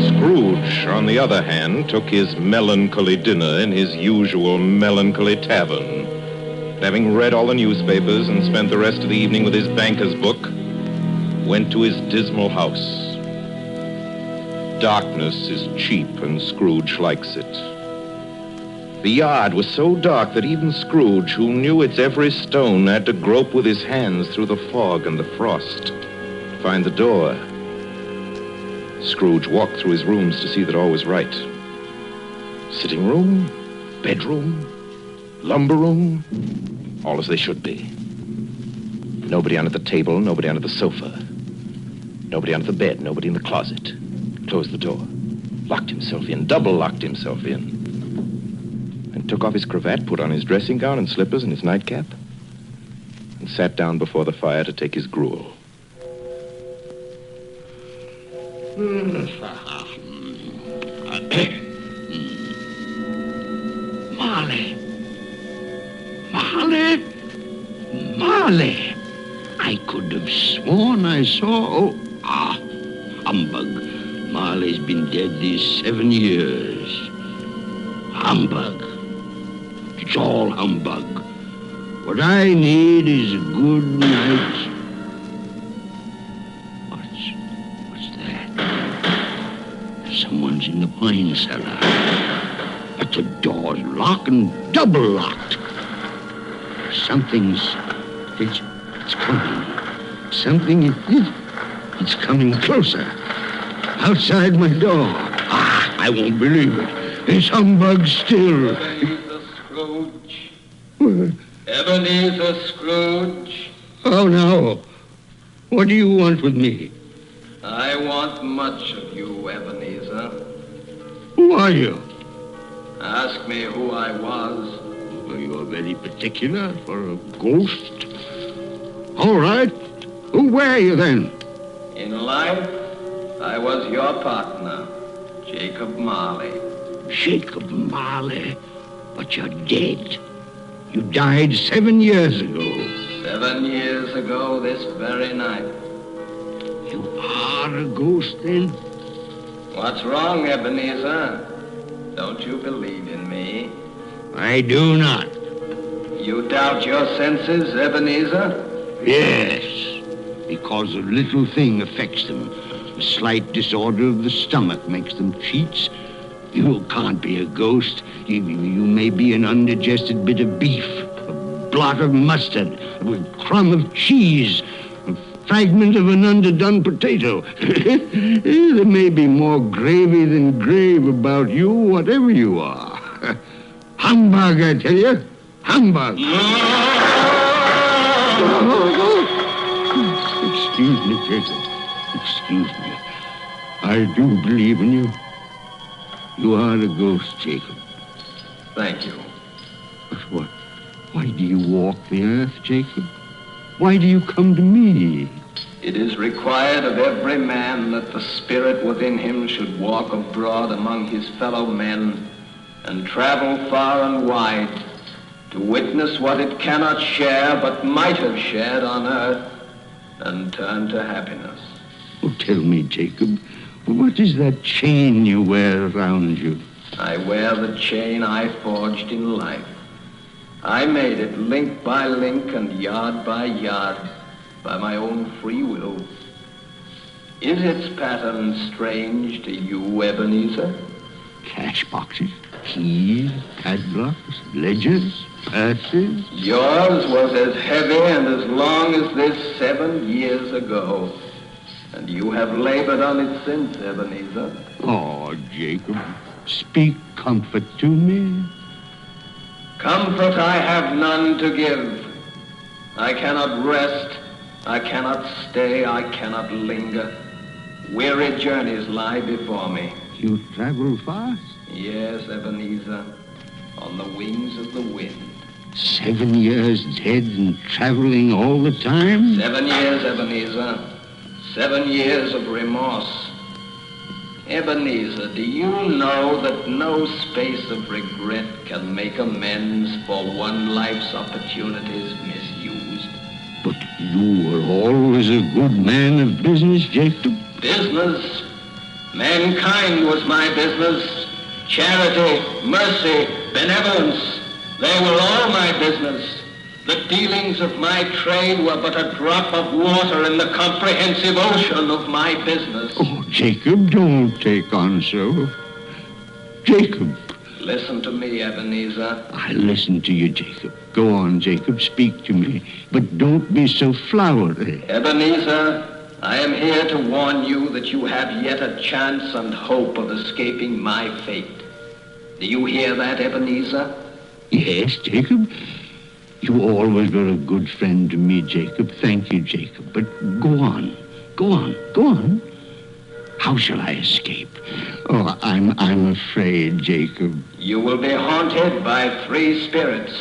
Scrooge, on the other hand, took his melancholy dinner in his usual melancholy tavern. Having read all the newspapers and spent the rest of the evening with his banker's book, went to his dismal house. Darkness is cheap, and Scrooge likes it. The yard was so dark that even Scrooge, who knew its every stone, had to grope with his hands through the fog and the frost to find the door. Scrooge walked through his rooms to see that all was right. Sitting room, bedroom, lumber room, all as they should be. Nobody under the table, nobody under the sofa. Nobody under the bed, nobody in the closet. Closed the door, locked himself in, double-locked himself in, and took off his cravat, put on his dressing gown and slippers and his nightcap, and sat down before the fire to take his gruel. Marley. Marley? Marley! I could have sworn I saw... humbug. Marley's been dead these 7 years. Humbug. It's all humbug. What I need is a good night. What's that? Someone's in the wine cellar. But the door's locked and double locked. It's coming. It's coming closer. Outside my door. I won't believe it. It's humbug still. Ebenezer Scrooge. What? Ebenezer Scrooge. Oh, now. What do you want with me? I want much of you, Ebenezer. Who are you? Ask me who I was. Well, you're very particular for a ghost. All right. Who were you then? In life, I was your partner, Jacob Marley. Jacob Marley? But you're dead. You died 7 years ago. 7 years ago this very night. You are a ghost, then? What's wrong, Ebenezer? Don't you believe in me? I do not. You doubt your senses, Ebenezer? Yes, because a little thing affects them. A slight disorder of the stomach makes them cheats. You can't be a ghost. You may be an undigested bit of beef, a blot of mustard, a crumb of cheese, a fragment of an underdone potato. There may be more gravy than grave about you, whatever you are. Humbug, I tell you. Humbug. Excuse me, Jacob. Excuse me. I do believe in you. You are a ghost, Jacob. Thank you. But what? Why do you walk the earth, Jacob? Why do you come to me? It is required of every man that the spirit within him should walk abroad among his fellow men and travel far and wide to witness what it cannot share but might have shared on earth and turn to happiness. Oh, tell me, Jacob, what is that chain you wear around you? I wear the chain I forged in life. I made it link by link and yard by yard by my own free will. Is its pattern strange to you, Ebenezer? Cash boxes, keys, padlocks, ledgers, purses. Yours was as heavy and as long as this 7 years ago. And you have labored on it since, Ebenezer. Oh, Jacob, speak comfort to me. Comfort I have none to give. I cannot rest, I cannot stay, I cannot linger. Weary journeys lie before me. You travel fast? Yes, Ebenezer, on the wings of the wind. 7 years dead and traveling all the time? 7 years, Ebenezer. 7 years of remorse. Ebenezer, do you know that no space of regret can make amends for one life's opportunities misused? But you were always a good man of business, Jacob. Business? Mankind was my business. Charity, mercy, benevolence, they were all my business. The dealings of my trade were but a drop of water in the comprehensive ocean of my business. Oh, Jacob, don't take on so. Jacob. Listen to me, Ebenezer. I listen to you, Jacob. Go on, Jacob, speak to me. But don't be so flowery. Ebenezer, I am here to warn you that you have yet a chance and hope of escaping my fate. Do you hear that, Ebenezer? Yes, Jacob. You always were a good friend to me, Jacob. Thank you, Jacob. But go on. Go on. Go on. How shall I escape? Oh, I'm afraid, Jacob. You will be haunted by 3 spirits.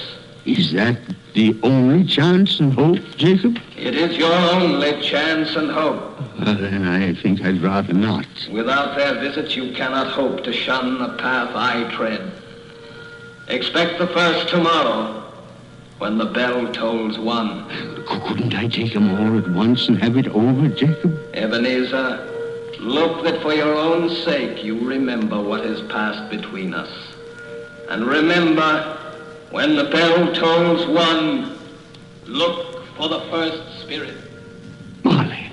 Is that the only chance and hope, Jacob? It is your only chance and hope. Well, then I think I'd rather not. Without their visits, you cannot hope to shun the path I tread. Expect the first tomorrow, when the bell tolls 1. Couldn't I take them all at once and have it over, Jacob? Ebenezer, look that for your own sake you remember what has passed between us. And remember, when the bell tolls 1, look for the first spirit. Marley.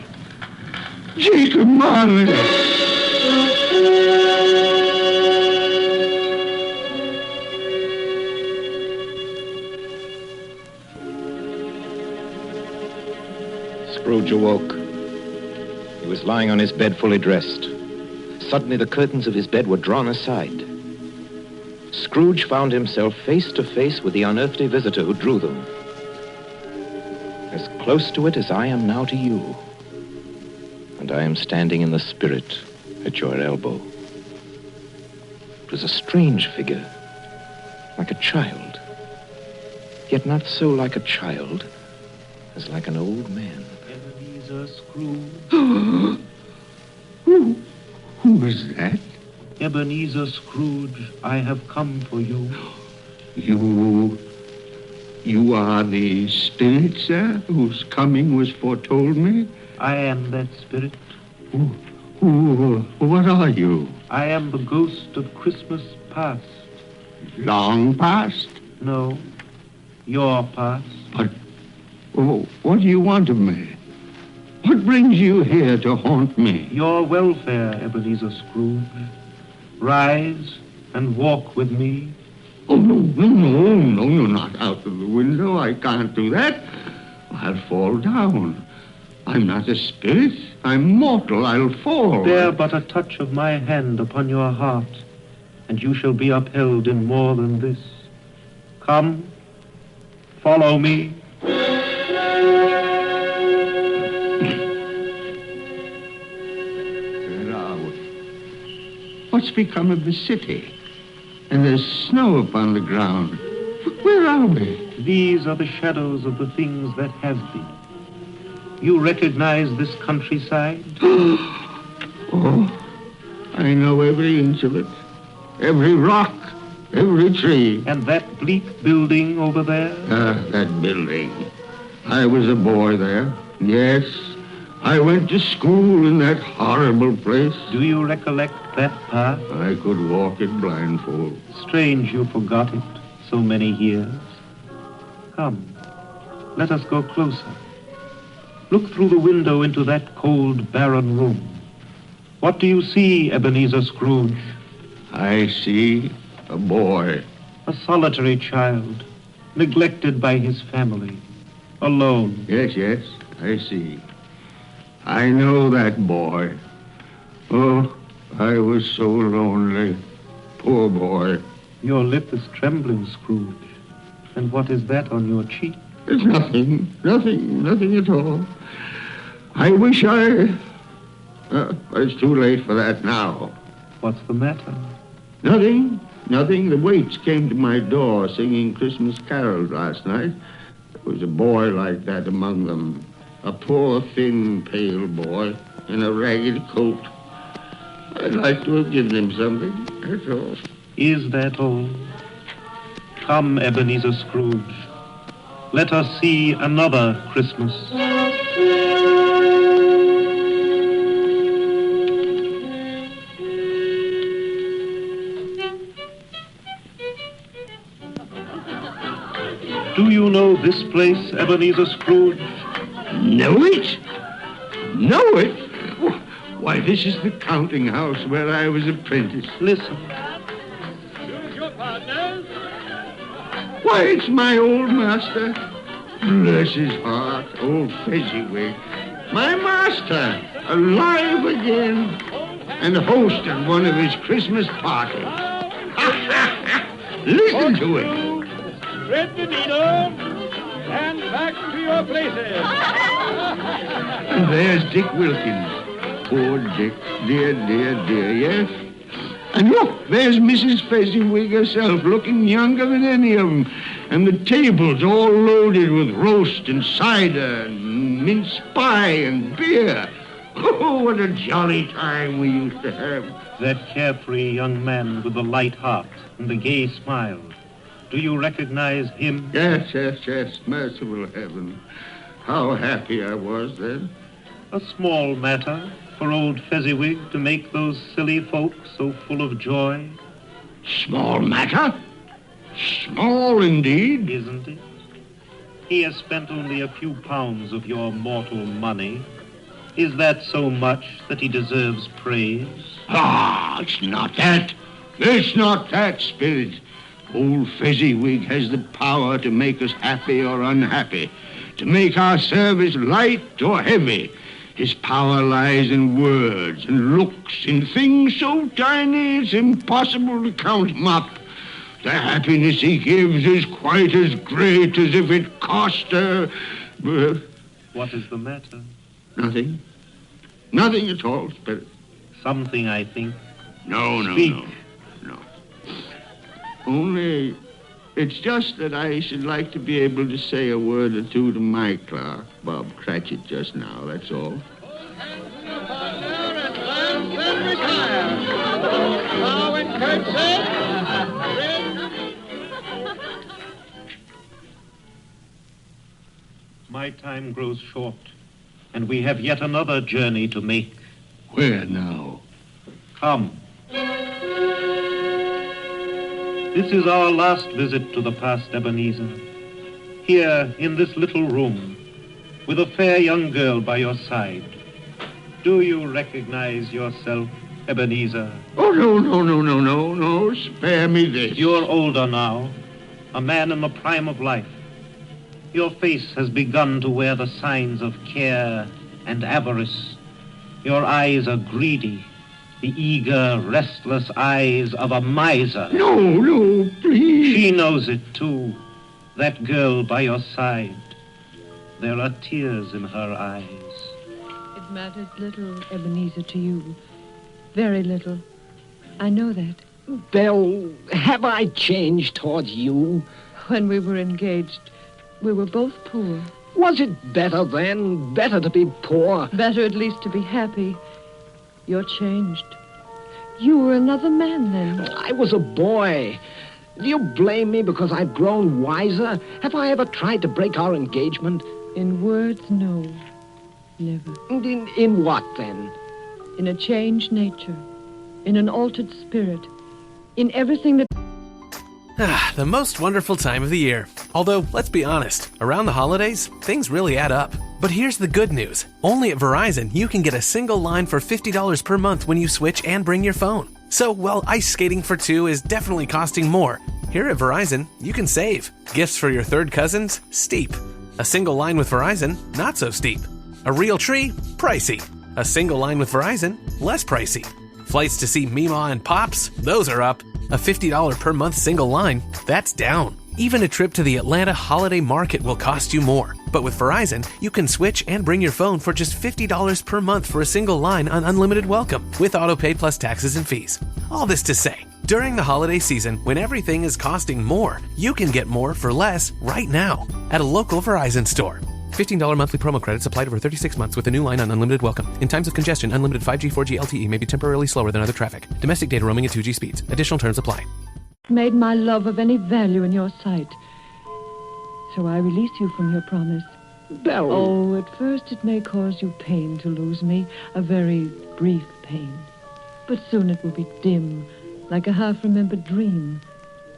Jacob Marley. Scrooge awoke. He was lying on his bed fully dressed. Suddenly the curtains of his bed were drawn aside. Scrooge found himself face to face with the unearthly visitor who drew them. As close to it as I am now to you. And I am standing in the spirit at your elbow. It was a strange figure, like a child. Yet not so like a child as like an old man. Ebenezer Scrooge. Who is that? Ebenezer Scrooge, I have come for you. You are the spirit, sir, whose coming was foretold me? I am that spirit. What are you? I am the ghost of Christmas past. Long past? No, your past. But what do you want of me? What brings you here to haunt me? Your welfare, Ebenezer Scrooge. Rise and walk with me. Oh, no, you're not out of the window. I can't do that. I'll fall down. I'm not a spirit. I'm mortal. I'll fall. Bear but a touch of my hand upon your heart, and you shall be upheld in more than this. Come, follow me. Where are we? What's become of the city? And there's snow upon the ground. Where are we? These are the shadows of the things that have been. You recognize this countryside? Oh, I know every inch of it. Every rock, every tree. And that bleak building over there? That building. I was a boy there. Yes, I went to school in that horrible place. Do you recollect that path? I could walk it blindfold. Strange you forgot it so many years. Come, let us go closer. Look through the window into that cold, barren room. What do you see, Ebenezer Scrooge? I see a boy. A solitary child, neglected by his family, alone. Yes, I see. I know that boy. Oh, I was so lonely. Poor boy. Your lip is trembling, Scrooge. And what is that on your cheek? It's nothing at all. I wish it's too late for that now. What's the matter? Nothing. The waits came to my door singing Christmas carols last night. There was a boy like that among them. A poor, thin, pale boy in a ragged coat. I'd like to have given him something, that's all. Is that all? Come, Ebenezer Scrooge. Let us see another Christmas. Do you know this place, Ebenezer Scrooge? Know it? Know it? Why, this is the counting house where I was apprentice. Listen. Who's your partner? Why, it's my old master. Bless his heart, old Fezziwig. My master, alive again, and hosting one of his Christmas parties. Listen to it. Thread the needle, and back to your places. And there's Dick Wilkins. Poor Dick. Dear, yes? And look, there's Mrs. Fezziwig herself, looking younger than any of them. And the tables all loaded with roast and cider and mince pie and beer. Oh, what a jolly time we used to have. That carefree young man with the light heart and the gay smile. Do you recognize him? Yes. Merciful heaven. How happy I was then. A small matter for old Fezziwig to make those silly folk so full of joy. Small matter? Small indeed. Isn't it? He has spent only a few pounds of your mortal money. Is that so much that he deserves praise? It's not that. It's not that, Spirit. Old Fezziwig has the power to make us happy or unhappy, to make our service light or heavy. His power lies in words and looks, in things so tiny it's impossible to count them up. The happiness he gives is quite as great as if it cost her... What is the matter? Nothing. Nothing at all, Spirit. Something, I think. No. Speak. No. Only, it's just that I should like to be able to say a word or two to my clerk, Bob Cratchit, just now, that's all. My time grows short, and we have yet another journey to make. Where now? Come. This is our last visit to the past, Ebenezer. Here, in this little room, with a fair young girl by your side. Do you recognize yourself, Ebenezer? Oh, no. Spare me this. You're older now, a man in the prime of life. Your face has begun to wear the signs of care and avarice. Your eyes are greedy, the eager, restless eyes of a miser. No, please. She knows it, too, that girl by your side. There are tears in her eyes. It matters little, Ebenezer, to you. Very little. I know that. Belle, have I changed towards you? When we were engaged, we were both poor. Was it better then? Better to be poor? Better at least to be happy. You're changed. You were another man then. I was a boy. Do you blame me because I've grown wiser? Have I ever tried to break our engagement? In words, no. Never. In what, then? In a changed nature. In an altered spirit. In everything that... The most wonderful time of the year. Although, let's be honest, around the holidays, things really add up. But here's the good news. Only at Verizon, you can get a single line for $50 per month when you switch and bring your phone. So, while ice skating for two is definitely costing more, here at Verizon, you can save. Gifts for your third cousins? Steep. A single line with Verizon? Not so steep. A real tree? Pricey. A single line with Verizon? Less pricey. Flights to see Meemaw and Pops? Those are up. A $50 per month single line? That's down. Even a trip to the Atlanta Holiday Market will cost you more. But with Verizon, you can switch and bring your phone for just $50 per month for a single line on unlimited welcome, with autopay plus taxes and fees. All this to say, during the holiday season, when everything is costing more, you can get more for less right now at a local Verizon store. $15 monthly promo credits applied over 36 months with a new line on unlimited welcome. In times of congestion, unlimited 5G, 4G LTE may be temporarily slower than other traffic. Domestic data roaming at 2G speeds. Additional terms apply. Made my love of any value in your sight. So I release you from your promise. Belle. Oh, at first it may cause you pain to lose me, a very brief pain. But soon it will be dim, like a half-remembered dream,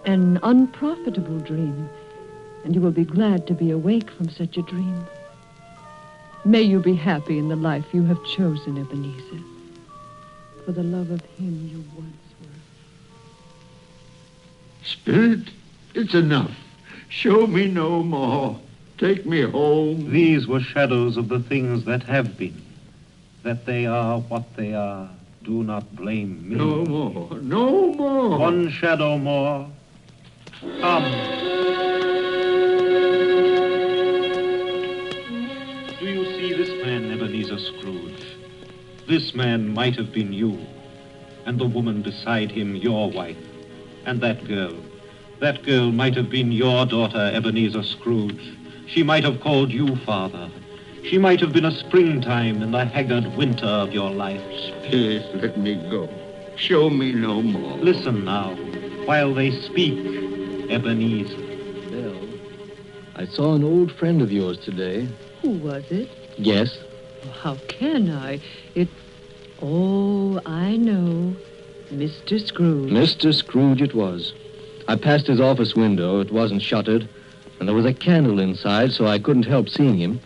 an unprofitable dream, and you will be glad to be awake from such a dream. May you be happy in the life you have chosen, Ebenezer, for the love of him you once were. Spirit, it's enough. Show me no more. Take me home. These were shadows of the things that have been. That they are what they are. Do not blame me. No more. No more. One shadow more. Come. Do you see this man, Ebenezer Scrooge? This man might have been you, and the woman beside him your wife, and that girl might have been your daughter, Ebenezer Scrooge. She might have called you father. She might have been a springtime in the haggard winter of your life. Spirit, let me go. Show me no more. Listen now, while they speak, Ebenezer. Belle, I saw an old friend of yours today. Who was it? Yes. How can I? Oh, I know. Mr. Scrooge. Mr. Scrooge it was. I passed his office window. It wasn't shuttered, and there was a candle inside, so I couldn't help seeing him.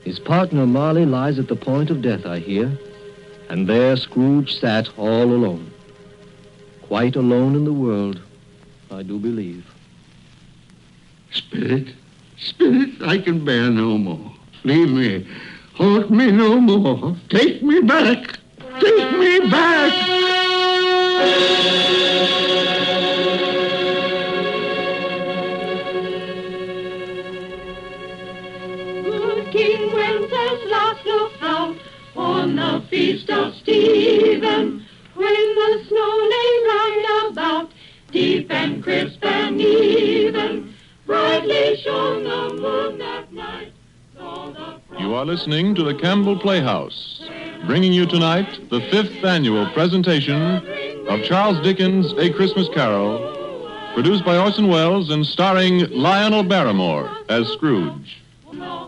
His partner, Marley, lies at the point of death, I hear. And there Scrooge sat all alone. Quite alone in the world, I do believe. Spirit, I can bear no more. Leave me. Haunt me no more. Take me back. Take me back. King Wenceslas looked out on the feast of Stephen, when the snow lay round about, deep and crisp and even. Brightly shone the moon that night. You are listening to the Campbell Playhouse, bringing you tonight the 5th annual presentation of Charles Dickens' A Christmas Carol, produced by Orson Welles and starring Lionel Barrymore as Scrooge.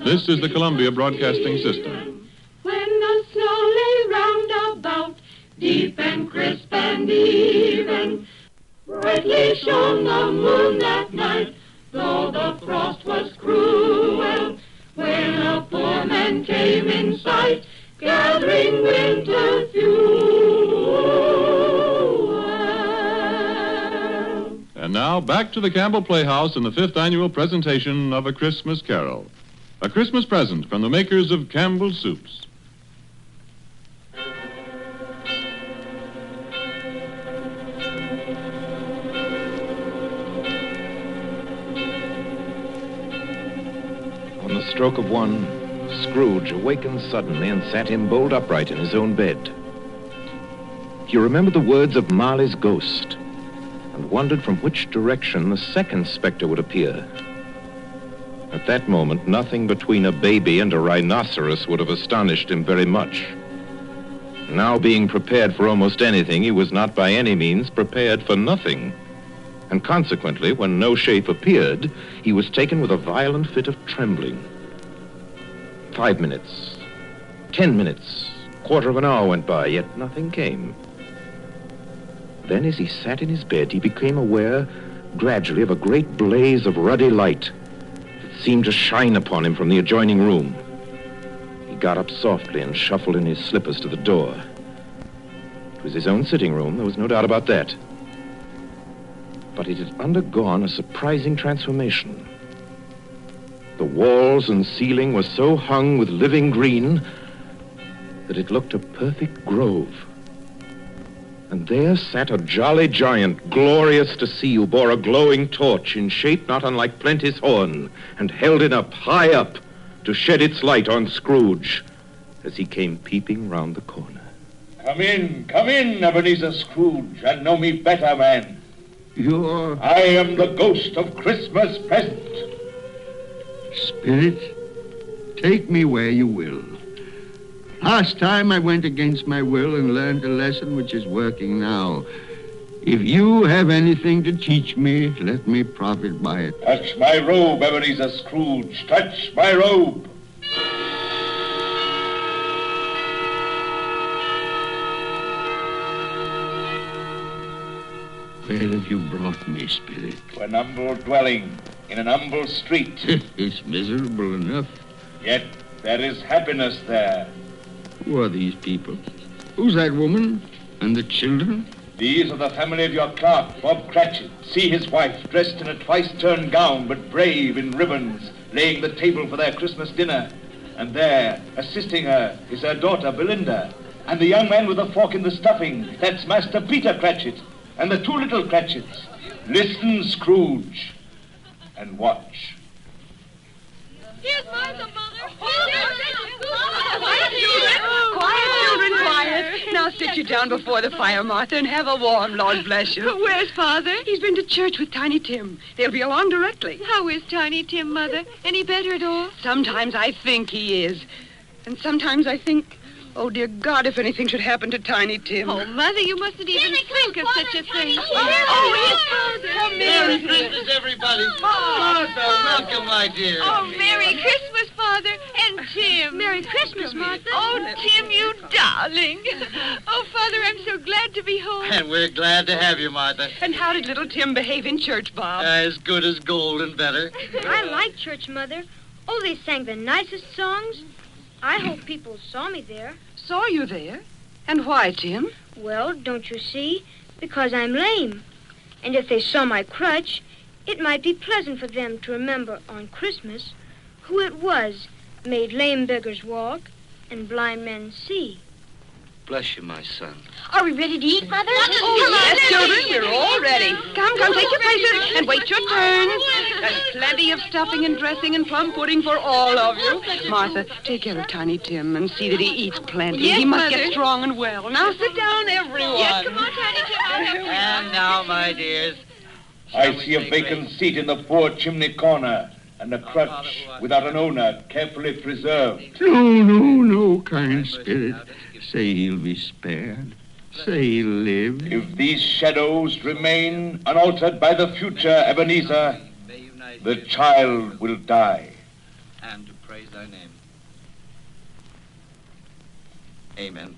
This is the Columbia Broadcasting System. When the snow lay round about, deep and crisp and even. Brightly shone the moon that night, though the frost was cruel, when a poor man came in sight, gathering winter fuel. And now, back to the Campbell Playhouse in the 5th annual presentation of A Christmas Carol. A Christmas present from the makers of Campbell Soups. On the stroke of one, Scrooge awakened suddenly and sat him bolt upright in his own bed. He remembered the words of Marley's ghost and wondered from which direction the second specter would appear. At that moment, nothing between a baby and a rhinoceros would have astonished him very much. Now being prepared for almost anything, he was not by any means prepared for nothing. And consequently, when no shape appeared, he was taken with a violent fit of trembling. 5 minutes, 10 minutes, quarter of an hour went by, yet nothing came. Then, as he sat in his bed, he became aware gradually of a great blaze of ruddy light that seemed to shine upon him from the adjoining room. He got up softly and shuffled in his slippers to the door. It was his own sitting room, there was no doubt about that. But it had undergone a surprising transformation. The walls and ceiling were so hung with living green that it looked a perfect grove. And there sat a jolly giant, glorious to see, who bore a glowing torch in shape not unlike Plenty's horn, and held it up, high up, to shed its light on Scrooge as he came peeping round the corner. Come in, Ebenezer Scrooge, and know me better, man. I am the ghost of Christmas present. Spirit, take me where you will. Last time I went against my will and learned a lesson which is working now. If you have anything to teach me, let me profit by it. Touch my robe, Ebenezer Scrooge. Touch my robe. Where have you brought me, Spirit? To an humble dwelling in an humble street. It's miserable enough. Yet there is happiness there. Who are these people? Who's that woman? And the children? These are the family of your clerk, Bob Cratchit. See his wife, dressed in a twice-turned gown, but brave in ribbons, laying the table for their Christmas dinner. And there, assisting her, is her daughter, Belinda. And the young man with the fork in the stuffing, that's Master Peter Cratchit. And the two little Cratchits. Listen, Scrooge, and watch. Here's Martha, Mother. Quiet, children, quiet. Now sit you down before the fire, Martha, and have a warm, Lord bless you. Where's Father? He's been to church with Tiny Tim. They'll be along directly. How is Tiny Tim, Mother? Any better at all? Sometimes I think he is. And sometimes I think, oh, dear God, if anything should happen to Tiny Tim. Oh, Mother, you mustn't even think of such a thing. Oh, here's Father. Merry Christmas, everybody. Martha, welcome, my dear. Oh, Merry Christmas, Father. And Tim. Merry Christmas, Martha. Oh, Tim, you darling. Oh, Father, I'm so glad to be home. And we're glad to have you, Martha. And how did little Tim behave in church, Bob? As good as gold and better. I like church, Mother. Oh, they sang the nicest songs. I hope people saw me there. Saw you there? And why, Tim? Well, don't you see? Because I'm lame. And if they saw my crutch, it might be pleasant for them to remember on Christmas who it was made lame beggars walk and blind men see. Bless you, my son. Are we ready to eat, Mother? Yes, children, we're all ready. Come, take your places and wait your turn. There's plenty of stuffing and dressing and plum pudding for all of you. Martha, take care of Tiny Tim and see that he eats plenty. Yes, he must Mother. get strong and well. Now sit down, everyone. Yes, come on, Tiny Tim. And now, my dears. I see a vacant seat in the poor chimney corner, and a crutch without an owner, carefully preserved. No, kind spirit. Say he'll be spared. Say he'll live. If these shadows remain unaltered by the future, Ebenezer, the child will die. And to praise thy name. Amen.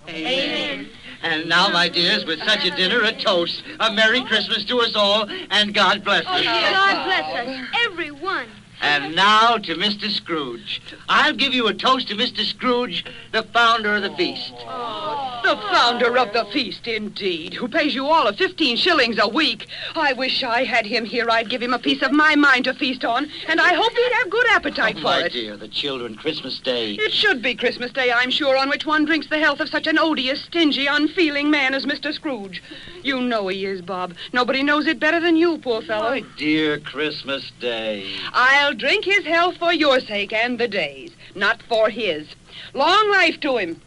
Amen. And now, my dears, with such a dinner, a toast. A Merry Christmas to us all, and God bless us. God bless us, everyone. And now to Mr. Scrooge. I'll give you a toast to Mr. Scrooge, the founder of the feast. The founder of the feast, indeed, who pays you all of 15 shillings a week. I wish I had him here. I'd give him a piece of my mind to feast on, and I hope he'd have good appetite for My it. dear, the children, Christmas Day. It should be Christmas Day, I'm sure, on which one drinks the health of such an odious, stingy, unfeeling man as Mr. Scrooge. You know he is, Bob. Nobody knows it better than you, poor fellow. My dear Christmas Day. I'll drink his health for your sake and the day's, not for his. Long life to him.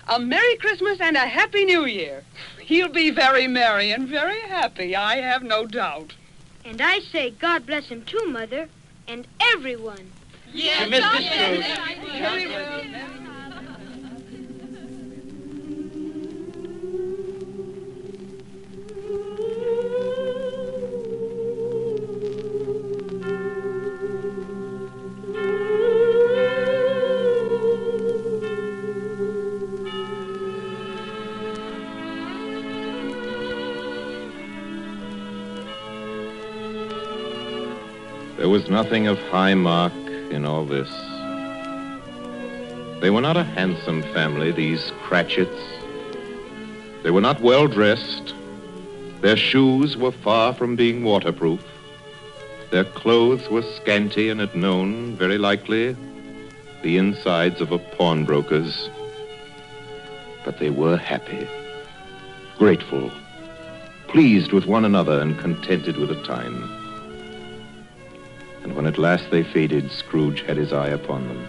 A Merry Christmas and a Happy New Year. He'll be very merry and very happy, I have no doubt. And I say God bless him too, Mother, and everyone. Yes, to Mr. Scrooge. Very well. There was nothing of high mark in all this. They were not a handsome family, these Cratchits. They were not well dressed. Their shoes were far from being waterproof. Their clothes were scanty and had known, very likely, the insides of a pawnbroker's. But they were happy, grateful, pleased with one another and contented with the time. And when at last they faded, Scrooge had his eye upon them,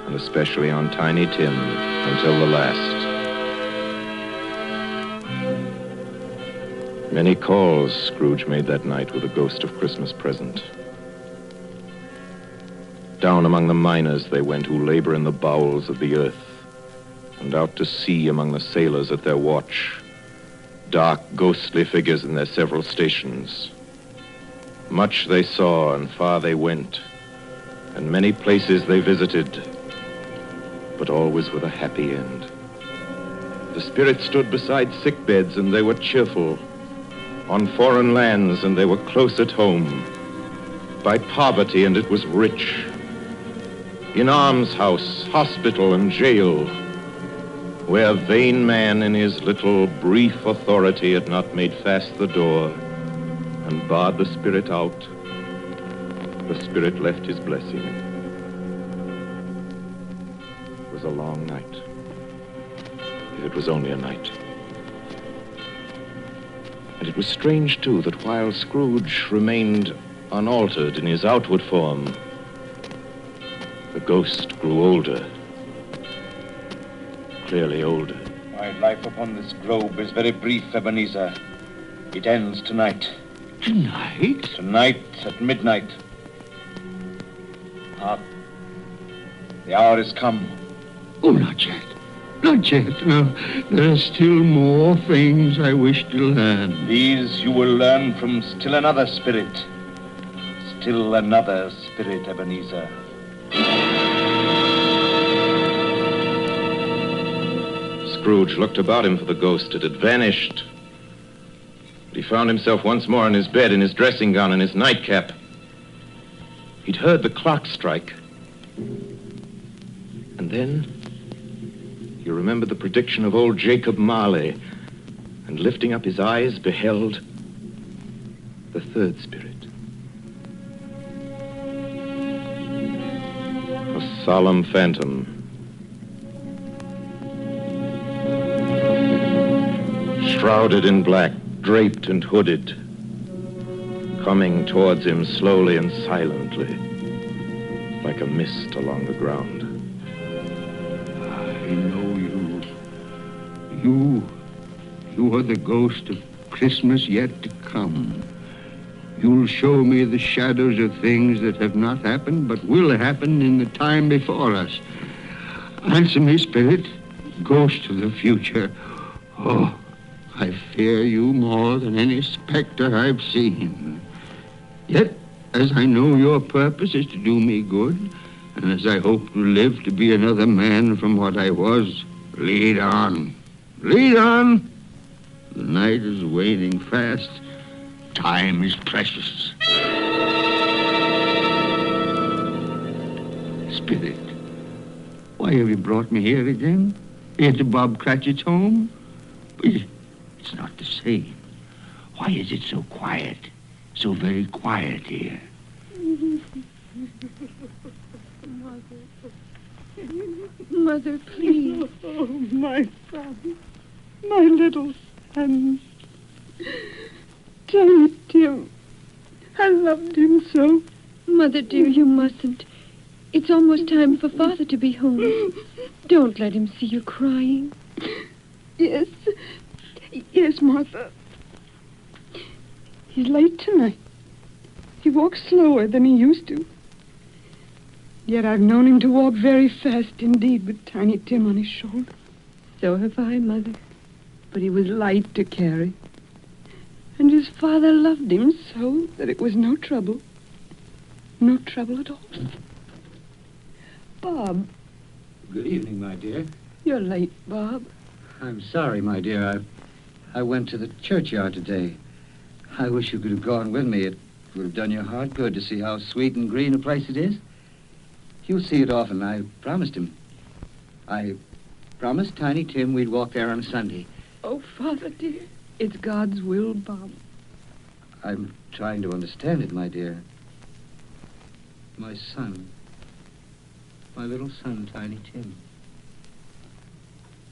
and especially on Tiny Tim until the last. Many calls Scrooge made that night with a ghost of Christmas present. Down among the miners they went who labor in the bowels of the earth, and out to sea among the sailors at their watch, dark, ghostly figures in their several stations. Much they saw, and far they went, and many places they visited, but always with a happy end. The spirits stood beside sick beds, and they were cheerful. On foreign lands, and they were close at home. By poverty, and it was rich. In almshouse, hospital, and jail, where vain man in his little brief authority had not made fast the door and barred the spirit out, the spirit left his blessing. It was a long night, if it was only a night. And it was strange, too, that while Scrooge remained unaltered in his outward form, the ghost grew older, clearly older. My life upon this globe is very brief, Ebenezer. It ends tonight. Tonight? Tonight at midnight. Hark. The hour is come. Oh, not yet. Not yet. No, there are still more things I wish to learn. These you will learn from still another spirit. Still another spirit, Ebenezer. Scrooge looked about him for the ghost. It had vanished. He found himself once more in his bed, in his dressing gown, and his nightcap. He'd heard the clock strike. And then he remembered the prediction of old Jacob Marley, and lifting up his eyes, beheld the third spirit. A solemn phantom, shrouded in black, draped and hooded, coming towards him slowly and silently, like a mist along the ground. I know you. You are the ghost of Christmas yet to come. You'll show me the shadows of things that have not happened, but will happen in the time before us. Answer me, spirit, ghost of the future. Oh, I fear you more than any specter I've seen. Yet, as I know your purpose is to do me good, and as I hope to live to be another man from what I was, lead on. Lead on. The night is waning fast. Time is precious. Spirit, why have you brought me here again? Into Bob Cratchit's home? It's not the same. Why is it so quiet? So very quiet here. Mother, please. Oh, my son. My little son. Tiny Tim. I loved him so. Mother, dear, you mustn't. It's almost time for Father to be home. Don't let him see you crying. Yes. Yes, Martha. He's late tonight. He walks slower than he used to. Yet I've known him to walk very fast indeed with Tiny Tim on his shoulder. So have I, Mother. But he was light to carry. And his father loved him so that it was no trouble. No trouble at all. Bob. Good evening, my dear. You're late, Bob. I'm sorry, my dear. I went to the churchyard today. I wish you could have gone with me. It would have done your heart good to see how sweet and green a place it is. You'll see it often. I promised him. I promised Tiny Tim we'd walk there on Sunday. Oh, Father, dear. It's God's will, Bob. I'm trying to understand it, my dear. My son. My little son, Tiny Tim.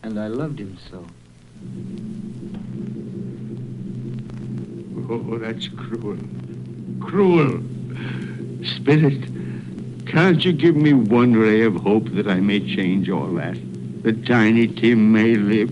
And I loved him so. Oh, that's cruel. Cruel. Spirit, can't you give me one ray of hope that I may change all that? That Tiny Tim may live?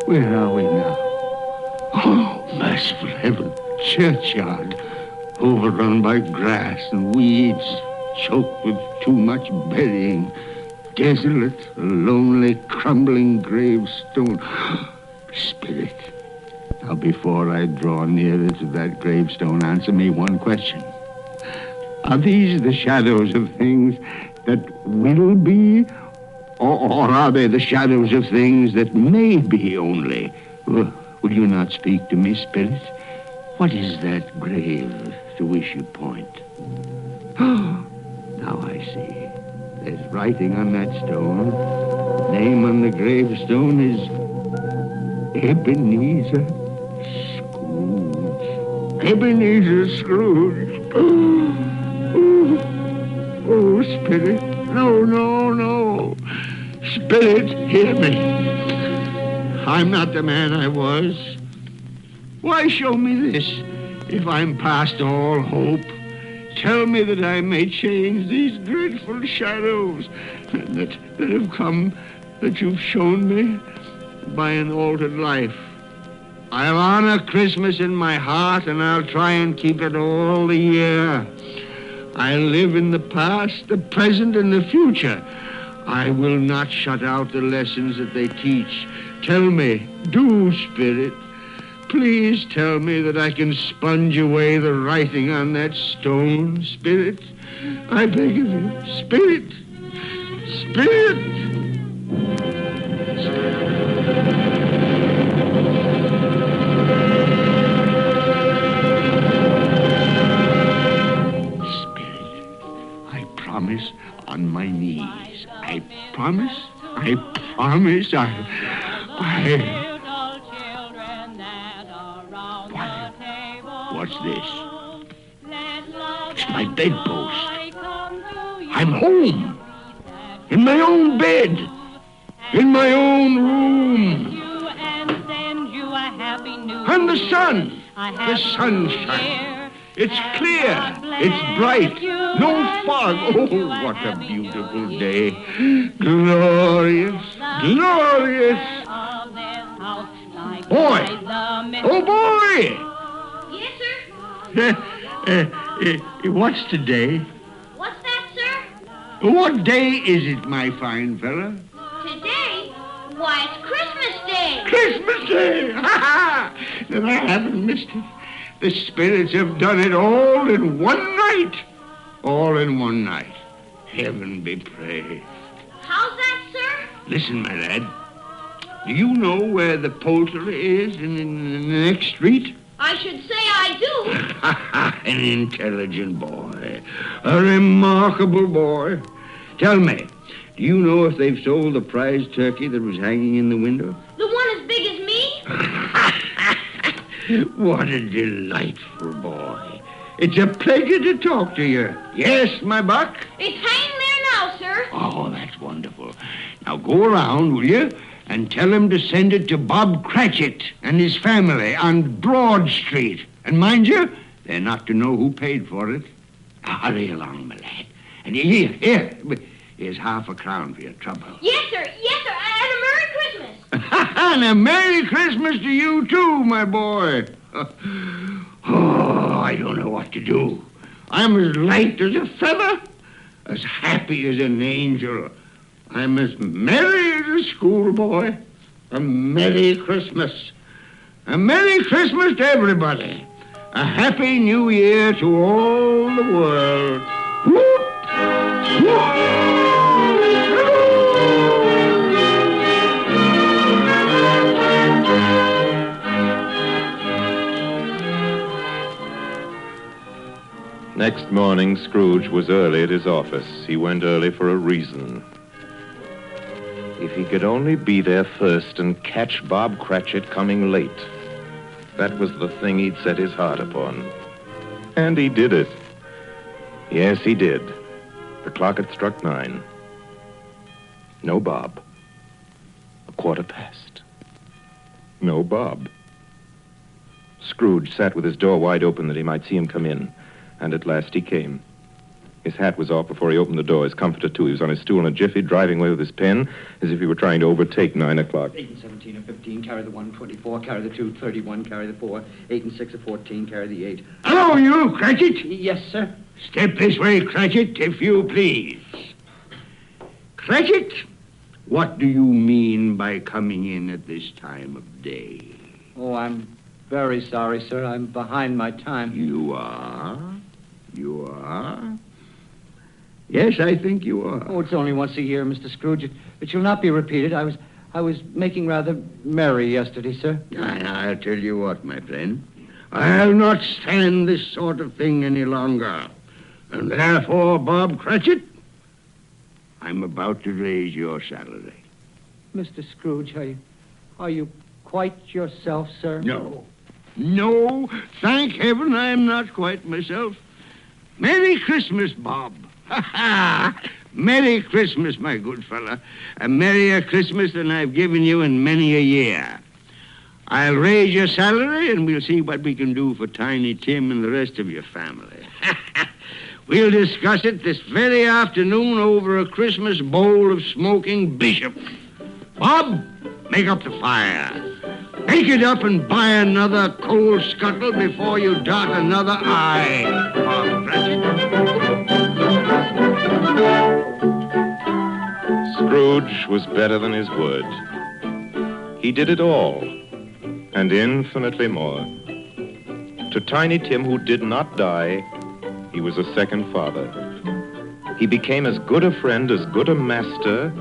Where are we now? Oh, merciful heaven. Churchyard. Overrun by grass and weeds. Choked with too much burying. Desolate, a lonely, crumbling gravestone. Spirit. Now, before I draw nearer to that gravestone, answer me one question. Are these the shadows of things that will be? Or are they the shadows of things that may be only? Will you not speak to me, Spirit? What is that grave to which you point? Now I see. There's writing on that stone. Name on the gravestone is Ebenezer Scrooge. Ebenezer Scrooge. Oh, Spirit. No, no, no. Spirit, hear me. I'm not the man I was. Why show me this if I'm past all hope? Tell me that I may change these dreadful shadows that have come, that you've shown me by an altered life. I'll honor Christmas in my heart, and I'll try and keep it all the year. I'll live in the past, the present, and the future. I will not shut out the lessons that they teach. Tell me, do, Spirit. Please tell me that I can sponge away the writing on that stone, Spirit. I beg of you, Spirit. Spirit! Promise on my knees. I promise. What's this? It's my bedpost. I'm home. In my own bed. In my own room. And the sun. The sunshine. It's clear. It's bright. No fog. Oh, what a beautiful day. Glorious. Glorious. Boy. Oh, boy. Yes, sir? What's today? What's that, sir? What day is it, my fine fella? Today? Why, it's Christmas Day. Christmas Day! Ha ha! Then I haven't missed it. The spirits have done it all in one night. All in one night. Heaven be praised. How's that, sir? Listen, my lad. Do you know where the poultry is in the next street? I should say I do. An intelligent boy. A remarkable boy. Tell me, do you know if they've sold the prize turkey that was hanging in the window? The one as big as me? What a delightful boy. It's a pleasure to talk to you. Yes, my buck? It's hanging there now, sir. Oh, that's wonderful. Now go around, will you, and tell him to send it to Bob Cratchit and his family on Broad Street. And mind you, they're not to know who paid for it. Now, hurry along, my lad. And here's half a crown for your trouble. Yes, sir. Yes, sir. And a Merry Christmas. And a Merry Christmas to you, too, my boy. Oh, I don't know what to do. I'm as light as a feather, as happy as an angel. I'm as merry as a schoolboy. A Merry Christmas. A Merry Christmas to everybody. A Happy New Year to all the world. Whoop! Next morning, Scrooge was early at his office. He went early for a reason. If he could only be there first and catch Bob Cratchit coming late. That was the thing he'd set his heart upon. And he did it. Yes, he did. The clock had struck 9. No Bob. 1:15. No Bob. Scrooge sat with his door wide open that he might see him come in. And at last he came. His hat was off before he opened the door, his comforter, too. He was on his stool in a jiffy, driving away with his pen, as if he were trying to overtake 9 o'clock. 8 and 17 are 15, carry the 1, 24, carry the 2, 31, carry the 4, 8 and 6 are 14, carry the 8. Hello, you, Cratchit. Yes, sir. Step this way, Cratchit, if you please. Cratchit, what do you mean by coming in at this time of day? Oh, I'm very sorry, sir. I'm behind my time. You are? You are? Yes, I think you are. Oh, it's only once a year, Mr. Scrooge. It shall not be repeated. I was making rather merry yesterday, sir. I'll tell you what, my friend. I'll not stand this sort of thing any longer. And therefore, Bob Cratchit, I'm about to raise your salary. Mr. Scrooge, are you quite yourself, sir? No, thank heaven I'm not quite myself. Merry Christmas, Bob. Ha-ha! Merry Christmas, my good fella. A merrier Christmas than I've given you in many a year. I'll raise your salary, and we'll see what we can do for Tiny Tim and the rest of your family. We'll discuss it this very afternoon over a Christmas bowl of smoking bishop. Bob, make up the fire. Make it up and buy another coal scuttle before you dot another I, Bob Cratchit. Scrooge was better than his word. He did it all, and infinitely more. To Tiny Tim, who did not die, he was a second father. He became as good a friend, as good a master,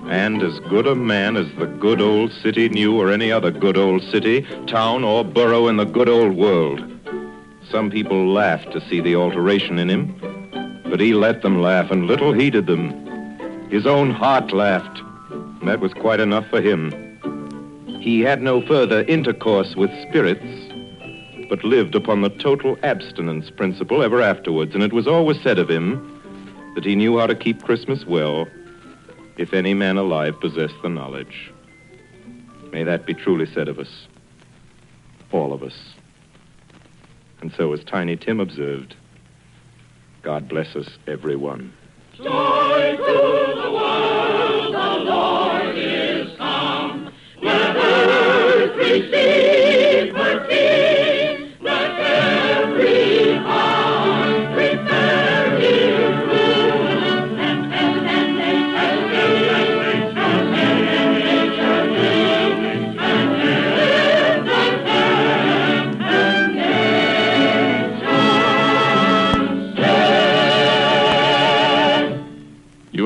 and as good a man as the good old city knew, or any other good old city, town, or borough in the good old world. Some people laughed to see the alteration in him, but he let them laugh, and little heeded them. His own heart laughed, and that was quite enough for him. He had no further intercourse with spirits, but lived upon the total abstinence principle ever afterwards, and it was always said of him that he knew how to keep Christmas well, if any man alive possessed the knowledge. May that be truly said of us, all of us. And so, as Tiny Tim observed, God bless us, everyone. Joy to the world, the Lord is come. Let earth receive her King. Let every heart prepare his room, and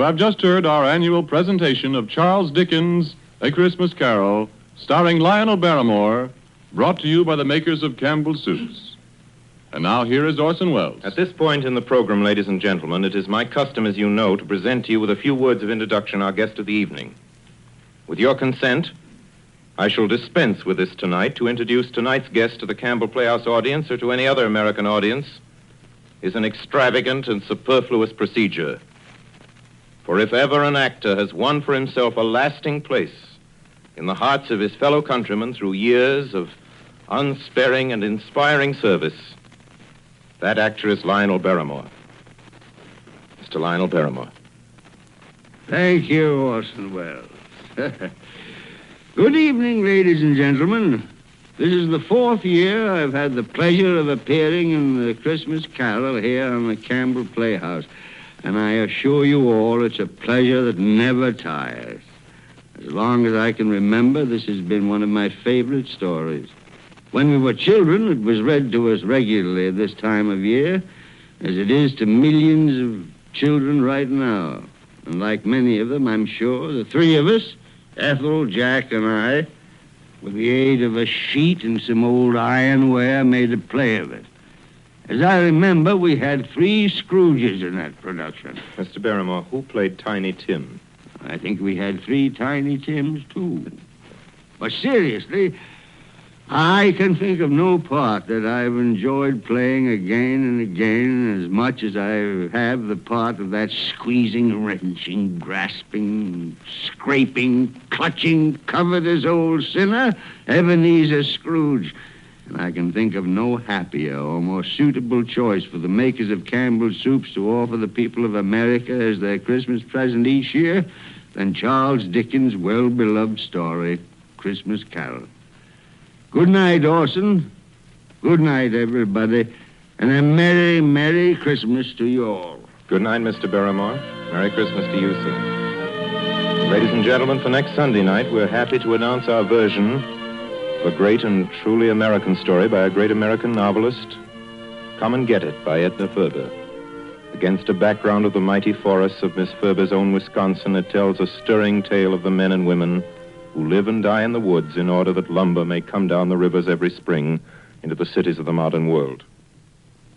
have just heard our annual presentation of Charles Dickens' A Christmas Carol, starring Lionel Barrymore, brought to you by the makers of Campbell Soups. And now here is Orson Welles. At this point in the program, ladies and gentlemen, it is my custom, as you know, to present to you with a few words of introduction our guest of the evening. With your consent, I shall dispense with this tonight to introduce tonight's guest to the Campbell Playhouse audience or to any other American audience is an extravagant and superfluous procedure. For if ever an actor has won for himself a lasting place in the hearts of his fellow countrymen through years of unsparing and inspiring service, that actor is Lionel Barrymore. Mr. Lionel Barrymore. Thank you, Orson Welles. Good evening, ladies and gentlemen. This is the 4th year I've had the pleasure of appearing in the Christmas Carol here on the Campbell Playhouse. And I assure you all it's a pleasure that never tires. As long as I can remember, this has been one of my favorite stories. When we were children, it was read to us regularly at this time of year, as it is to millions of children right now. And like many of them, I'm sure, the three of us, Ethel, Jack, and I, with the aid of a sheet and some old ironware, made a play of it. As I remember, we had 3 Scrooges in that production. Mr. Barrymore, who played Tiny Tim? I think we had 3 Tiny Tims, too. But seriously, I can think of no part that I've enjoyed playing again and again as much as I have the part of that squeezing, wrenching, grasping, scraping, clutching, covetous old sinner, Ebenezer Scrooge. And I can think of no happier or more suitable choice for the makers of Campbell Soups to offer the people of America as their Christmas present each year than Charles Dickens' well-beloved story, Christmas Carol. Good night, Orson. Good night, everybody. And a Merry, Merry Christmas to you all. Good night, Mr. Barrymore. Merry Christmas to you, sir. Ladies and gentlemen, for next Sunday night, we're happy to announce our version of a great and truly American story by a great American novelist, Come and Get It by Edna Ferber. Against a background of the mighty forests of Miss Ferber's own Wisconsin, it tells a stirring tale of the men and women who live and die in the woods in order that lumber may come down the rivers every spring into the cities of the modern world.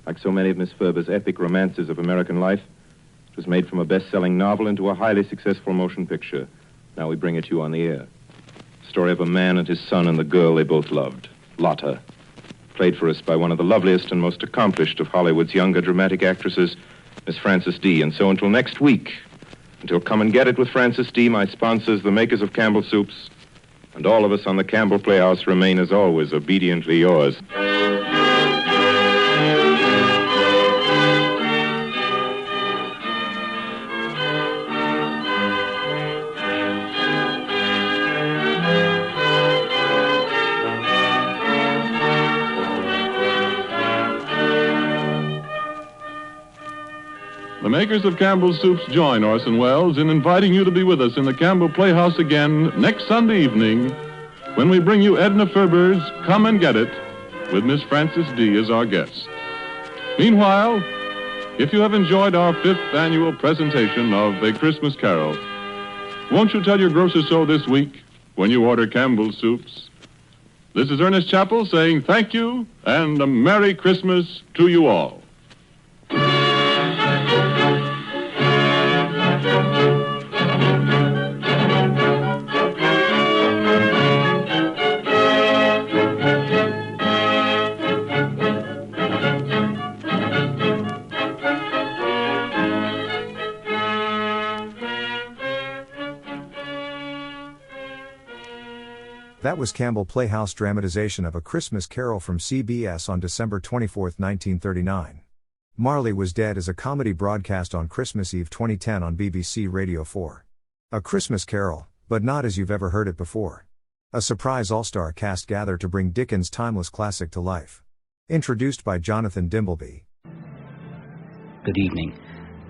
Like so many of Miss Ferber's epic romances of American life, it was made from a best-selling novel into a highly successful motion picture. Now we bring it to you on the air. The story of a man and his son and the girl they both loved, Lotta, played for us by one of the loveliest and most accomplished of Hollywood's younger dramatic actresses, Miss Frances D. And so until next week, until Come and Get It with Frances D., my sponsors, the makers of Campbell Soups, and all of us on the Campbell Playhouse remain, as always, obediently yours. The makers of Campbell Soups join Orson Welles in inviting you to be with us in the Campbell Playhouse again next Sunday evening when we bring you Edna Ferber's Come and Get It with Miss Frances D. as our guest. Meanwhile, if you have enjoyed our 5th annual presentation of A Christmas Carol, won't you tell your grocer so this week when you order Campbell Soups? This is Ernest Chappell saying thank you and a Merry Christmas to you all. That was Campbell Playhouse dramatization of A Christmas Carol from CBS on December 24, 1939. Marley Was Dead is a comedy broadcast on Christmas Eve 2010 on BBC Radio 4. A Christmas Carol, but not as you've ever heard it before. A surprise all-star cast gathered to bring Dickens' timeless classic to life. Introduced by Jonathan Dimbleby. Good evening.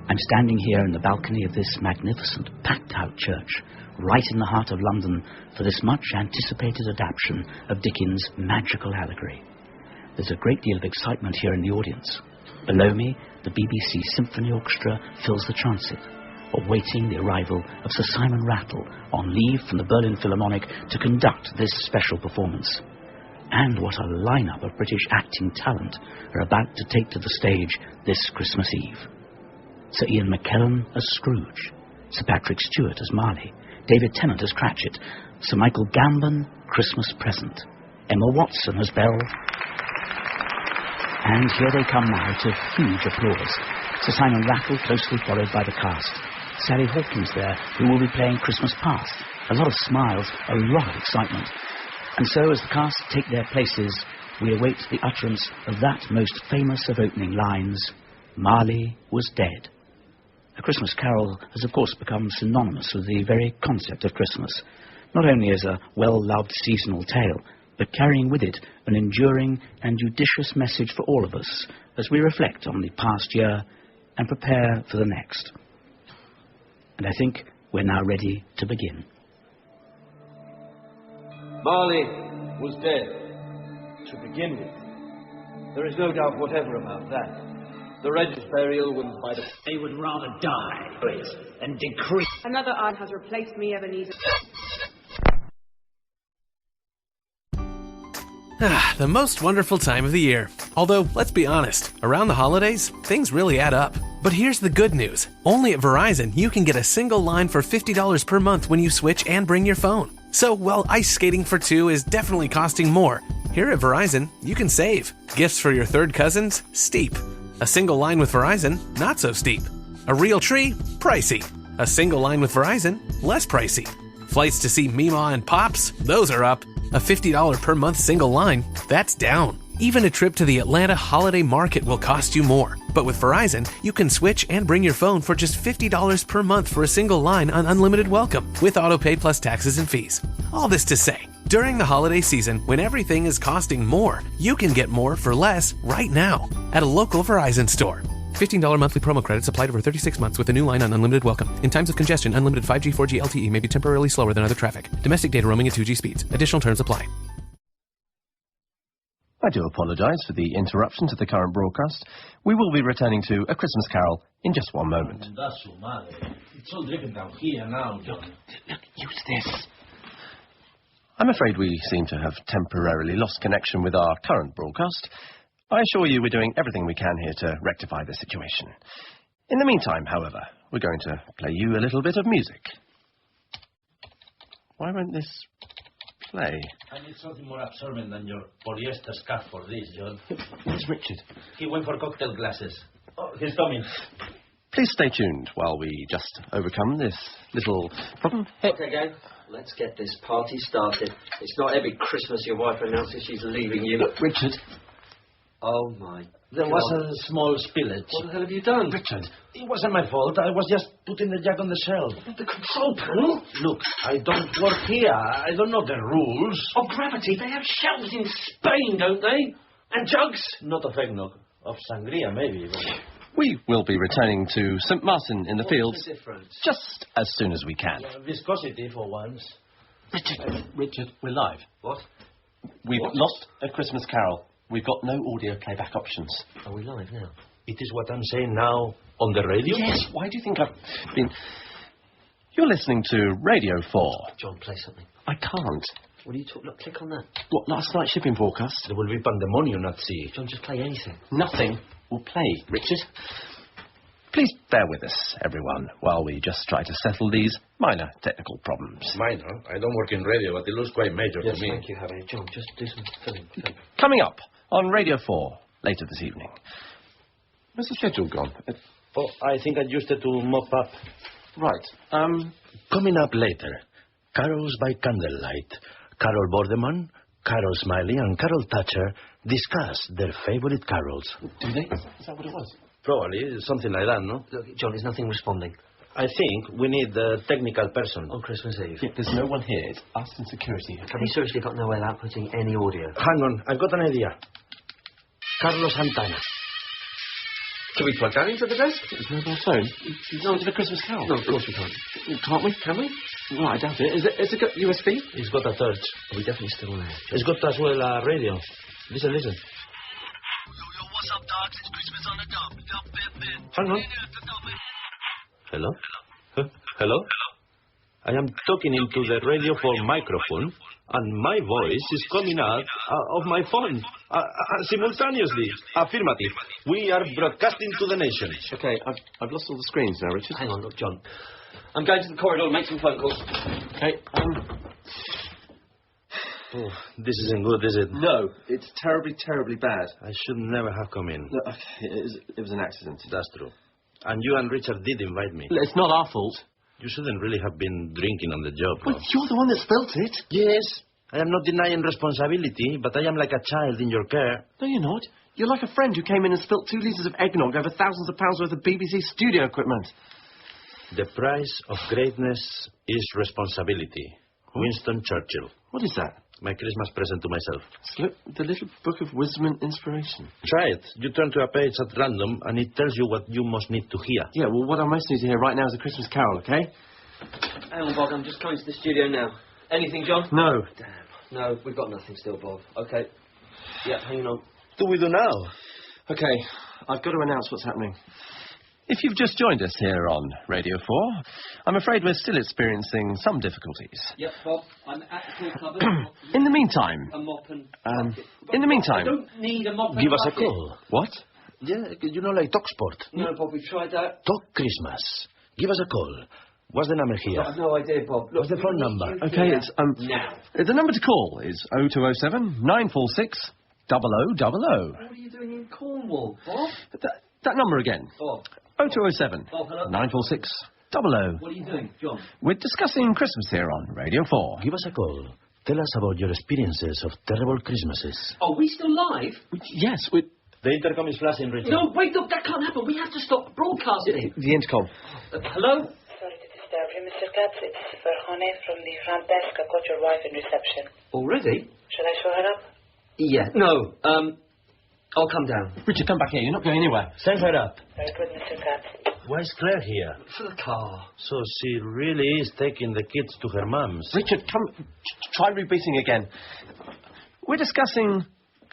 I'm standing here in the balcony of this magnificent, packed-out church, right in the heart of London, for this much-anticipated adaptation of Dickens' magical allegory. There's a great deal of excitement here in the audience. Below me, the BBC Symphony Orchestra fills the transept. awaiting the arrival of Sir Simon Rattle on leave from the Berlin Philharmonic to conduct this special performance. And what a lineup of British acting talent are about to take to the stage this Christmas Eve. Sir Ian McKellen as Scrooge, Sir Patrick Stewart as Marley, David Tennant as Cratchit, Sir Michael Gambon, Christmas Present, Emma Watson as Belle. And here they come now to huge applause. Sir Simon Rattle closely followed by the cast. Sally Hawkins there, who will be playing Christmas Past. A lot of smiles, a lot of excitement. And so as the cast take their places, we await the utterance of that most famous of opening lines, Marley was dead. A Christmas Carol has of course become synonymous with the very concept of Christmas, not only as a well-loved seasonal tale, but carrying with it an enduring and judicious message for all of us as we reflect on the past year and prepare for the next. And I think we're now ready to begin. Marley was dead, to begin with. There is no doubt whatever about that. The religious burial wouldn't fight it. They would rather die and decrease. Another aunt has replaced me, Ebenezer. The most wonderful time of the year. Although, let's be honest, around the holidays, things really add up. But here's the good news. Only at Verizon, you can get a single line for $50 per month when you switch and bring your phone. So, while ice skating for two is definitely costing more, here at Verizon, you can save. Gifts for your third cousins? Steep. A single line with Verizon? Not so steep. A real tree? Pricey. A single line with Verizon? Less pricey. Flights to see Meemaw and Pops? Those are up. A $50 per month single line? That's down. Even a trip to the Atlanta Holiday Market will cost you more. But with Verizon, you can switch and bring your phone for just $50 per month for a single line on unlimited welcome, with autopay plus taxes and fees. All this to say, during the holiday season, when everything is costing more, you can get more for less right now at a local Verizon store. $15 monthly promo credits applied over 36 months with a new line on unlimited welcome. In times of congestion, unlimited 5G, 4G LTE may be temporarily slower than other traffic. Domestic data roaming at 2G speeds. Additional terms apply. I do apologise for the interruption to the current broadcast. We will be returning to A Christmas Carol in just one moment. It's all dripping down here now, John. Look, use this. I'm afraid we seem to have temporarily lost connection with our current broadcast. I assure you we're doing everything we can here to rectify the situation. In the meantime, however, we're going to play you a little bit of music. Why won't this play? I need something more absorbent than your polyester scarf for this, John. Where's Richard? He went for cocktail glasses. Oh, he's coming. Please stay tuned while we just overcome this little problem. Okay, gang. Let's get this party started. It's not every Christmas your wife announces she's leaving you. Look, Richard. Oh, my There God. was a small spillage. What the hell have you done? Richard, it wasn't my fault. I was just putting the jug on the shelf. The control panel? Look, I don't work here. I don't know the rules. Oh, gravity. They have shelves in Spain, don't they? And jugs? Not of eggnog. Of sangria, maybe. But... We will be returning to St. Martin in the Fields the difference? just as soon as we can. Viscosity for once. Richard, we're live. What? We've lost A Christmas Carol. We've got no audio playback options. Are we live now? It is what I'm saying now on the radio? Yes, why do you think I've been... You're listening to Radio 4. John, play something. I can't. What are you talking... Look, click on that. What, last night's shipping forecast? There will be pandemonium at sea. John, just play anything. Nothing will play, Richard. Please bear with us, everyone, while we just try to settle these minor technical problems. Minor? I don't work in radio, but it looks quite major Yes, to me. thank you, Harry. John, just do some filling. Coming up on Radio 4 later this evening. Where's the schedule gone? Oh, I think I used it to mop up. Right. Coming up later, Carols by Candlelight. Carol Bordeman, Carol Smiley, and Carol Thatcher discuss their favorite carols. Do they? Is that what it was? Probably, something like that, no? Look, John, there's nothing responding. I think we need a technical person. On Christmas Eve. Yeah, there's no one here. It's us and security. Have you seriously got no way of outputting any audio? Hang on, I've got an idea. Carlos Santana. Can we plug that into the desk? His mobile phone? No, into the Christmas Carol. No, of course we can't. Can't we? Can we? Well, I doubt it. Is it got USB? He's got a touch. Are we definitely still on air? He's got as well a radio. Listen, listen. What's up, dogs? It's Christmas on the dump. Hang on. Hello? Hello? I am talking into the Radio 4 microphone, and my voice is coming out of my phone simultaneously. Affirmative. We are broadcasting to the nation. Okay, I've lost all the screens now, Richard. Hang on, look, John. I'm going to the corridor and make some phone calls. Okay, Oh, this isn't good, is it? No, it's terribly, terribly bad. I should never have come in. No, it was an accident. That's true. And you and Richard did invite me. It's not our fault. You shouldn't really have been drinking on the job. Well, you're the one that spilt it. Yes, I am not denying responsibility, but I am like a child in your care. No, you're not. You're like a friend who came in and spilt 2 litres of eggnog over thousands of pounds worth of BBC studio equipment. The price of greatness is responsibility. Winston Churchill. What is that? My Christmas present to myself. Slip the little book of wisdom and inspiration. Try it. You turn to a page at random, and it tells you what you must need to hear. Yeah, well, what I most need to hear right now is a Christmas carol, okay? Hang on, Bob. I'm just coming to the studio now. Anything, John? No. Damn. No, we've got nothing still, Bob. Okay. Yeah, hang on. What do we do now? Okay, I've got to announce what's happening. If you've just joined us here on Radio 4, I'm afraid we're still experiencing some difficulties. Yep, Bob, I'm at the pool cupboard. In the meantime... A mop and... in the meantime... I don't need a mop and give us a bucket. call. What? Yeah, you know, like TalkSport. No, Bob, we tried that. Talk Christmas. Give us a call. What's the number here? I've no idea, Bob. Look, What's the phone number? Okay, it's... now. The number to call is 0207 946 0000. What are you doing in Cornwall, Bob? That number again. Bob. 0207 Bob, hello? 946 00. What are you doing, John? We're discussing Christmas here on Radio 4. Give us a call. Tell us about your experiences of terrible Christmases. Are we still live? Yes, we... The intercom is flashing, Richard. No, wait, look, that can't happen. We have to stop broadcasting. The intercom. Hello? Sorry to disturb you, Mr. Katz. It's Verhone from the front desk. I've got your wife in reception. Already? Should I show her up? Yeah. No, I'll come down. Richard, come back here. You're not going anywhere. Send her up. Very good, Mr. Katz. Why is Claire here? For the car. So she really is taking the kids to her mum's. Richard, come... Try repeating again. We're discussing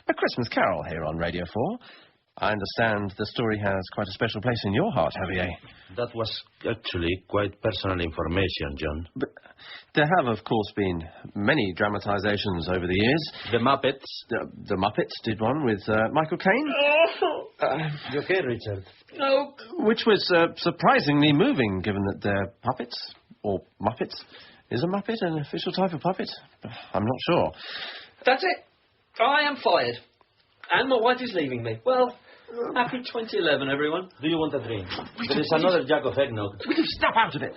A Christmas Carol here on Radio 4. I understand the story has quite a special place in your heart, Javier. That was actually quite personal information, John. But there have, of course, been many dramatizations over the years. The Muppets. The Muppets did one with Michael Caine. You okay, Richard? No. Which was surprisingly moving, given that they're puppets, or Muppets. Is a Muppet an official type of puppet? I'm not sure. That's it. I am fired. And my wife is leaving me. Well, happy 2011, everyone. Do you want a drink? There is another jug of eggnog. Will you snap out of it?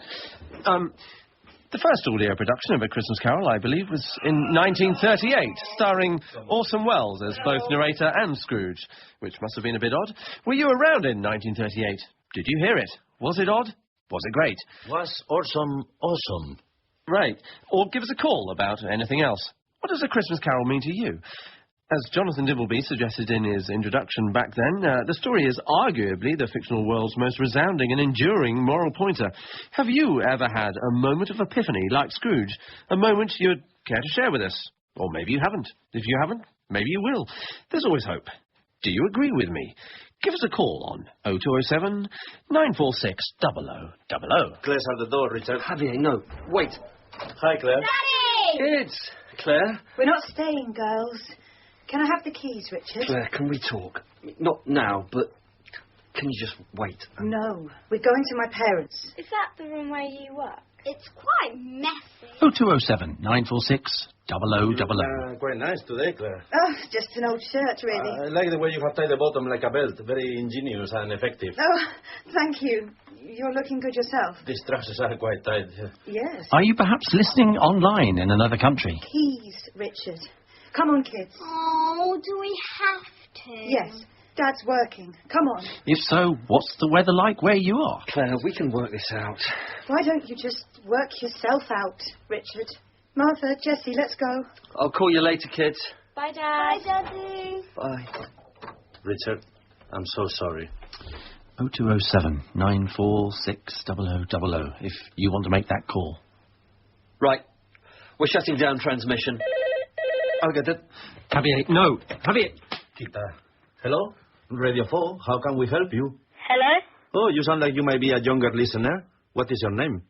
The first audio production of A Christmas Carol, I believe, was in 1938, starring Orson Welles as both narrator and Scrooge, which must have been a bit odd. Were you around in 1938? Did you hear it? Was it odd? Was it great? Was Orson awesome? Right. Or give us a call about anything else. What does A Christmas Carol mean to you? As Jonathan Dimbleby suggested in his introduction back then, the story is arguably the fictional world's most resounding and enduring moral pointer. Have you ever had a moment of epiphany like Scrooge? A moment you'd care to share with us? Or maybe you haven't. If you haven't, maybe you will. There's always hope. Do you agree with me? Give us a call on 0207 946 0000. Claire's at the door, Richard. Javier, no. Wait. Hi, Claire. Daddy! It's Claire. We're not staying, girls. Can I have the keys, Richard? Claire, can we talk? Not now, but can you just wait? No. We're going to my parents. Is that the room where you work? It's quite messy. 0207 946 0000. Quite nice today, Claire. Oh, just an old shirt, really. I like the way you have tied the bottom like a belt. Very ingenious and effective. Oh, thank you. You're looking good yourself. These trousers are quite tight. Yes. Are you perhaps listening online in another country? Keys, Richard. Come on, kids. Oh, do we have to? Yes. Dad's working. Come on. If so, what's the weather like where you are? Claire, we can work this out. Why don't you just work yourself out, Richard? Martha, Jessie, let's go. I'll call you later, kids. Bye, Dad. Bye, Daddy. Bye. Richard, I'm so sorry. 0207 946 0000 if you want to make that call. Right. We're shutting down transmission. I'll get it. Javier, no. Javier. Tita. Hello? Radio 4, how can we help you? Hello? Oh, you sound like you might be a younger listener. What is your name?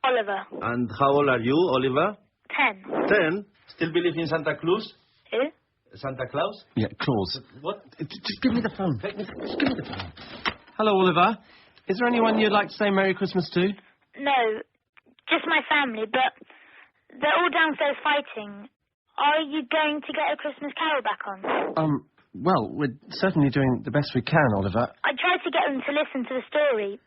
Oliver. And how old are you, Oliver? 10. 10? Still believe in Santa Claus? Who? Santa Claus? Yeah, Claus. What? Just give me the phone. Just give me the phone. Hello, Oliver. Is there anyone you'd like to say Merry Christmas to? No, just my family, but they're all downstairs fighting. Are you going to get a Christmas Carol back on? Well, we're certainly doing the best we can, Oliver. I tried to get them to listen to the story.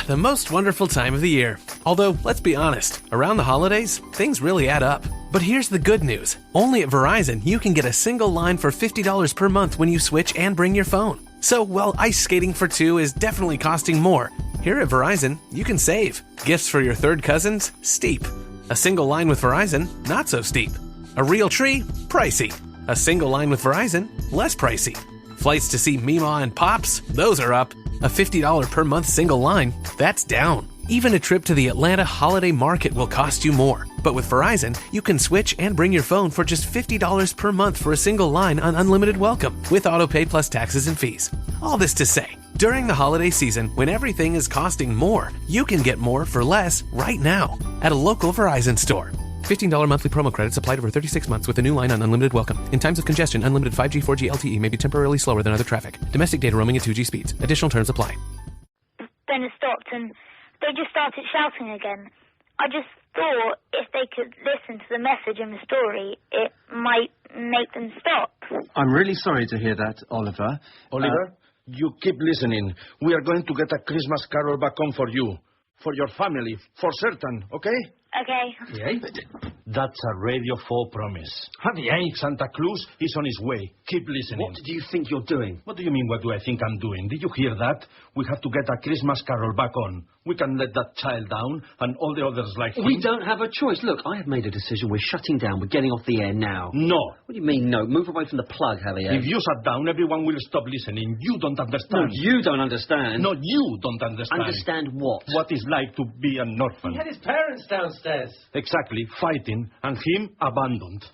The most wonderful time of the year. Although, let's be honest, around the holidays, things really add up. But here's the good news. Only at Verizon, you can get a single line for $50 per month when you switch and bring your phone. So, while ice skating for two is definitely costing more, here at Verizon, you can save. Gifts for your third cousins? Steep. A single line with Verizon? Not so steep. A real tree? Pricey. A single line with Verizon? Less pricey. Flights to see Meemaw and Pops? Those are up. A $50 per month single line? That's down. Even a trip to the Atlanta Holiday Market will cost you more. But with Verizon, you can switch and bring your phone for just $50 per month for a single line on unlimited welcome, with autopay plus taxes and fees. All this to say, during the holiday season, when everything is costing more, you can get more for less right now at a local Verizon store. $15 monthly promo credits applied over 36 months with a new line on unlimited welcome. In times of congestion, unlimited 5G, 4G LTE may be temporarily slower than other traffic. Domestic data roaming at 2G speeds. Additional terms apply. Then it stopped and they just started shouting again. I just thought if they could listen to the message in the story, it might make them stop. I'm really sorry to hear that, Oliver. Oliver, you keep listening. We are going to get a Christmas Carol back on for you. For your family. For certain, okay? Okay. Yeah? That's a Radio 4 promise. Javier, Santa Claus is on his way. Keep listening. What do you think you're doing? What do you mean, what do I think I'm doing? Did you hear that? We have to get a Christmas Carol back on. We can let that child down and all the others like him. We don't have a choice. Look, I have made a decision. We're shutting down. We're getting off the air now. No. What do you mean, no? Move away from the plug, Javier. If you shut down, everyone will stop listening. You don't understand. No, you don't understand. No, you don't understand. Understand what? What it's like to be an orphan. He had his parents downstairs. Exactly, fighting, and him abandoned.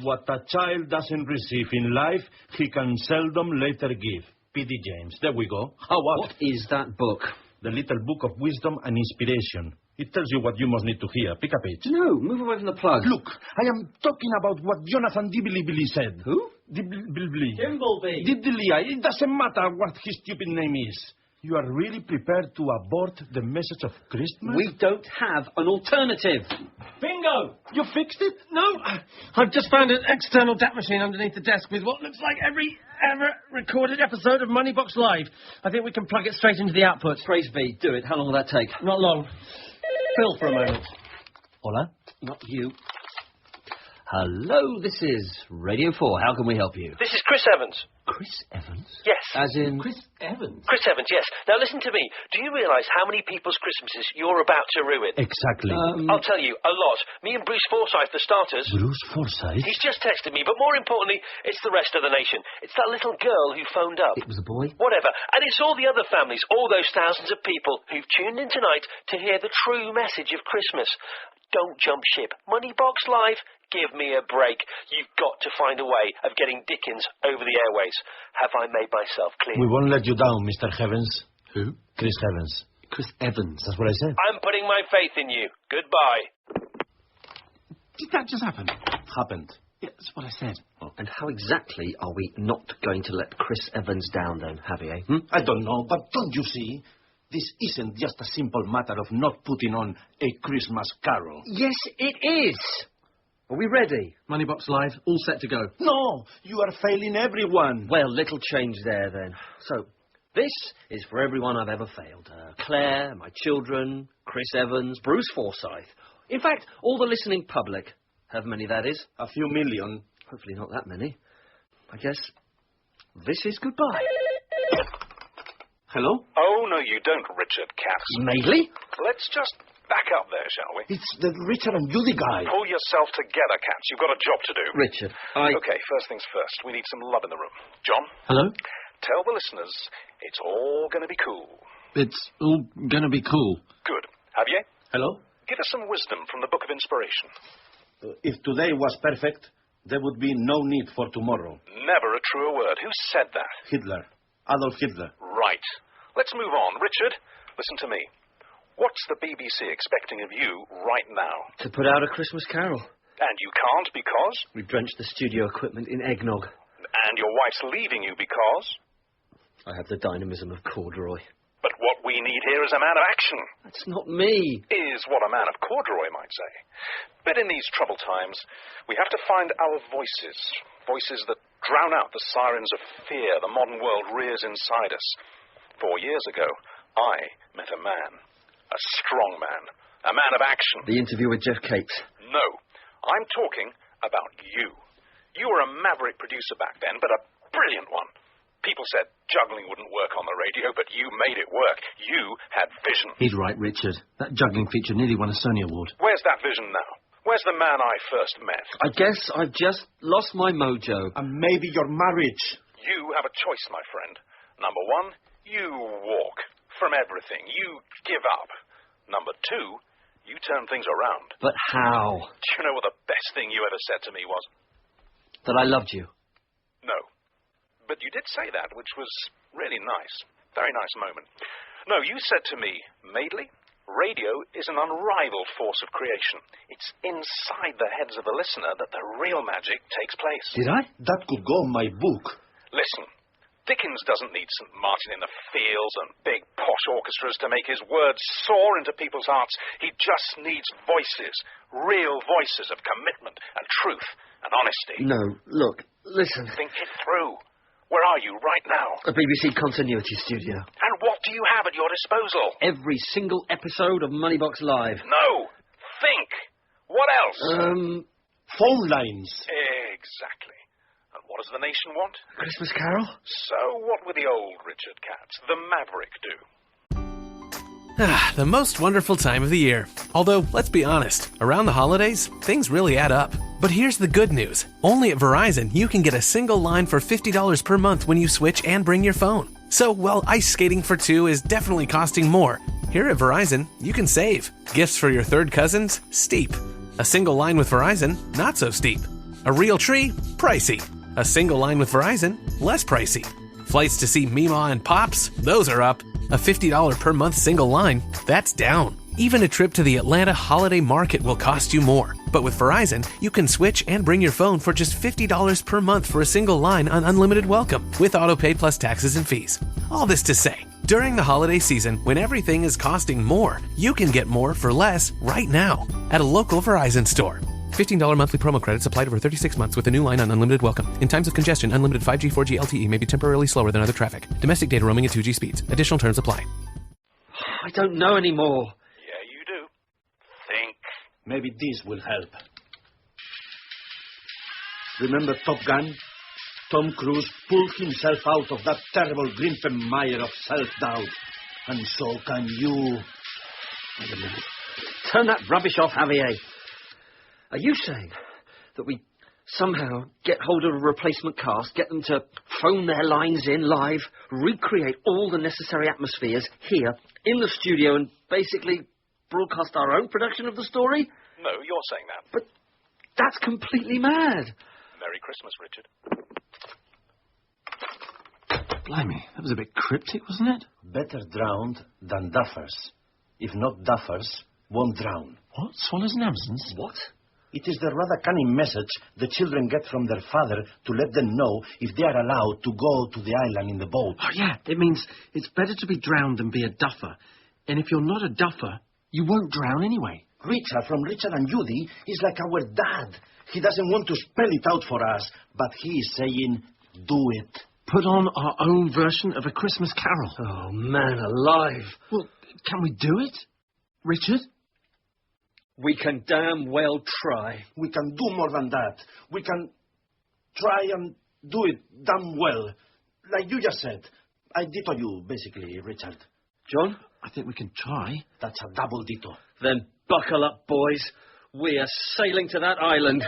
What a child doesn't receive in life, he can seldom later give. P.D. James. There we go. How about? What is that book? The Little Book of Wisdom and Inspiration. It tells you what you must need to hear. Pick a page. No, move away from the plug. Look, I am talking about what Jonathan Dibbly said. Who? Dibbly. Dimbleby. Dibbly. It doesn't matter what his stupid name is. You are really prepared to abort the message of Christmas? We don't have an alternative. Bingo! You fixed it? No, I've just found an external DAT machine underneath the desk with what looks like every ever recorded episode of Moneybox Live. I think we can plug it straight into the output. Praise be. Do it. How long will that take? Not long. Phil for a moment. Hola? Not you. Hello, this is Radio 4. How can we help you? This is Chris Evans. Chris Evans? Yes. As in... Chris Evans? Chris Evans, yes. Now listen to me. Do you realise how many people's Christmases you're about to ruin? Exactly. I'll tell you, a lot. Me and Bruce Forsyth, for starters. Bruce Forsyth? He's just texted me, but more importantly, it's the rest of the nation. It's that little girl who phoned up. It was a boy? Whatever. And it's all the other families, all those thousands of people who've tuned in tonight to hear the true message of Christmas. Don't jump ship. Moneybox Live, give me a break. You've got to find a way of getting Dickens over the airways. Have I made myself clear? We won't let you down, Mr. Heavens. Who? Chris Heavens. Chris Evans. That's what I said. I'm putting my faith in you. Goodbye. Did that just happen? Happened. Yeah, that's what I said. Oh, and how exactly are we not going to let Chris Evans down then, Javier? I don't know, but don't you see? This isn't just a simple matter of not putting on a Christmas Carol. Yes, it is. Are we ready? Moneybox Live, all set to go. No, you are failing everyone. Well, little change there then. So, this is for everyone I've ever failed. Claire, my children, Chris Evans, Bruce Forsyth. In fact, all the listening public. However many that is. A few million. Hopefully not that many. I guess this is goodbye. Hello? Oh, no, you don't, Richard Katz. Mainly? Let's just back up there, shall we? It's the Richard and Judy guy. Pull yourself together, Katz. You've got a job to do. Richard, Okay, first things first. We need some love in the room. John? Hello? Tell the listeners it's all going to be cool. It's all going to be cool. Good. Javier? Hello? Give us some wisdom from the Book of Inspiration. If today was perfect, there would be no need for tomorrow. Never a truer word. Who said that? Hitler. Adolf Hitler. Right. Let's move on. Richard, listen to me. What's the BBC expecting of you right now? To put out A Christmas Carol. And you can't because? We've drenched the studio equipment in eggnog. And your wife's leaving you because? I have the dynamism of corduroy. But what we need here is a man of action. That's not me. Is what a man of corduroy might say. But in these troubled times, we have to find our voices. Voices that drown out the sirens of fear the modern world rears inside us. 4 years ago, I met a man. A strong man. A man of action. The interview with Jeff Cates. No. I'm talking about you. You were a maverick producer back then, but a brilliant one. People said juggling wouldn't work on the radio, but you made it work. You had vision. He's right, Richard. That juggling feature nearly won a Sony Award. Where's that vision now? Where's the man I first met? I guess I've just lost my mojo. And maybe your marriage. You have a choice, my friend. Number one, you walk from everything. You give up. Number two, you turn things around. But how? Do you know what the best thing you ever said to me was? That I loved you. No. But you did say that, which was really nice. Very nice moment. No, you said to me, Madeley, radio is an unrivaled force of creation. It's inside the heads of the listener that the real magic takes place. Did I? That could go in my book. Listen, Dickens doesn't need St. Martin in the Fields and big posh orchestras to make his words soar into people's hearts. He just needs voices, real voices of commitment and truth and honesty. No, look, listen. Think it through. Where are you right now? A BBC continuity studio. And what do you have at your disposal? Every single episode of Moneybox Live. No. Think. What else? Phone lines. Exactly. And what does the nation want? Christmas Carol? So what would the old Richard Katz, the Maverick, do? The most wonderful time of the year. Although, let's be honest, around the holidays, things really add up. But here's the good news. Only at Verizon, you can get a single line for $50 per month when you switch and bring your phone. So, while ice skating for two is definitely costing more, here at Verizon, you can save. Gifts for your third cousins? Steep. A single line with Verizon? Not so steep. A real tree? Pricey. A single line with Verizon? Less pricey. Flights to see Meemaw and Pops? Those are up. A $50 per month single line? That's down. Even a trip to the Atlanta Holiday Market will cost you more. But with Verizon, you can switch and bring your phone for just $50 per month for a single line on unlimited welcome, with autopay plus taxes and fees. All this to say, during the holiday season, when everything is costing more, you can get more for less right now at a local Verizon store. $15 monthly promo credits applied over 36 months with a new line on unlimited welcome. In times of congestion, unlimited 5G, 4G LTE may be temporarily slower than other traffic. Domestic data roaming at 2G speeds. Additional terms apply. I don't know anymore. Yeah, you do. Think. Maybe this will help. Remember Top Gun? Tom Cruise pulled himself out of that terrible Grimpenmire of self-doubt. And so can you. Wait a minute. Turn that rubbish off, Javier. Are you saying that we somehow get hold of a replacement cast, get them to phone their lines in live, recreate all the necessary atmospheres here in the studio and basically broadcast our own production of the story? No, you're saying that. But that's completely mad. Merry Christmas, Richard. Blimey, that was a bit cryptic, wasn't it? Better drowned than duffers. If not duffers, won't drown. What? Swallows and absence? What? It is the rather cunning message the children get from their father to let them know if they are allowed to go to the island in the boat. Oh, yeah. It means it's better to be drowned than be a duffer. And if you're not a duffer, you won't drown anyway. Richard from Richard and Judy is like our dad. He doesn't want to spell it out for us, but he is saying, do it. Put on our own version of A Christmas Carol. Oh, man alive. Well, can we do it, Richard? We can damn well try. We can do more than that. We can try and do it damn well. Like you just said. I ditto you, basically, Richard. John? I think we can try. That's a double ditto. Then buckle up, boys. We are sailing to that island.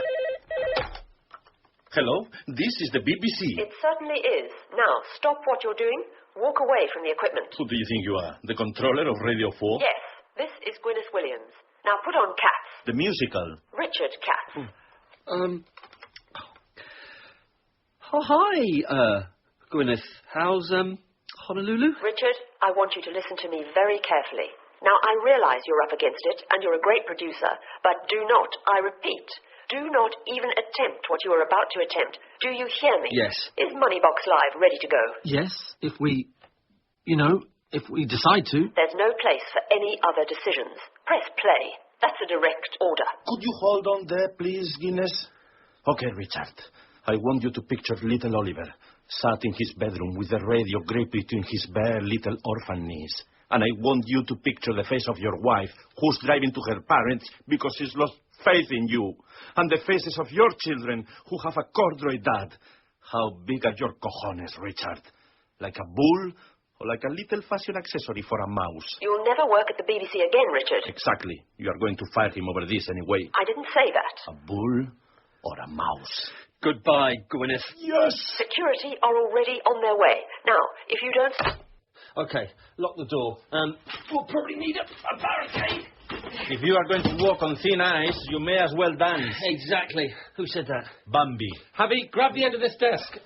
Hello, this is the BBC. It certainly is. Now, stop what you're doing. Walk away from the equipment. Who do you think you are? The controller of Radio 4? Yes, this is Gwyneth Williams. Now put on Cats. The musical. Richard Katz. Oh, hi, Gwyneth. How's, Honolulu? Richard, I want you to listen to me very carefully. Now, I realise you're up against it, and you're a great producer, but do not, I repeat, do not even attempt what you are about to attempt. Do you hear me? Yes. Is Moneybox Live ready to go? Yes, if we decide to. There's no place for any other decisions. Press play. That's a direct order. Could you hold on there, please, Guinness? Okay, Richard. I want you to picture little Oliver sat in his bedroom with the radio gripped between his bare little orphan knees. And I want you to picture the face of your wife who's driving to her parents because she's lost faith in you. And the faces of your children who have a corduroy dad. How big are your cojones, Richard? Like a bull? Or like a little fashion accessory for a mouse? You'll never work at the BBC again, Richard. Exactly. You are going to fire him over this anyway. I didn't say that. A bull or a mouse? Goodbye, Gwyneth. Yes! Security are already on their way. Now, if you don't... Okay, lock the door. We'll probably need a barricade. If you are going to walk on thin ice, you may as well dance. Exactly. Who said that? Bambi. Javi, grab the end of this desk.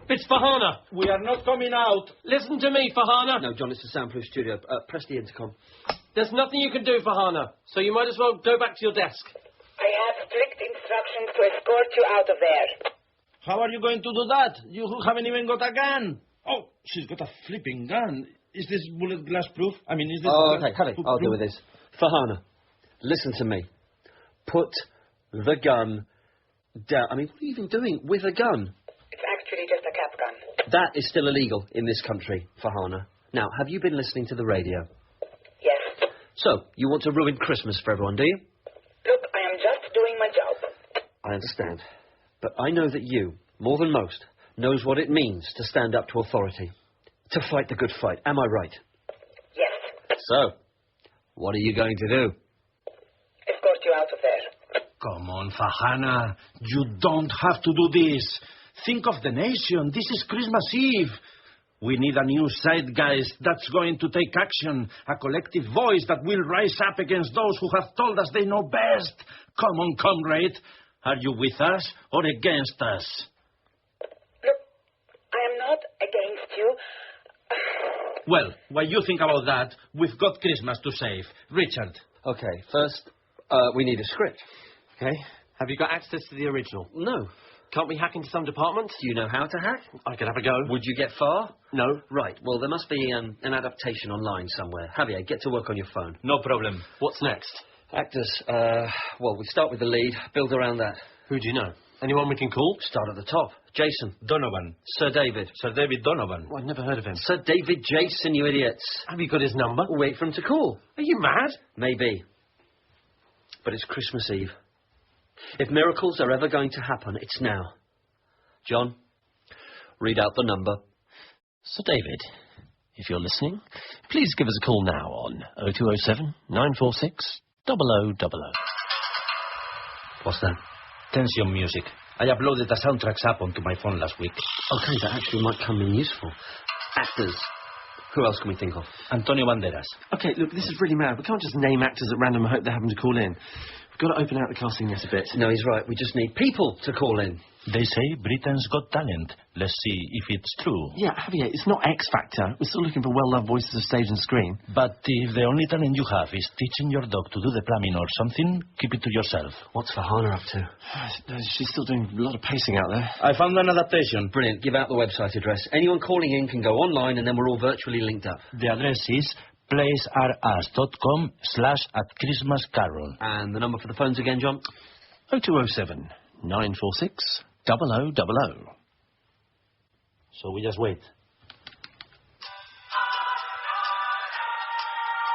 It's Fahana. We are not coming out. Listen to me, Fahana. No, John, it's a soundproof studio. Press the intercom. There's nothing you can do, Fahana, so you might as well go back to your desk. I have strict instructions to escort you out of there. How are you going to do that? You haven't even got a gun. Oh, she's got a flipping gun. Is this bullet glass proof? I mean, is this... Oh, okay, Javi, I'll deal with this. Fahana, listen to me. Put the gun down. I mean, what are you even doing with a gun? It's actually just a cap gun. That is still illegal in this country, Fahana. Now, have you been listening to the radio? Yes. So, you want to ruin Christmas for everyone, do you? Look, I am just doing my job. I understand. But I know that you, more than most, knows what it means to stand up to authority. To fight the good fight. Am I right? Yes. So, what are you going to do? Escort you out of there. Come on, Fahana. You don't have to do this. Think of the nation. This is Christmas Eve. We need a new zeitgeist that's going to take action. A collective voice that will rise up against those who have told us they know best. Come on, comrade. Are you with us or against us? Look, I am not against you. Well, while you think about that, we've got Christmas to save. Richard. Okay, first, we need a script. Okay. Have you got access to the original? No. Can't we hack into some department? Do you know how to hack? I could have a go. Would you get far? No. Right, well, there must be an adaptation online somewhere. Javier, get to work on your phone. No problem. What's next? Actors, well, we start with the lead, build around that. Who do you know? Anyone we can call? Start at the top. Jason. Donovan. Sir David. Sir David Donovan. Oh, I've never heard of him. Sir David Jason, you idiots. Have you got his number? We'll wait for him to call. Are you mad? Maybe. But it's Christmas Eve. If miracles are ever going to happen, it's now. John, read out the number. Sir David, if you're listening, please give us a call now on 0207 946 0000. What's that? Tension music. I uploaded the soundtracks app onto my phone last week. Okay, that actually might come in useful. Actors. Who else can we think of? Antonio Banderas. Okay, look, this is really mad. We can't just name actors at random and hope they happen to call in. We've got to open out the casting list a bit. No, he's right. We just need people to call in. They say Britain's Got Talent. Let's see if it's true. Yeah, Javier, it's not X Factor. We're still looking for well-loved voices of stage and screen. But if the only talent you have is teaching your dog to do the plumbing or something, keep it to yourself. What's Fahana up to? She's still doing a lot of pacing out there. I found an adaptation. Brilliant. Give out the website address. Anyone calling in can go online and then we're all virtually linked up. The address is placerus.com/@ChristmasCarol. And the number for the phones again, John? 0207 946 0000. So we just wait.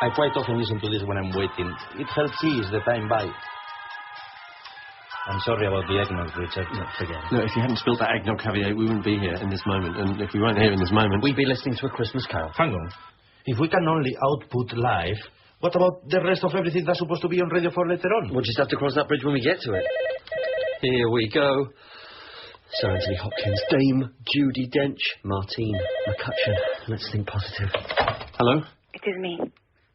I quite often listen to this when I'm waiting. It helps ease the time by. I'm sorry about the eggnog, Richard. No, forget it. No, if you hadn't spilled that eggnog, Javier, we wouldn't be here in this moment. And if we weren't here in this moment... We'd be listening to a Christmas carol. Hang on. If we can only output live, what about the rest of everything that's supposed to be on Radio 4 later on? We'll just have to cross that bridge when we get to it. Here we go. Sir Anthony Hopkins, Dame Judi Dench, Martine McCutcheon. Let's think positive. Hello? It is me.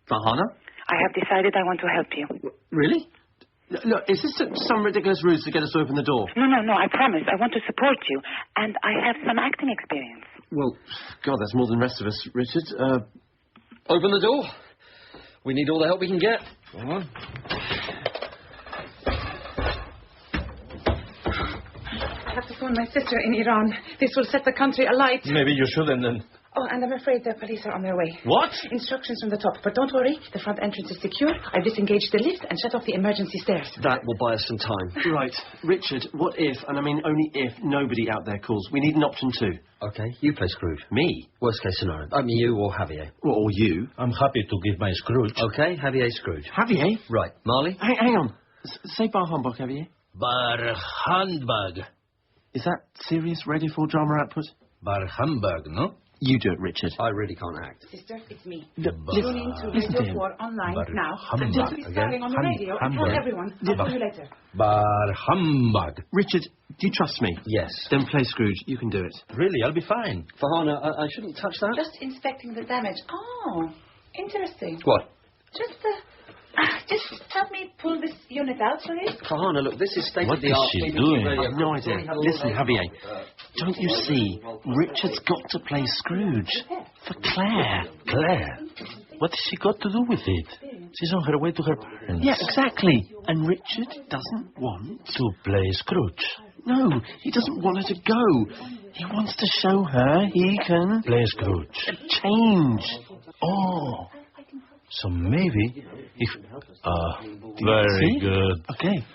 Fahana? I have decided I want to help you. Really? Look, is this some ridiculous ruse to get us to open the door? No, I promise. I want to support you. And I have some acting experience. Well, God, that's more than the rest of us, Richard. Open the door. We need all the help we can get. Go on. I have to phone my sister in Iran. This will set the country alight. Maybe you shouldn't then. Oh, and I'm afraid the police are on their way. What? Instructions from the top. But don't worry, the front entrance is secure. I've disengaged the lift and shut off the emergency stairs. That will buy us some time. Right. Richard, what if, and I mean only if, nobody out there calls? We need an option too. Okay, you play Scrooge. Me? Worst case scenario. I mean, you or Javier. Or you. I'm happy to give my Scrooge. Okay, Javier Scrooge. Javier? Right. Marley? Hang on. Say bar humbug, Javier. Bar humbug. Is that serious Radio 4 drama output? Bar humbug, no? You do it, Richard. I really can't act. Sister, it's me. Listen in to Radio 4 online now. I'm just be starting on the radio and tell everyone. I'll see you later. Bar humbug. Richard, do you trust me? Yes. Then play Scrooge. You can do it. Really, I'll be fine. Farhana, I shouldn't touch that? Just inspecting the damage. Oh, interesting. What? Just help me pull this unit out, please. Farhana, look, this is What is state-of-the-art. she doing? I have no idea. Listen, Javier. Don't you see? Richard's got to play Scrooge. For Claire. Claire? What has she got to do with it? She's on her way to her parents. Yeah, exactly. And Richard doesn't want to play Scrooge. No, he doesn't want her to go. He wants to show her he can play Scrooge. Change. Oh. So maybe if... very good. Okay.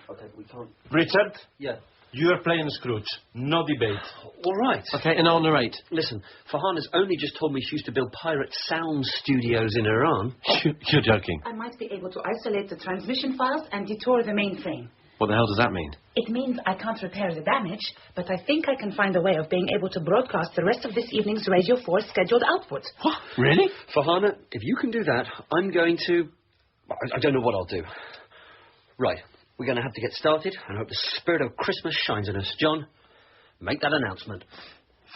Richard? Yeah? You are playing Scrooge. No debate. All right. Okay, and I'll narrate. Listen, Farhana's only just told me she used to build pirate sound studios in Iran. You're joking. I might be able to isolate the transmission files and detour the mainframe. What the hell does that mean? It means I can't repair the damage, but I think I can find a way of being able to broadcast the rest of this evening's Radio 4 scheduled output. What? Really? Farhana, if you can do that, I'm going to... I don't know what I'll do. Right. We're going to have to get started and hope the spirit of Christmas shines in us. John, make that announcement.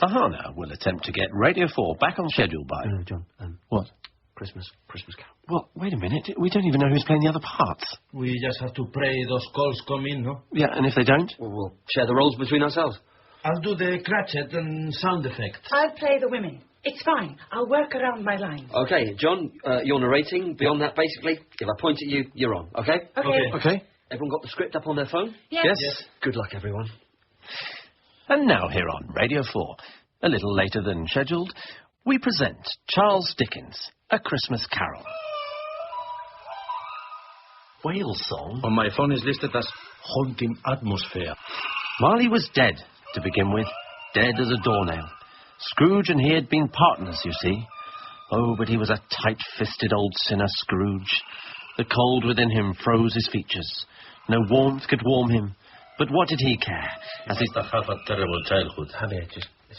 Farhana will attempt to get Radio 4 back on schedule by... No, John. What? Christmas Carol. Well, wait a minute. We don't even know who's playing the other parts. We just have to pray those calls come in, no? Yeah, and if they don't? Well, we'll share the roles between ourselves. I'll do the cratchit and sound effects. I'll play the women. It's fine. I'll work around my lines. Okay, John, you're narrating. Beyond that, basically, if I point at you, you're on, okay? Okay. Everyone got the script up on their phone? Yes. Good luck, everyone. And now here on Radio 4, a little later than scheduled, we present Charles Dickens' A Christmas Carol. Whale song? On my phone is listed as haunting atmosphere. Marley was dead, to begin with, dead as a doornail. Scrooge and he had been partners, you see. Oh, but he was a tight-fisted old sinner, Scrooge. The cold within him froze his features. No warmth could warm him. But what did he care? As he must have a terrible childhood.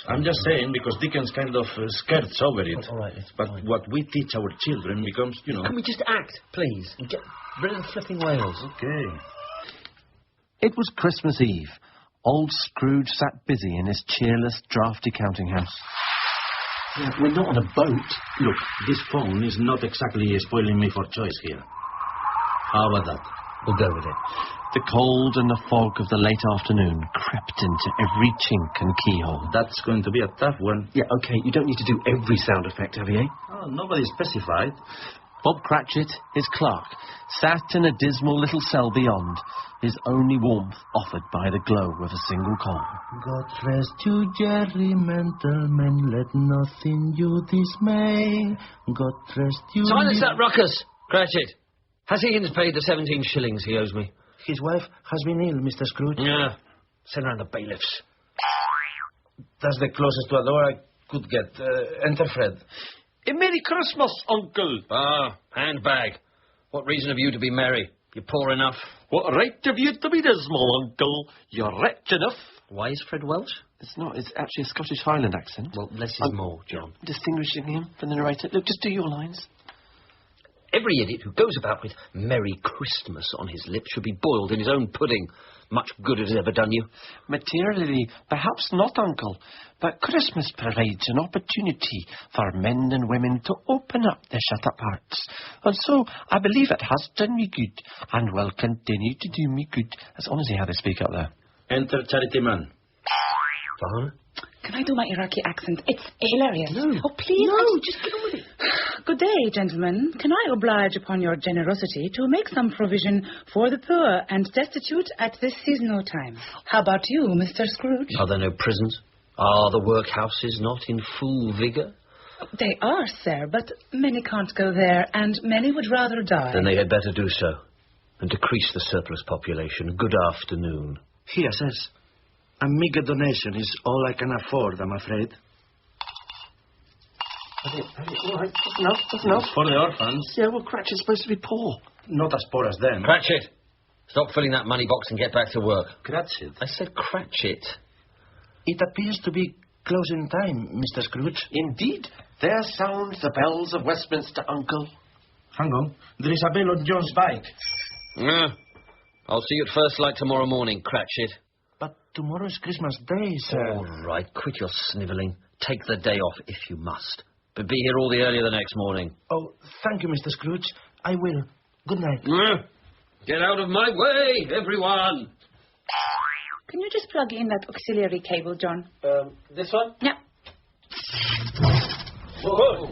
I'm just saying, because Dickens kind of skirts over it. All right, but fine. What we teach our children becomes, you know... Can we just act, please? And get rid of the flipping whales. Okay. It was Christmas Eve. Old Scrooge sat busy in his cheerless, draughty counting house. Yeah, we're not on a boat. Look, this phone is not exactly spoiling me for choice here. How about that? We'll go with it. The cold and the fog of the late afternoon crept into every chink and keyhole. That's going to be a tough one. Yeah, okay, you don't need to do every sound effect, Javier. Oh, nobody specified. Bob Cratchit, his clerk, sat in a dismal little cell beyond, his only warmth offered by the glow of a single coal. God rest you, gentlemen, let nothing you dismay. God rest you... Silence that ruckus, Cratchit. Has Higgins paid the 17 shillings he owes me? His wife has been ill, Mr. Scrooge. Yeah. Send round the bailiffs. That's the closest to a door I could get. Enter Fred. A Merry Christmas, Uncle. Ah, handbag. What reason have you to be merry? You're poor enough. What right have you to be dismal, Uncle? You're rich enough. Why is Fred Welsh? It's not. It's actually a Scottish Highland accent. Well, less is more, John. Distinguishing him from the narrator. Look, just do your lines. Every idiot who goes about with Merry Christmas on his lips should be boiled in his own pudding. Much good it has ever done you. Materially, perhaps not, Uncle, but Christmas provides an opportunity for men and women to open up their shut-up hearts. And so, I believe it has done me good, and will continue to do me good. That's honestly how they speak up there. Enter Charity Man. Farmer? Can I do my Iraqi accent? It's hilarious. No. Oh, please. No, just get on with it. Good day, gentlemen. Can I oblige upon your generosity to make some provision for the poor and destitute at this seasonal time? How about you, Mr. Scrooge? Are there no prisons? Are the workhouses not in full vigour? They are, sir, but many can't go there, and many would rather die. Then they had better do so, and decrease the surplus population. Good afternoon. Here, says, a meager donation is all I can afford, I'm afraid. All right, that's enough. For the orphans. Yeah, well, Cratchit's supposed to be poor. Not as poor as them. Cratchit! Stop filling that money box and get back to work. Cratchit? I said Cratchit. It appears to be closing time, Mr. Scrooge. Indeed. There sound the bells of Westminster, Uncle. Hang on. There is a bell on John's bike. I'll see you at first light tomorrow morning, Cratchit. But tomorrow is Christmas Day, sir. All right, quit your snivelling. Take the day off if you must. But be here all the earlier the next morning. Oh, thank you, Mr. Scrooge. I will. Good night. Get out of my way, everyone! Can you just plug in that auxiliary cable, John? This one? Yeah. Whoa.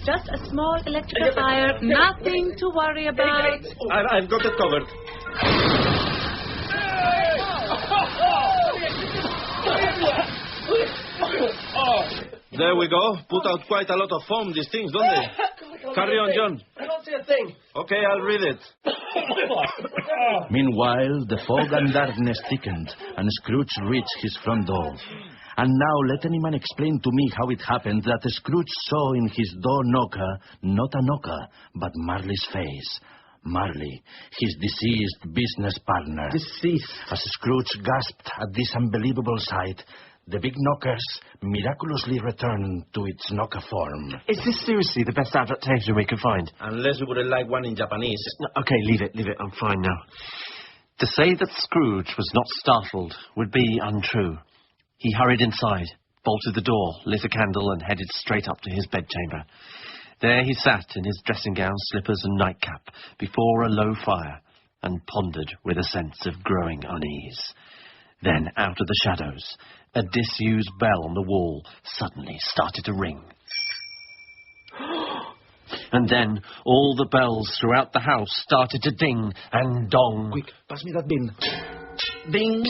Just a small electrical fire. Nothing to worry about. I've got it covered. There we go. Put out quite a lot of foam, these things, don't they? Carry on, John. I don't see a thing. Okay, I'll read it. Meanwhile, the fog and darkness thickened, and Scrooge reached his front door. And now let any man explain to me how it happened that Scrooge saw in his door knocker, not a knocker, but Marley's face. Marley, his deceased business partner. Deceased? As Scrooge gasped at this unbelievable sight, the big knockers miraculously returned to its knocker form. Is this seriously the best adaptation we could find? Unless you would like one in Japanese. No, okay, leave it. I'm fine now. To say that Scrooge was not startled would be untrue. He hurried inside, bolted the door, lit a candle, and headed straight up to his bedchamber. There he sat in his dressing gown, slippers, and nightcap before a low fire, and pondered with a sense of growing unease. Then, out of the shadows, a disused bell on the wall suddenly started to ring. And then all the bells throughout the house started to ding and dong. Quick, pass me that bin. Ding,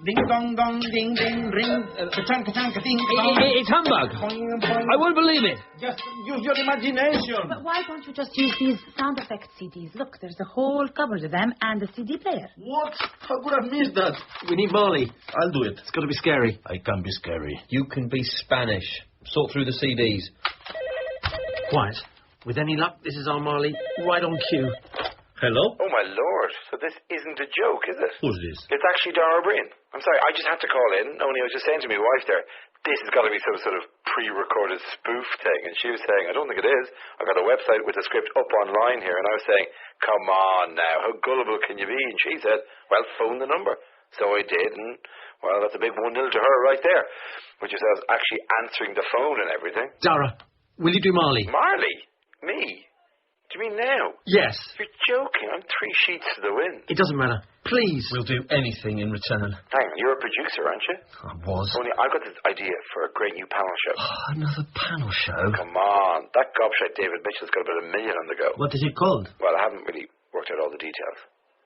ding, dong, dong, ding, ding, ring. Ka-chang, ka-chang, ka-ding, dong. It's humbug. Boing, boing. I won't believe it. Just use your imagination. But why don't you just use these sound effects CDs? Look, there's a whole cupboard of them and a CD player. What? How could I have missed that? We need Marley. I'll do it. It's got to be scary. I can be scary. You can be Spanish. Sort through the CDs. Quiet. With any luck, this is our Marley, right on cue. Hello? Oh, my Lord. So this isn't a joke, is it? Who's this? It's actually Dara Breen. I'm sorry, I just had to call in. Only I was just saying to my wife there, this has got to be some sort of pre-recorded spoof thing. And she was saying, I don't think it is. I've got a website with the script up online here. And I was saying, come on now, how gullible can you be? And she said, well, phone the number. So I did, and, well, that's a big 1-0 to her right there. With yourselves actually answering the phone and everything. Dara, will you do Marley? Marley? Me? Do you mean now? Yes. You're joking. I'm 3 sheets to the wind. It doesn't matter. Please. We'll do anything in return. Hang on, you're a producer, aren't you? I was. Only I've got this idea for a great new panel show. Another panel show? Come on. That gobshite David Mitchell's got about 1 million on the go. What is it called? Well, I haven't really worked out all the details.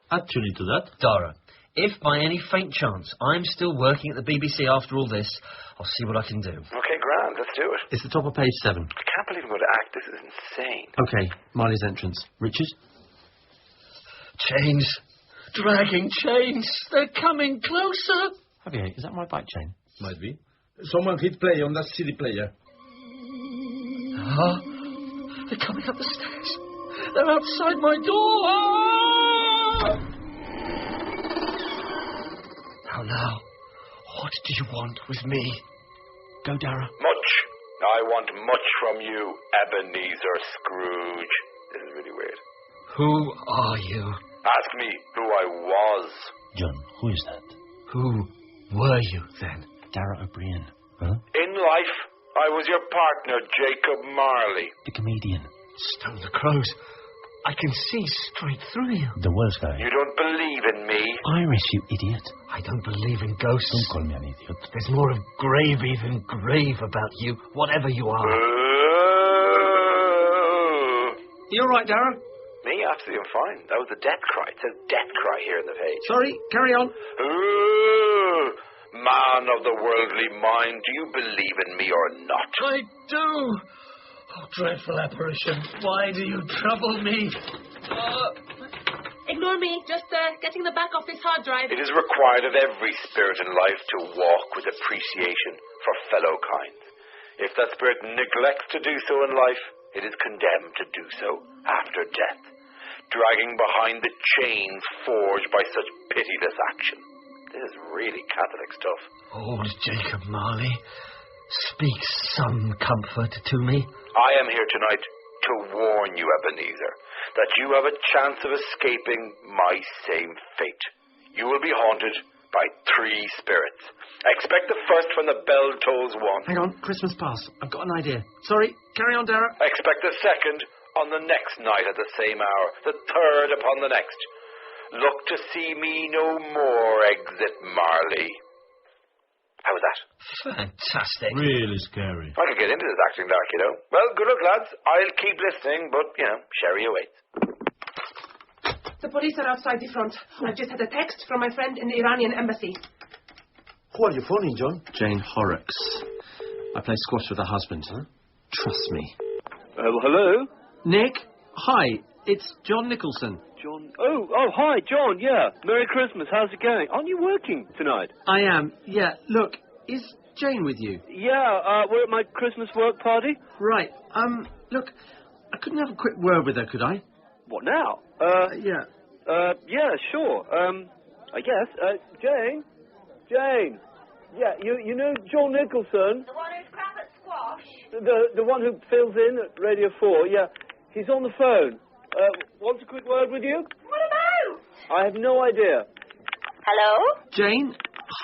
Actually, to that. Dara, if by any faint chance I'm still working at the BBC after all this, I'll see what I can do. Okay, grand. Let's do it. It's the top of page 7. I can't believe I'm going to act. This is insane. Okay, Marley's entrance. Richard? Chains. Dragging chains. They're coming closer. Javier, is that my bike chain? Might be. Someone hit play on that CD player. They're coming up the stairs. They're outside my door. Now, what do you want with me? Go, Dara. Much. I want much from you, Ebenezer Scrooge. This is really weird. Who are you? Ask me who I was. John, who is that? Who were you, then? Dara O'Brien. Huh? In life, I was your partner, Jacob Marley. The comedian. Stone the crows. I can see straight through you. The worst guy. You don't believe in me? Irish, you idiot. I don't believe in ghosts. Don't call me an idiot. There's more of gravy than grave about you, whatever you are. You all right, Darren? Me? Absolutely fine. That was a death cry. It says death cry here in the page. Sorry, carry on. Man of the worldly mind, do you believe in me or not? I do. Oh, dreadful apparition. Why do you trouble me? Ignore me. Just getting the back off this hard drive. It is required of every spirit in life to walk with appreciation for fellow kind. If that spirit neglects to do so in life, it is condemned to do so after death, dragging behind the chains forged by such pitiless action. This is really Catholic stuff. Old Jacob Marley, speak some comfort to me. I am here tonight to warn you, Ebenezer, that you have a chance of escaping my same fate. You will be haunted by 3 spirits. Expect the first when the bell tolls 1. Hang on, Christmas pass. I've got an idea. Sorry, carry on, Dara. Expect the second on the next night at the same hour. The third upon the next. Look to see me no more, exit Marley. How was that? Fantastic. Really scary. I could get into this acting dark, you know. Well, good luck, lads. I'll keep listening, but, Sherry awaits. The police are outside the front. I've just had a text from my friend in the Iranian embassy. Who are you phoning, John? Jane Horrocks. I play squash with her husband. Huh? Trust me. Hello? Nick? Hi, it's John Nicholson. John? Oh, hi, John, yeah. Merry Christmas, how's it going? Aren't you working tonight? I am, yeah. Look, is Jane with you? Yeah, we're at my Christmas work party. Right, look, I couldn't have a quick word with her, could I? What now? Yeah. Yeah, sure. I guess. Jane? Yeah, you know John Nicholson? The one who's crap at squash? The one who fills in at Radio 4, yeah. He's on the phone. Wants a quick word with you? What about? I have no idea. Hello? Jane?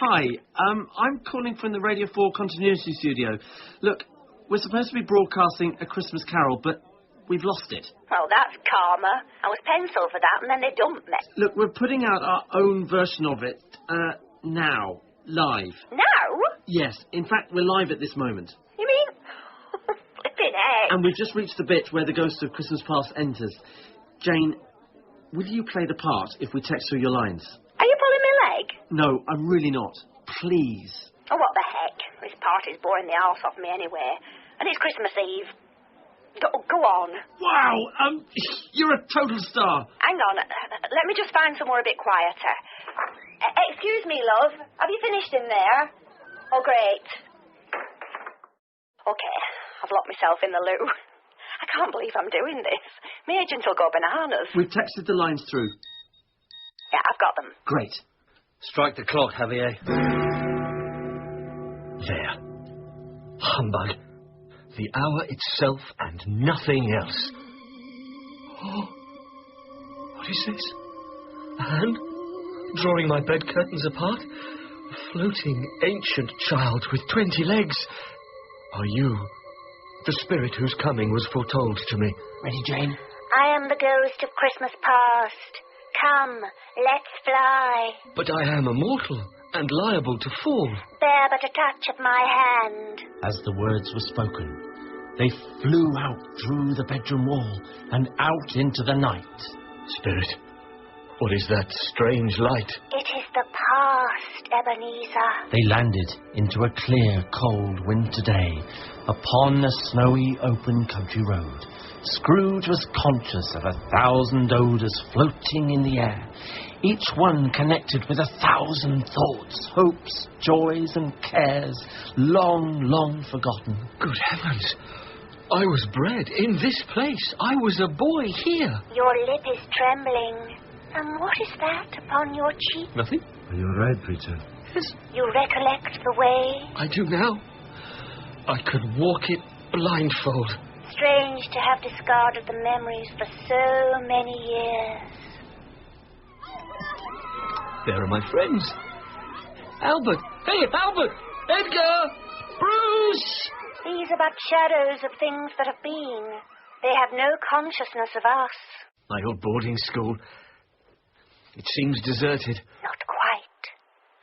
Hi, I'm calling from the Radio 4 Continuity Studio. Look, we're supposed to be broadcasting A Christmas Carol, but we've lost it. Well, that's karma. I was penciled for that, and then they dumped me. Look, we're putting out our own version of it, now, live. Now? Yes, in fact, we're live at this moment. You mean? Flipping heck. And we've just reached the bit where the ghost of Christmas Past enters. Jane, will you play the part if we text through your lines? Are you pulling my leg? No, I'm really not. Please. Oh, what the heck? This party's boring the arse off me anyway. And it's Christmas Eve. Go on. Wow, you're a total star. Hang on, let me just find somewhere a bit quieter. Excuse me, love. Have you finished in there? Oh, great. Okay, I've locked myself in the loo. I can't believe I'm doing this. My agent will go bananas. We've texted the lines through. Yeah, I've got them. Great. Strike the clock, Javier. There. Humbug. The hour itself and nothing else. Oh, what is this? A hand drawing my bed curtains apart? A floating ancient child with 20 legs. Are you the spirit whose coming was foretold to me? Ready, Jane? I am the ghost of Christmas past. Come, let's fly. But I am immortal and liable to fall. Bear but a touch of my hand. As the words were spoken, they flew out through the bedroom wall and out into the night. Spirit, what is that strange light? It is the past, Ebenezer. They landed into a clear, cold winter day upon a snowy, open country road. Scrooge was conscious of 1,000 odours floating in the air, each one connected with 1,000 thoughts, hopes, joys and cares, long, long forgotten. Good heavens! I was bred in this place. I was a boy here. Your lip is trembling. And what is that upon your cheek? Nothing. Are you all right, Peter? Yes. You recollect the way? I do now. I could walk it blindfold. Strange to have discarded the memories for so many years. There are my friends. Albert! Hey, Albert! Edgar! Bruce! These are but shadows of things that have been. They have no consciousness of us. My old boarding school. It seems deserted. Not quite.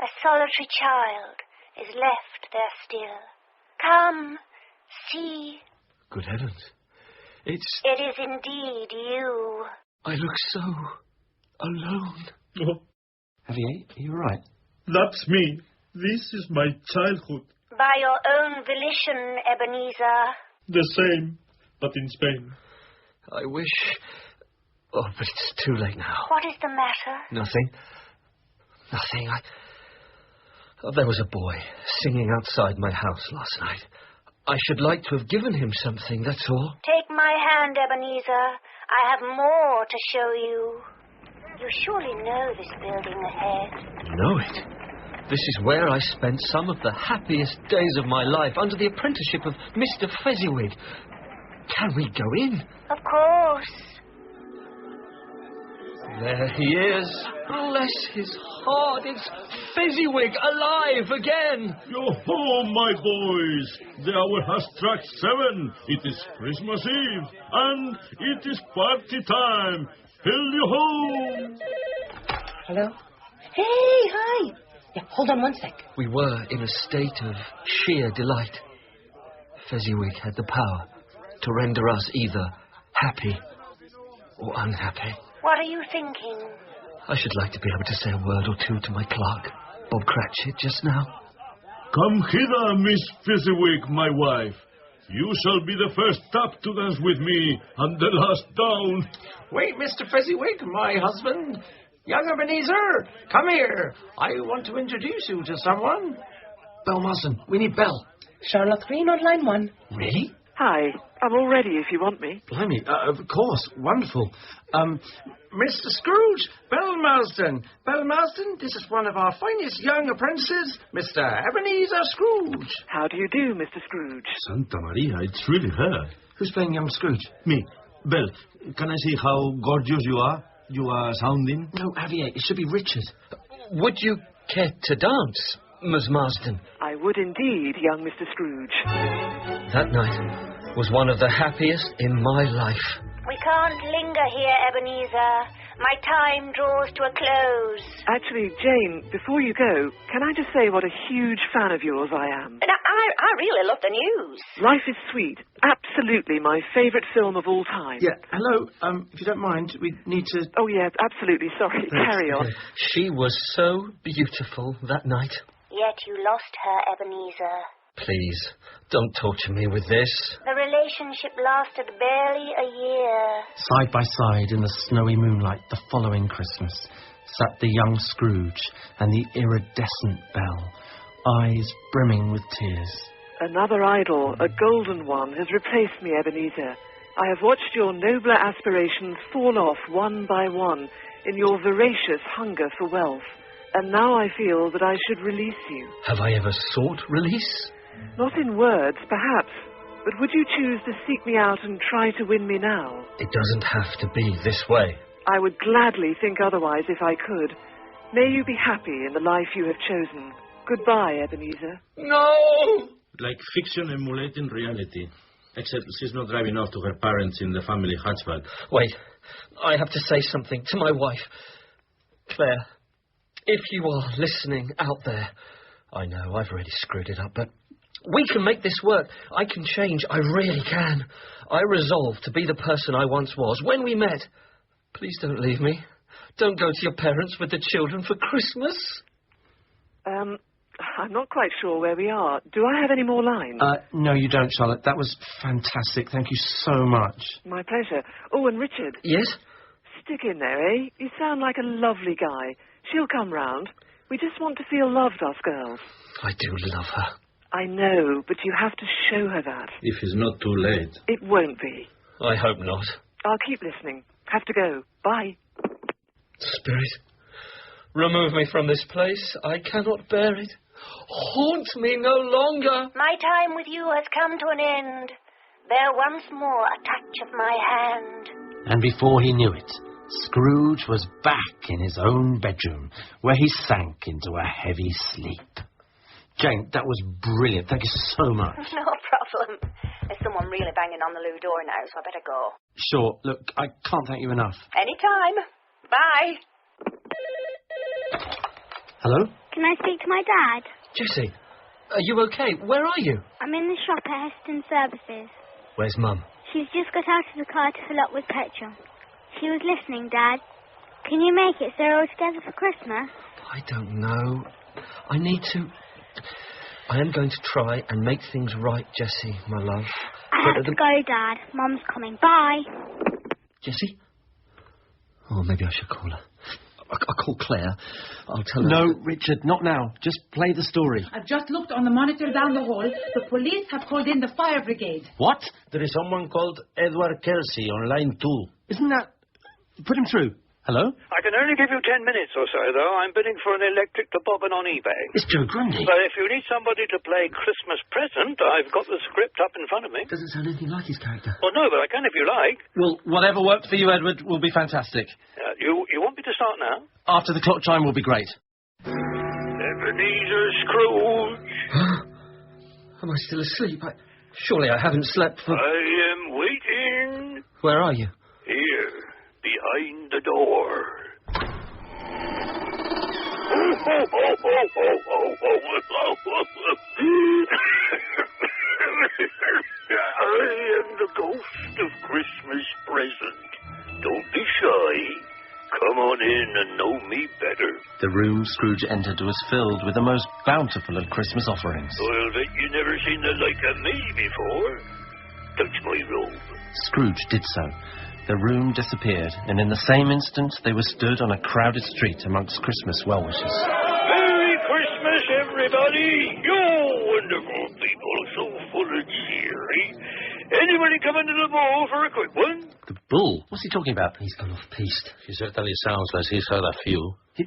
A solitary child is left there still. Come, see. Good heavens. It is indeed you. I look so alone. Oh. Javier, are you all right? That's me. This is my childhood. By your own volition, Ebenezer. The same, but in Spain. I wish... Oh, but it's too late now. What is the matter? Nothing. There was a boy singing outside my house last night. I should like to have given him something, that's all. Take my hand, Ebenezer. I have more to show you. You surely know this building ahead. Know it? This is where I spent some of the happiest days of my life under the apprenticeship of Mr. Fezziwig. Can we go in? Of course. There he is. Bless his heart. It's Fezziwig alive again. Yo-ho, my boys. The hour has struck 7. It is Christmas Eve, and it is party time. Fill your home. Hello? Hey, hi. Yeah, hold on one sec. We were in a state of sheer delight. Fezziwig had the power to render us either happy or unhappy. What are you thinking? I should like to be able to say a word or two to my clerk, Bob Cratchit, just now. Come hither, Miss Fezziwig, my wife. You shall be the first tap to dance with me, and the last down. Wait, Mr. Fezziwig, my husband. Young Ebenezer, come here. I want to introduce you to someone. Belle Marsden, we need Belle. Charlotte Green on line 1. Really? Hi, I'm all ready if you want me. Blimey, of course, wonderful. Mr. Scrooge, Belle Marsden. Belle Marsden, this is one of our finest young apprentices, Mr. Ebenezer Scrooge. How do you do, Mr. Scrooge? Santa Maria, it's really her. Who's playing young Scrooge? Me. Belle, can I see how gorgeous you are? You are sounding? No, Javier, it should be Richard. Would you care to dance, Miss Marsden? I would indeed, young Mr. Scrooge. That night was one of the happiest in my life. We can't linger here, Ebenezer. My time draws to a close. Actually, Jane, before you go, can I just say what a huge fan of yours I am? And I really love the news. Life is Sweet. Absolutely my favourite film of all time. Yeah, hello. If you don't mind, we need to... Oh, yes, absolutely. Sorry. Carry on. She was so beautiful that night. Yet you lost her, Ebenezer. Please, don't torture me with this. The relationship lasted barely a year. Side by side in the snowy moonlight the following Christmas sat the young Scrooge and the iridescent Belle, eyes brimming with tears. Another idol, a golden one, has replaced me, Ebenezer. I have watched your nobler aspirations fall off one by one in your voracious hunger for wealth. And now I feel that I should release you. Have I ever sought release? Not in words, perhaps, but would you choose to seek me out and try to win me now? It doesn't have to be this way. I would gladly think otherwise if I could. May you be happy in the life you have chosen. Goodbye, Ebenezer. No! Like fiction emulating reality. Except she's not driving off to her parents in the family hatchback. Wait, I have to say something to my wife. Claire, if you are listening out there, I know I've already screwed it up, but we can make this work. I can change. I really can. I resolve to be the person I once was when we met. Please don't leave me. Don't go to your parents with the children for Christmas. I'm not quite sure where we are. Do I have any more lines? No, you don't, Charlotte. That was fantastic. Thank you so much. My pleasure. Oh, and Richard. Yes? Stick in there, eh? You sound like a lovely guy. She'll come round. We just want to feel loved, us girls. I do love her. I know, but you have to show her that. If it's not too late. It won't be. I hope not. I'll keep listening. Have to go. Bye. Spirit, remove me from this place. I cannot bear it. Haunt me no longer. My time with you has come to an end. Bear once more a touch of my hand. And before he knew it, Scrooge was back in his own bedroom, where he sank into a heavy sleep. Jane, that was brilliant. Thank you so much. No problem. There's someone really banging on the loo door now, so I better go. Sure. Look, I can't thank you enough. Anytime. Bye. Hello? Can I speak to my dad? Jessie, are you okay? Where are you? I'm in the shop at Heston Services. Where's Mum? She's just got out of the car to fill up with petrol. She was listening, Dad. Can you make it so we're all together for Christmas? I don't know. I am going to try and make things right, Jessie, my love. I have to go, Dad. Mum's coming. Bye. Jessie? Oh, maybe I should call her. I'll call Claire. I'll tell her... No, Richard, not now. Just play the story. I've just looked on the monitor down the hall. The police have called in the fire brigade. What? There is someone called Edward Kelsey on line 2. Isn't that... Put him through. Hello? I can only give you 10 minutes or so, though. I'm bidding for an electric toboggan on eBay. It's Joe Grundy. But if you need somebody to play Christmas Present, I've got the script up in front of me. Doesn't sound anything like his character. Well, no, but I can if you like. Well, whatever worked for you, Edward, will be fantastic. You want me to start now? After the clock chime will be great. Ebenezer Scrooge. Am I still asleep? Surely I haven't slept for... I am waiting. Where are you? Here, behind the door. I am the ghost of Christmas Present. Don't be shy. Come on in and know me better. The room Scrooge entered was filled with the most bountiful of Christmas offerings. Well, bet you never seen the like of me before. Touch my robe. Scrooge did so. The room disappeared, and in the same instant they were stood on a crowded street amongst Christmas well-wishers. Merry Christmas, everybody! You wonderful people, so full of cheer, eh? Anybody come into the ball for a quick one? The bull? What's he talking about? He's gone off-piste. He certainly sounds like he's had a few. He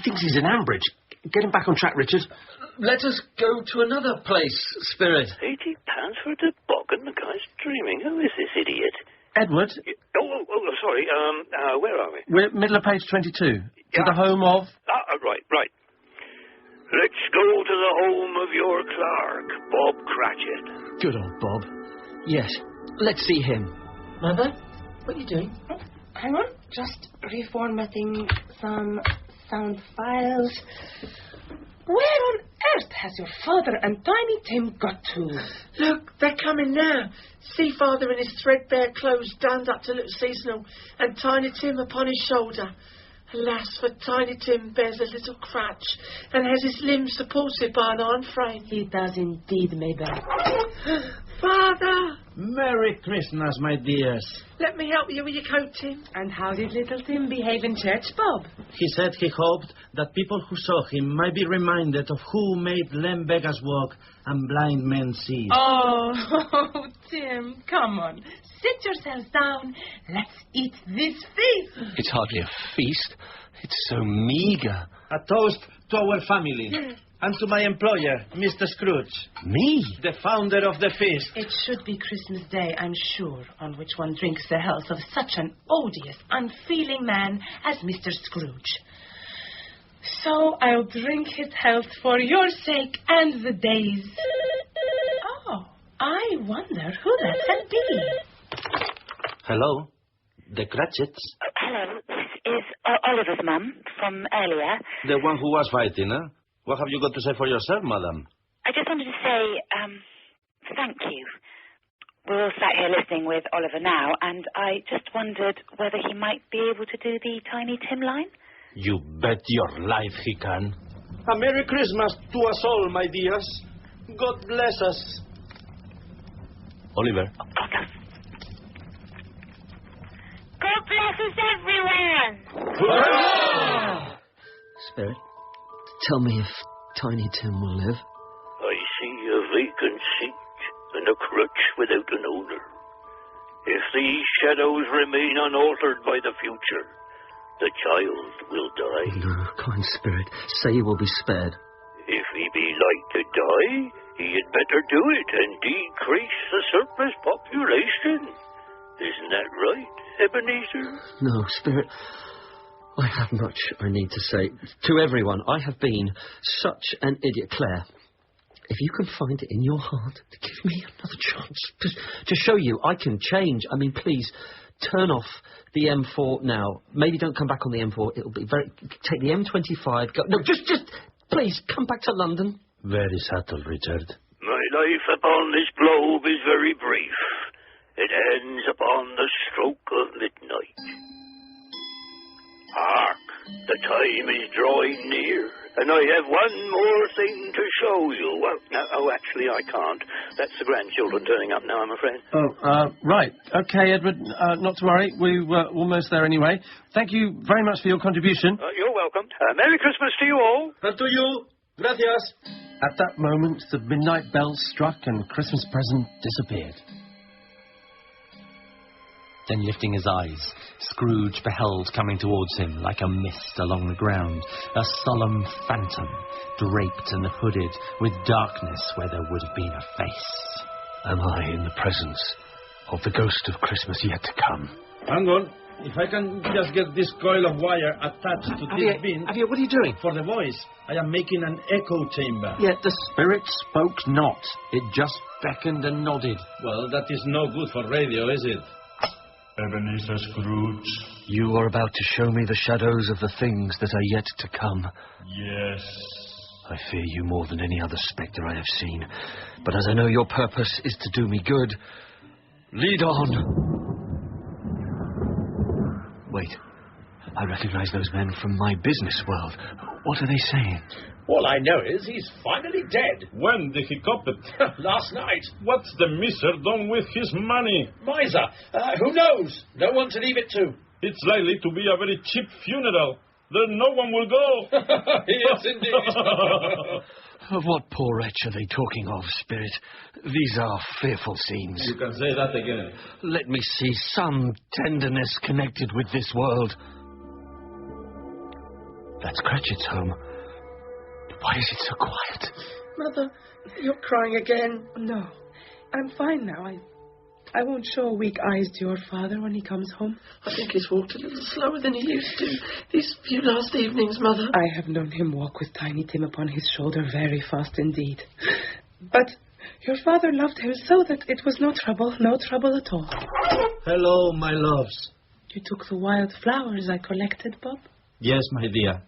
thinks he's in Ambridge. Get him back on track, Richard. Let us go to another place, Spirit. £80 for a toboggan? The guy's dreaming. Who is this idiot? Edward? Oh, sorry. Where are we? We're middle of page 22. To the home of... Right. Let's go to the home of your clerk, Bob Cratchit. Good old Bob. Yes, let's see him. Mother? What are you doing? Hang on. Just reformatting some sound files. Where on earth has your father and Tiny Tim got to? Look, they're coming now. See Father in his threadbare clothes downed up to look seasonal, and Tiny Tim upon his shoulder. Alas, for Tiny Tim bears a little crutch and has his limbs supported by an iron frame. He does indeed, Mabel. Father! Merry Christmas, my dears. Let me help you with your coat, Tim. And how did little Tim behave in church, Bob? He said he hoped that people who saw him might be reminded of who made lame beggars walk and blind men see. Oh, Tim, come on. Sit yourselves down. Let's eat this feast. It's hardly a feast. It's so meagre. A toast to our family. And to my employer, Mr. Scrooge. Me? The founder of the feast. It should be Christmas Day, I'm sure, on which one drinks the health of such an odious, unfeeling man as Mr. Scrooge. So I'll drink his health for your sake and the day's. Oh, I wonder who that can be. Hello? The Cratchits? Hello, this is Oliver's mum from earlier. The one who was fighting, huh? What have you got to say for yourself, madam? I just wanted to say, thank you. We're all sat here listening with Oliver now, and I just wondered whether he might be able to do the Tiny Tim line. You bet your life he can. A Merry Christmas to us all, my dears. God bless us. Oliver. God bless us, everyone! Hurrah! Spirit, tell me if Tiny Tim will live. I see a vacant seat and a crutch without an owner. If these shadows remain unaltered by the future, the child will die. No, kind Spirit, say he will be spared. If he be like to die, he had better do it and decrease the surplus population. Isn't that right, Ebenezer? No, Spirit, I have much I need to say. To everyone, I have been such an idiot. Claire, if you can find it in your heart to give me another chance, to show you I can change, I mean, please, turn off the M4 now. Maybe don't come back on the M4. It'll be very... Take the M25. Go... No, just... Please, come back to London. Very subtle, Richard. My life upon this globe is very brief. It ends upon the stroke of midnight. Hark, the time is drawing near, and I have one more thing to show you. Well, no, actually, I can't. That's the grandchildren turning up now, I'm afraid. Oh, right. Okay, Edward, not to worry. We were almost there anyway. Thank you very much for your contribution. You're welcome. Merry Christmas to you all. And to you. Gracias. At that moment, the midnight bell struck and Christmas present disappeared. Then lifting his eyes, Scrooge beheld coming towards him like a mist along the ground, a solemn phantom, draped and hooded, with darkness where there would have been a face. Am I in the presence of the ghost of Christmas yet to come? Hang on. If I can just get this coil of wire attached to this bin... Javier, what are you doing? For the voice. I am making an echo chamber. Yet the spirit spoke not. It just beckoned and nodded. Well, that is no good for radio, is it? Ebenezer Scrooge. You are about to show me the shadows of the things that are yet to come. Yes. I fear you more than any other spectre I have seen. But as I know your purpose is to do me good, lead on. Wait, I recognize those men from my business world. What are they saying? All I know is he's finally dead. When did he cop it? Last night. What's the miser done with his money? Miser. Who knows? No one to leave it to. It's likely to be a very cheap funeral. Then no one will go. Yes, indeed. Of what poor wretch are they talking of, Spirit? These are fearful scenes. You can say that again. Let me see some tenderness connected with this world. That's Cratchit's home. Why is it so quiet? Mother, you're crying again. No, I'm fine now. I won't show weak eyes to your father when he comes home. I think he's walked a little slower than he used to these few last evenings, Mother. I have known him walk with Tiny Tim upon his shoulder very fast indeed. But your father loved him so that it was no trouble at all. Hello, my loves. You took the wild flowers I collected, Bob? Yes, my dear.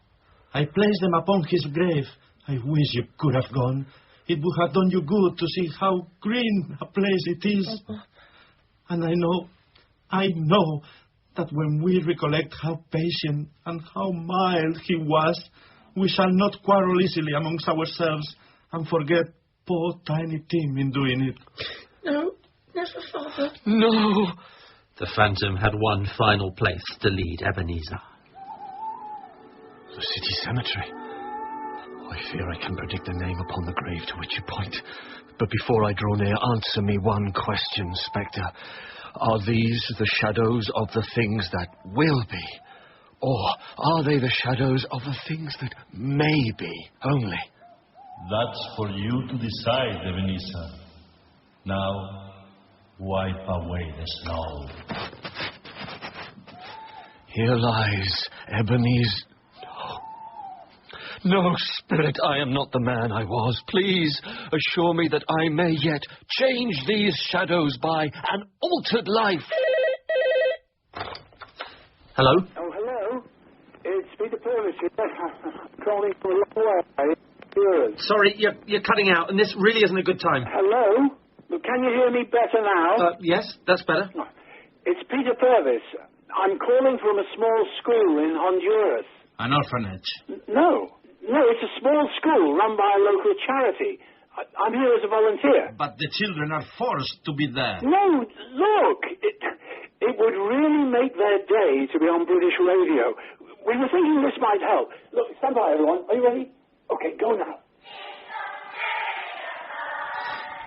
I placed them upon his grave. I wish you could have gone. It would have done you good to see how green a place it is. Oh, Bob. And I know that when we recollect how patient and how mild he was, we shall not quarrel easily amongst ourselves and forget poor Tiny Tim in doing it. No, never, Father. No! The phantom had one final place to lead Ebenezer. The city cemetery. I fear I can predict the name upon the grave to which you point. But before I draw near, answer me one question, Spectre. Are these the shadows of the things that will be? Or are they the shadows of the things that may be only? That's for you to decide, Ebenezer. Now, wipe away the snow. Here lies Ebenezer... No, Spirit, I am not the man I was. Please assure me that I may yet change these shadows by an altered life. Hello? Oh, hello. It's Peter Purvis here. Calling for a long way. Sorry, you're cutting out, and this really isn't a good time. Hello? Can you hear me better now? Yes, that's better. It's Peter Purvis. I'm calling from a small school in Honduras. An orphanage? No, it's a small school run by a local charity. I'm here as a volunteer. But the children are forced to be there. No, look, it would really make their day to be on British radio. We were thinking this might help. Look, stand by, everyone. Are you ready? Okay, go now.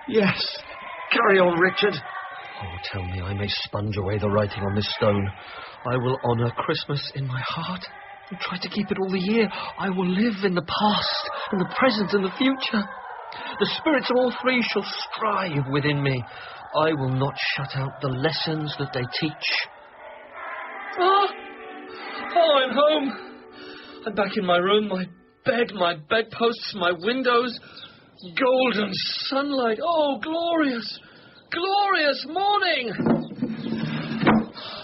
Yes. Carry on, Richard. Oh, tell me I may sponge away the writing on this stone. I will honour Christmas in my heart and try to keep it all the year. I will live in the past, and the present, and the future. The spirits of all three shall strive within me. I will not shut out the lessons that they teach. Oh, I'm home. I'm back in my room, my bed, my bedposts, my windows. golden sunlight. Oh, glorious, glorious morning.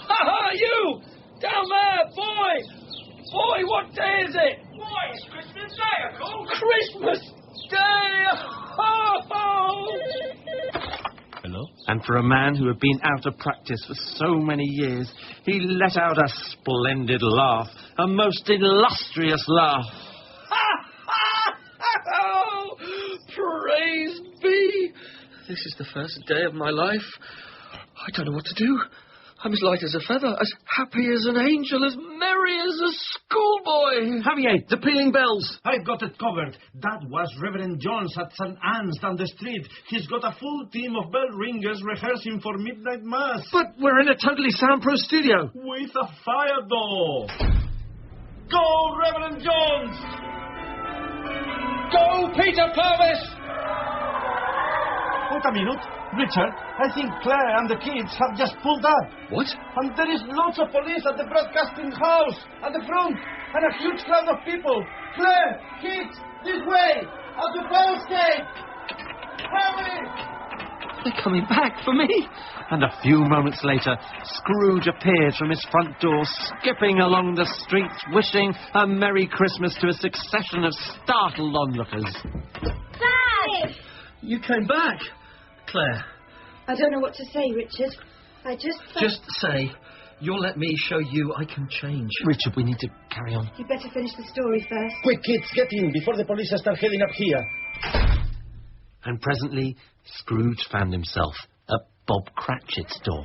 Ha-ha, you! Down there, boy! Boy, what day is it? Boy, it's Christmas Day, of course. Christmas Day! Ho, ho! Hello? And for a man who had been out of practice for so many years, he let out a splendid laugh, a most illustrious laugh. Oh, praise be! This is the first day of my life. I don't know what to do. I'm as light as a feather, as happy as an angel, as merry as a schoolboy. Javier, the pealing bells. I've got it covered. That was Reverend Jones at St. Anne's down the street. He's got a full team of bell ringers rehearsing for midnight mass. But we're in a totally soundproof studio. With a fire door. Go, Reverend Jones! Go, Peter Purvis! Wait a minute. Richard, I think Claire and the kids have just pulled up. What? And there is lots of police at the broadcasting house, at the front, and a huge crowd of people. Claire, kids, this way, at the bell gate. Hurry! They're coming back for me. And a few moments later, Scrooge appeared from his front door, skipping along the streets, wishing a Merry Christmas to a succession of startled onlookers. Dad! You came back, Claire. I don't know what to say, Richard. I just... Just say, you'll let me show you I can change. Richard, we need to carry on. You better finish the story first. Quick, kids, get in before the police start heading up here. And presently, Scrooge found himself at Bob Cratchit's door.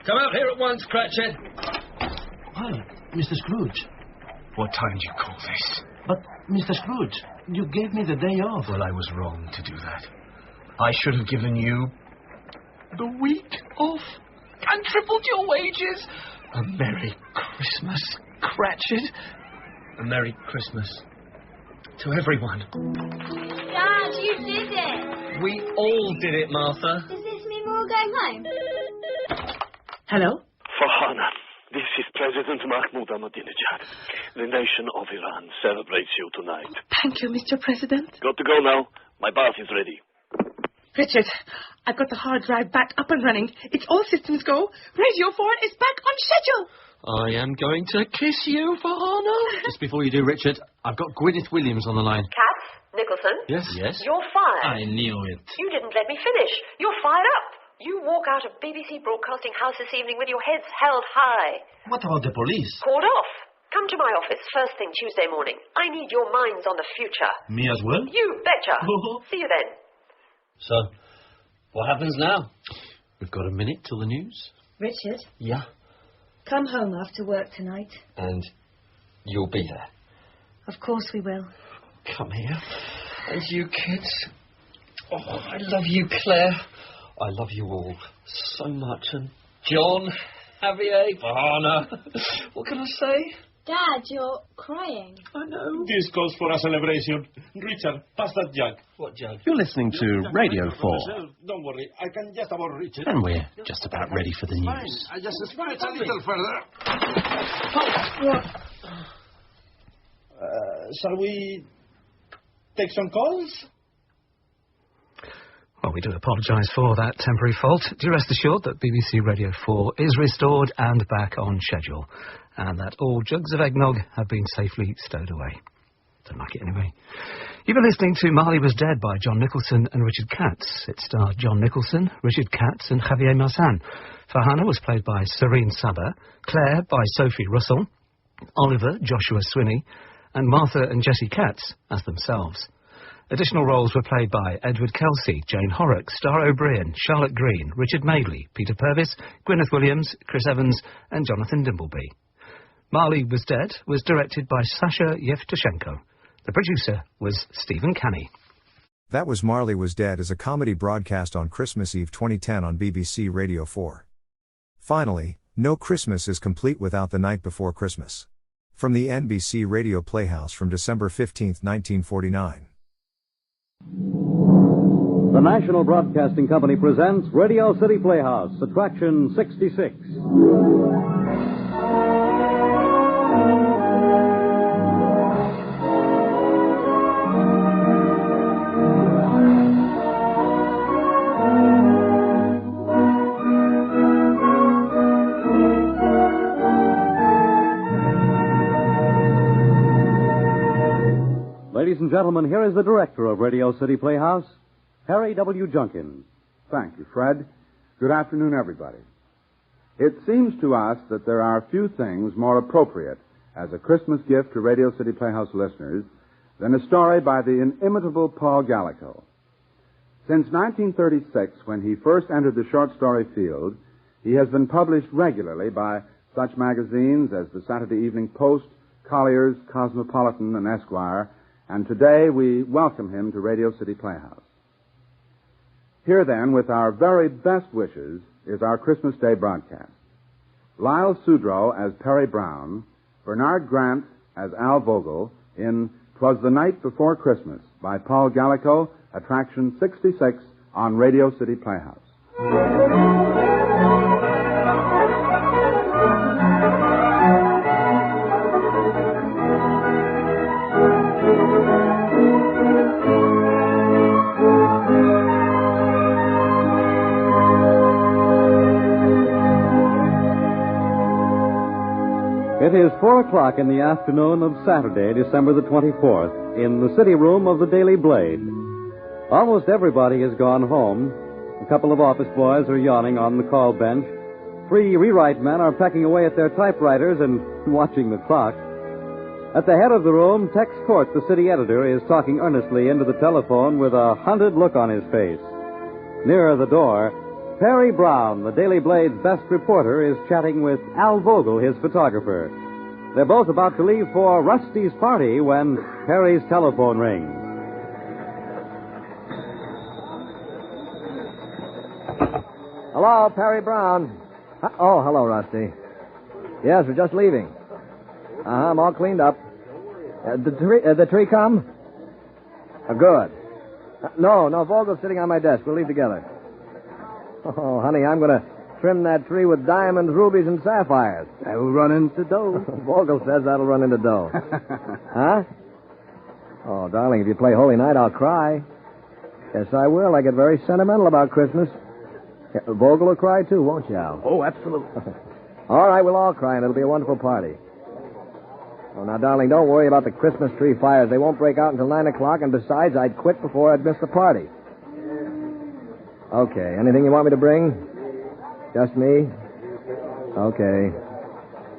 Come out here at once, Cratchit. Hi, Mr. Scrooge. What time do you call this? But, Mr. Scrooge, you gave me the day off. Well, I was wrong to do that. I should have given you the week off and tripled your wages. A Merry Christmas, Cratchit. A Merry Christmas to everyone. Dad, you did it. We all did it, Martha. Does this mean we're all going home? Hello? Farhana, this is President Mahmoud Ahmadinejad. The nation of Iran celebrates you tonight. Thank you, Mr. President. Got to go now. My bath is ready. Richard, I've got the hard drive back up and running. It's all systems go. Radio 4 is back on schedule. I am going to kiss you, Farhana. Just before you do, Richard, I've got Gwyneth Williams on the line. Katz, Nicholson. Yes? You're fired. I knew it. You didn't let me finish. You're fired up. You walk out of BBC Broadcasting House this evening with your heads held high. What about the police? Called off. Come to my office first thing Tuesday morning. I need your minds on the future. Me as well? You betcha. See you then. So, what happens now? We've got a minute till the news. Richard, Yeah. come home after work tonight. And you'll be there. Of course we will. Come here. And you kids. Oh, I love you, Claire. I love you all so much. And John, Javier, Farhana. What can I say? Dad, you're crying. I know. This calls for a celebration. Richard, pass that jug. What jug? You're listening to Radio 4. Don't worry, I can just about reach it. And we're just about ready for the Fine, news. I just stretch a little further. Shall we take some calls? Well, we do apologise for that temporary fault. Do rest assured that BBC Radio 4 is restored and back on schedule, and that all jugs of eggnog have been safely stowed away. Don't like it anyway. You've been listening to Marley Was Dead by John Nicholson and Richard Katz. It starred John Nicholson, Richard Katz and Javier Marsan. Farhana was played by Serene Saber, Claire by Sophie Russell, Oliver Joshua Swinney, and Martha and Jessie Katz as themselves. Additional roles were played by Edward Kelsey, Jane Horrocks, Star O'Brien, Charlotte Green, Richard Madeley, Peter Purvis, Gwyneth Williams, Chris Evans and Jonathan Dimbleby. Marley Was Dead was directed by Sasha Yevtushenko. The producer was Stephen Canny. That was Marley Was Dead as a comedy broadcast on Christmas Eve 2010 on BBC Radio 4. Finally, no Christmas is complete without the night before Christmas. From the NBC Radio Playhouse from December 15, 1949. The National Broadcasting Company presents Radio City Playhouse, Attraction 66. ladies and gentlemen, here is the director of Radio City Playhouse, Harry W. Junkins. Thank you, Fred. Good afternoon, everybody. It seems to us that there are few things more appropriate as a Christmas gift to Radio City Playhouse listeners than a story by the inimitable Paul Gallico. Since 1936, when he first entered the short story field, he has been published regularly by such magazines as the Saturday Evening Post, Collier's, Cosmopolitan, and Esquire, and today we welcome him to Radio City Playhouse. Here then, with our very best wishes, is our Christmas Day broadcast. Lyle Sudrow as Perry Brown, Bernard Grant as Al Vogel in 'Twas the Night Before Christmas by Paul Gallico, Attraction 66 on Radio City Playhouse. It is 4 o'clock in the afternoon of Saturday, December the 24th, in the city room of the Daily Blade. Almost everybody has gone home. A couple of office boys are yawning on the call bench. 3 rewrite men are pecking away at their typewriters and watching the clock. At the head of the room, Tex Court, the city editor, is talking earnestly into the telephone with a hunted look on his face. Nearer the door, Perry Brown, the Daily Blade's best reporter, is chatting with Al Vogel, his photographer. They're both about to leave for Rusty's party when Perry's telephone rings. Hello, Perry Brown. Oh, hello, Rusty. Yes, we're just leaving. I'm all cleaned up. The tree come? Good. No, Vogel's sitting on my desk. We'll leave together. Oh, honey, I'm going to trim that tree with diamonds, rubies, and sapphires. That'll run into dough. Vogel says that'll run into dough. Huh? Oh, darling, if you play Holy Night, I'll cry. Yes, I will. I get very sentimental about Christmas. Vogel will cry, too, won't you, Al? Oh, absolutely. All right, we'll all cry, and it'll be a wonderful party. Oh, now, darling, don't worry about the Christmas tree fires. They won't break out until 9 o'clock, and besides, I'd quit before I'd miss the party. Okay, anything you want me to bring? Just me? Okay.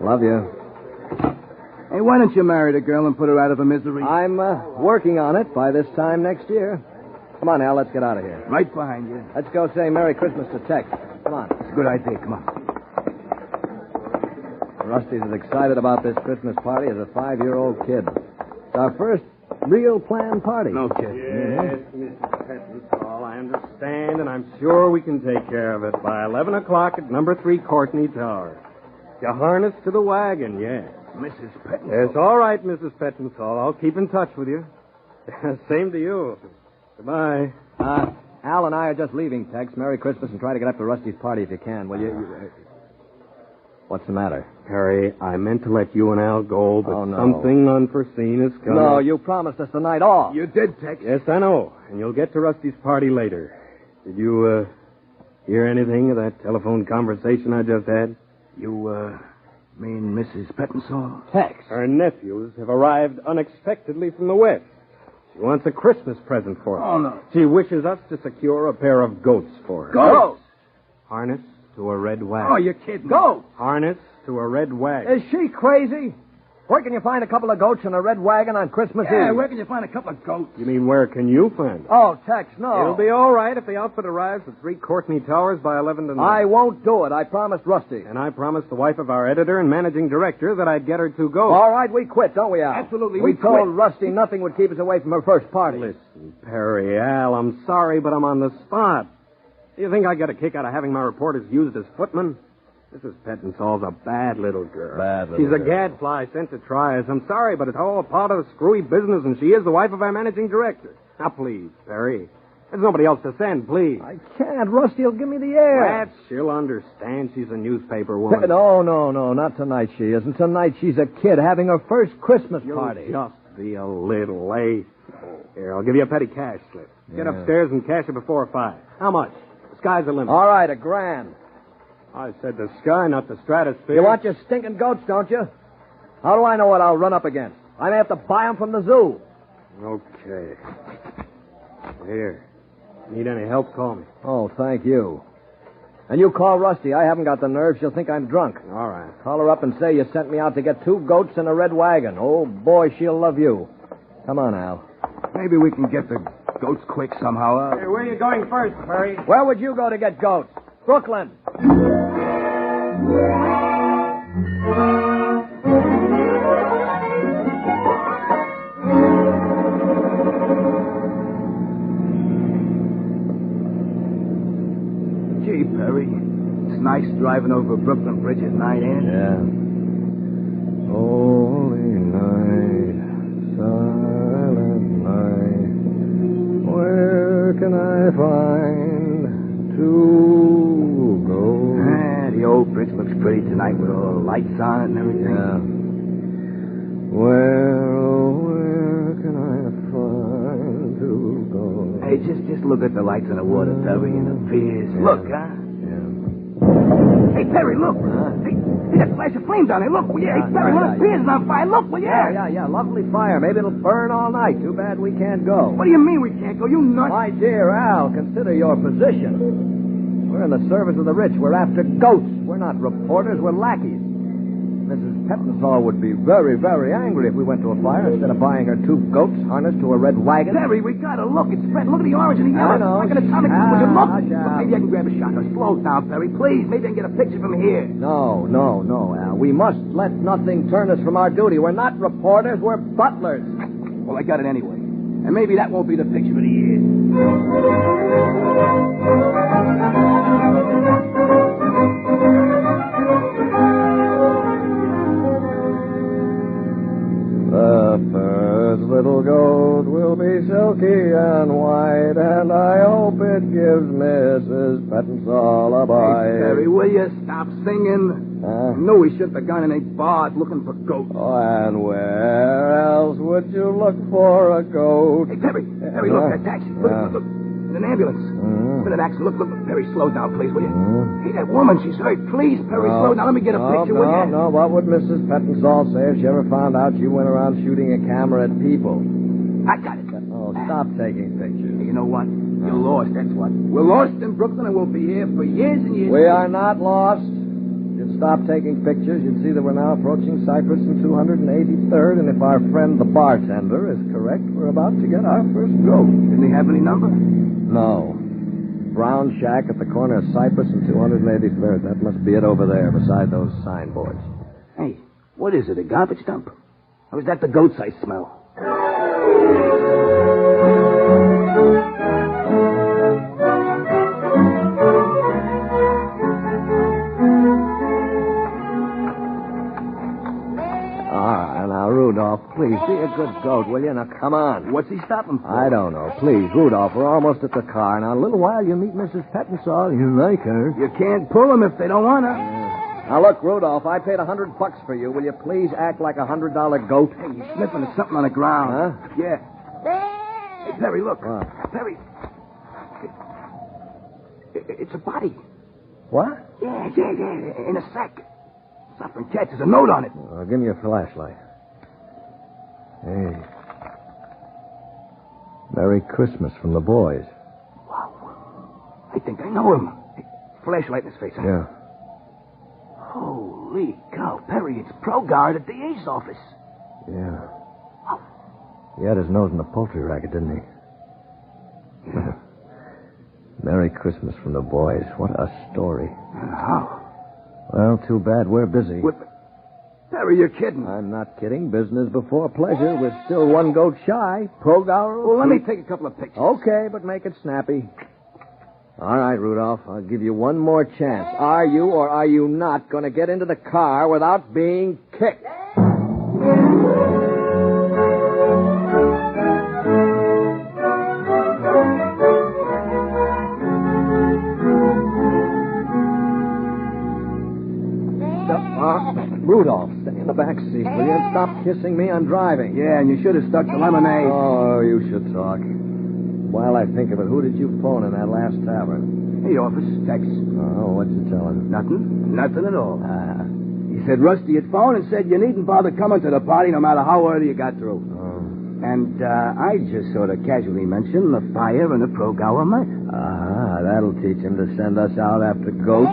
Love you. Hey, why don't you marry the girl and put her out of her misery? I'm working on it by this time next year. Come on, Al, let's get out of here. Right behind you. Let's go say Merry Christmas to Tex. Come on. It's a good idea. Come on. Rusty's as excited about this Christmas party as a 5-year-old kid. It's our first real planned party. No kidding. Yes, Mrs. Pettenstall, I understand, and I'm sure we can take care of it by 11 o'clock at number 3 Courtney Tower. You harness to the wagon, yes. Mrs. Pettenstall? Yes, all right, Mrs. Pettenstall. I'll keep in touch with you. Same to you. Goodbye. Al and I are just leaving, Tex. Merry Christmas, and try to get up to Rusty's party if you can, will you? What's the matter? Harry, I meant to let you and Al go, but no. something unforeseen has come. No, you promised us the night off. You did, Tex. Yes, I know. And you'll get to Rusty's party later. Did you, hear anything of that telephone conversation I just had? You, mean Mrs. Pettenstall? Tex. Her nephews have arrived unexpectedly from the West. She wants a Christmas present for us. Oh, no. She wishes us to secure a pair of goats for her. Goats? Harness to a red wagon. Oh, you're kidding. Goats? Harness to a red wagon. Is she crazy? Where can you find a couple of goats in a red wagon on Christmas Eve? Yeah, where can you find a couple of goats? You mean where can you find them? Oh, Tex, no. It'll be all right if the outfit arrives at 3 Courtney Towers by 11 tonight. I won't do it. I promised Rusty. And I promised the wife of our editor and managing director that I'd get her 2 goats. All right, we quit, don't we, Al? Absolutely, we we told quit. Rusty nothing would keep us away from her first party. Listen, Perry, Al, I'm sorry, but I'm on the spot. Do you think I get a kick out of having my reporters used as footmen? Mrs. Pettenstall's a bad little girl. She's a gadfly sent to try us. I'm sorry, but it's all part of the screwy business, and she is the wife of our managing director. Now, please, Perry. There's nobody else to send, please. I can't. Rusty'll give me the air. That she'll understand. She's a newspaper woman. No, not tonight she isn't. Tonight she's a kid having her first Christmas party. You'll just be a little late. Here, I'll give you a petty cash slip. Get upstairs and cash it before 5. How much? The sky's the limit. All right, $1,000. I said the sky, not the stratosphere. You want your stinking goats, don't you? How do I know what I'll run up against? I may have to buy them from the zoo. Okay. Here. Need any help, call me. Oh, thank you. And you call Rusty. I haven't got the nerve. She'll think I'm drunk. All right. Call her up and say you sent me out to get 2 goats and a red wagon. Oh, boy, she'll love you. Come on, Al. Maybe we can get the goats quick somehow. Hey, where are you going first, Perry? Where would you go to get goats? Brooklyn. Gee, Perry, it's nice driving over Brooklyn Bridge at night, ain't it? Yeah. Holy night, silent night, where can I find 2 goats? The old bridge looks pretty tonight with all the lights on it and everything. Yeah. Where can I find 2 goats? Hey, just look at the lights on the water, Perry, and the piers. Yeah. Look, huh? Yeah. Hey, Perry, look. Hey, that flash of flame down there. Look, will you? Hey, Perry, one of the piers is on fire. Look, will you? Yeah. Lovely fire. Maybe it'll burn all night. Too bad we can't go. What do you mean we can't go? You nuts? My dear Al, consider your position. We're in the service of the rich. We're after goats. We're not reporters. We're lackeys. Mrs. Pettinsall would be very, very angry if we went to a fire instead of buying her 2 goats harnessed to a red wagon. Perry, we gotta look. It's red. Look at the orange and the yellow. I know. It's like an atomic bomb. Would you look? Al. Look, maybe I can grab a shotgun. Slow down, Perry, please. Maybe I can get a picture from here. No, Al. We must let nothing turn us from our duty. We're not reporters. We're butlers. Well, I got it anyway. And maybe that won't be the picture of the year. The first little goat will be silky and white, and I hope it gives Mrs. Pettinsall a bite. Hey, Perry, will you stop singing? No, we shouldn't have gone in a bar looking for goats. Oh, and where else would you look for a goat? Hey, Perry, look, that taxi. Look. In an ambulance. In an accident. Look. Perry, slow down, please, will you? Hey, that woman, she's hurt. Please, Perry, slow down. Let me get a picture, will you? No. What would Mrs. Pettinsall say if she ever found out you went around shooting a camera at people? I got it. Oh, stop taking pictures. Hey, you know what? You're lost, that's what. We're lost in Brooklyn, and we'll be here for years and years. We are not lost. You'd stop taking pictures, you'd see that we're now approaching Cypress and 283rd, and if our friend the bartender is correct, we're about to get our first goat. Didn't he have any number? No. Brown shack at the corner of Cypress and 283rd. That must be it over there, beside those signboards. Hey, what is it, a garbage dump? Or is that the goats I smell? Rudolph, please, be a good goat, will you? Now, come on. What's he stopping for? I don't know. Please, Rudolph, we're almost at the car. Now, in a little while, you'll meet Mrs. Pettinsall. You like her. You can't pull them if they don't want to. Now, look, Rudolph, I paid $100 for you. Will you please act like a $100 goat? Hey, you're sniffing at something on the ground. Huh? Yeah. Hey, Perry, look. Perry. It's a body. What? Yeah. In a sack. Suffering cat. There's a note on it. Give me your flashlight. Hey. Merry Christmas from the boys. Wow. I think I know him. Hey, flashlight in his face, huh? Yeah. Holy cow, Perry, it's ProGuard at the DA's office. Yeah. Oh. He had his nose in the poultry racket, didn't he? Yeah. Merry Christmas from the boys. What a story. How? Well, too bad we're busy. Perry, you're kidding. I'm not kidding. Business before pleasure. We're still 1 goat shy. ProGuard. Well, let me take a couple of pictures. Okay, but make it snappy. All right, Rudolph. I'll give you one more chance. Are you or are you not going to get into the car without being kicked? Rudolph, stay in the back seat, will you? And stop kissing me. I'm driving. Yeah, and you should have stuck to lemonade. Oh, you should talk. While I think of it, who did you phone in that last tavern? Hey, office, Tex. Oh, what'd you tell him? Nothing at all. He said Rusty had phoned and said you needn't bother coming to the party no matter how early you got through. Oh. And I just sort of casually mentioned the fire and the Progower murder. That'll teach him to send us out after goats.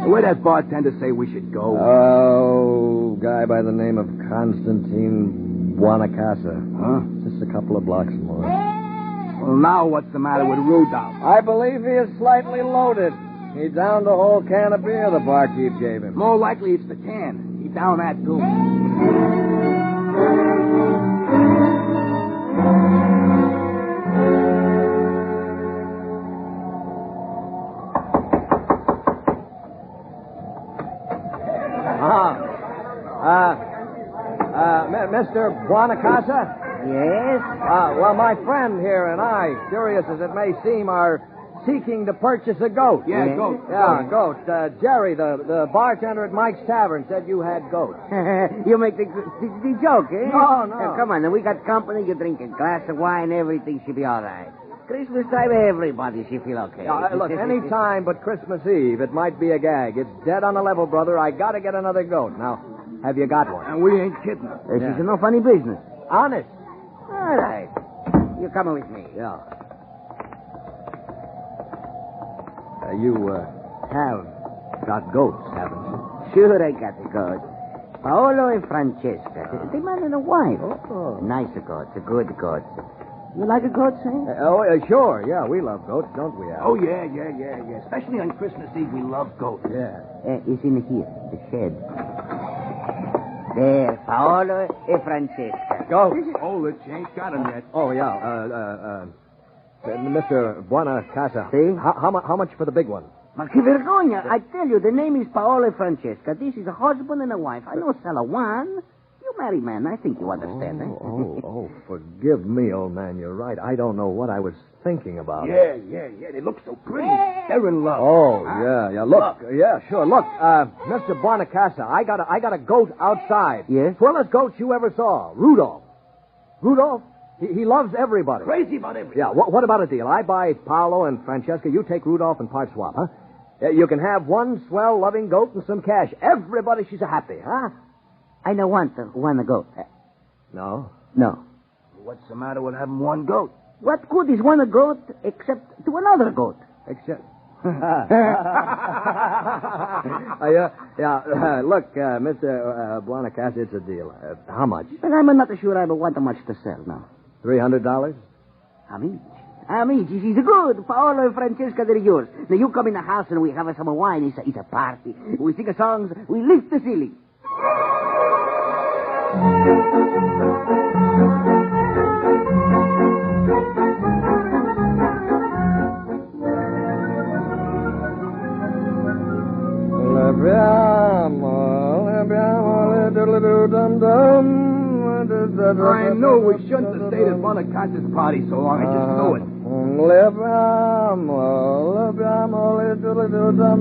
Where'd that bartender say we should go? Oh, guy by the name of Constantine Buonacasa. Huh? Just a couple of blocks more. Well, now what's the matter with Rudolph? I believe he is slightly loaded. He downed a whole can of beer the barkeep gave him. More likely it's the can. He downed that, too. Mr. Buonacasa? Yes? Well, my friend here and I, curious as it may seem, are seeking to purchase a goat. Yeah, goat. Yeah, goat. Jerry, the bartender at Mike's Tavern, said you had goats. You make the joke, eh? No. Come on, then we got company. You drink a glass of wine, everything should be all right. Christmas time, everybody should feel okay. Look, any time but Christmas Eve, it might be a gag. It's dead on the level, brother. I gotta get another goat. Now, have you got one? And we ain't kidding. This is no funny business. Honest. All right. You're coming with me. Yeah. You have got goats, haven't you? Sure, I got the goat. Paolo and Francesca. They man and a wife. Oh. A nice goat, a good goat. You like a goat, Sam? Sure. Yeah, we love goats, don't we, Al? Oh, yeah. Especially on Christmas Eve, we love goats. Yeah. It's in here, the shed. There, Paolo and Francesca. Go. Oh, the ain't got him yet. Oh, yeah. Mr. Buonacasa. See? How much for the big one? Ma che vergogna. I tell you, the name is Paolo and Francesca. This is a husband and a wife. I know sell a one. You married man. I think you understand, Forgive me, old man. You're right. I don't know what I was thinking about. Yeah. They look so pretty. They're in love. Oh, yeah. Look. Yeah, sure. Look, Mr. Buonacasa, I got a goat outside. Yes? Swellest goat you ever saw. Rudolph. He loves everybody. Crazy about everything. Yeah, what about a deal? I buy Paolo and Francesca. You take Rudolph and part swap, huh? You can have one swell, loving goat and some cash. Everybody she's happy, huh? I don't want a goat. No? No. What's the matter with having one goat? What good is one a goat except to another goat? Except... Look, Mr. Buonacasa, it's a deal. How much? But I'm not sure I want much to sell now. $300? Amici, she's good. Paolo and Francesca, they're yours. Now, you come in the house and we have some wine. It's a party. We sing songs. We lift the ceiling. I knew we shouldn't have stayed at Bonacasa's party so long. I just knew it.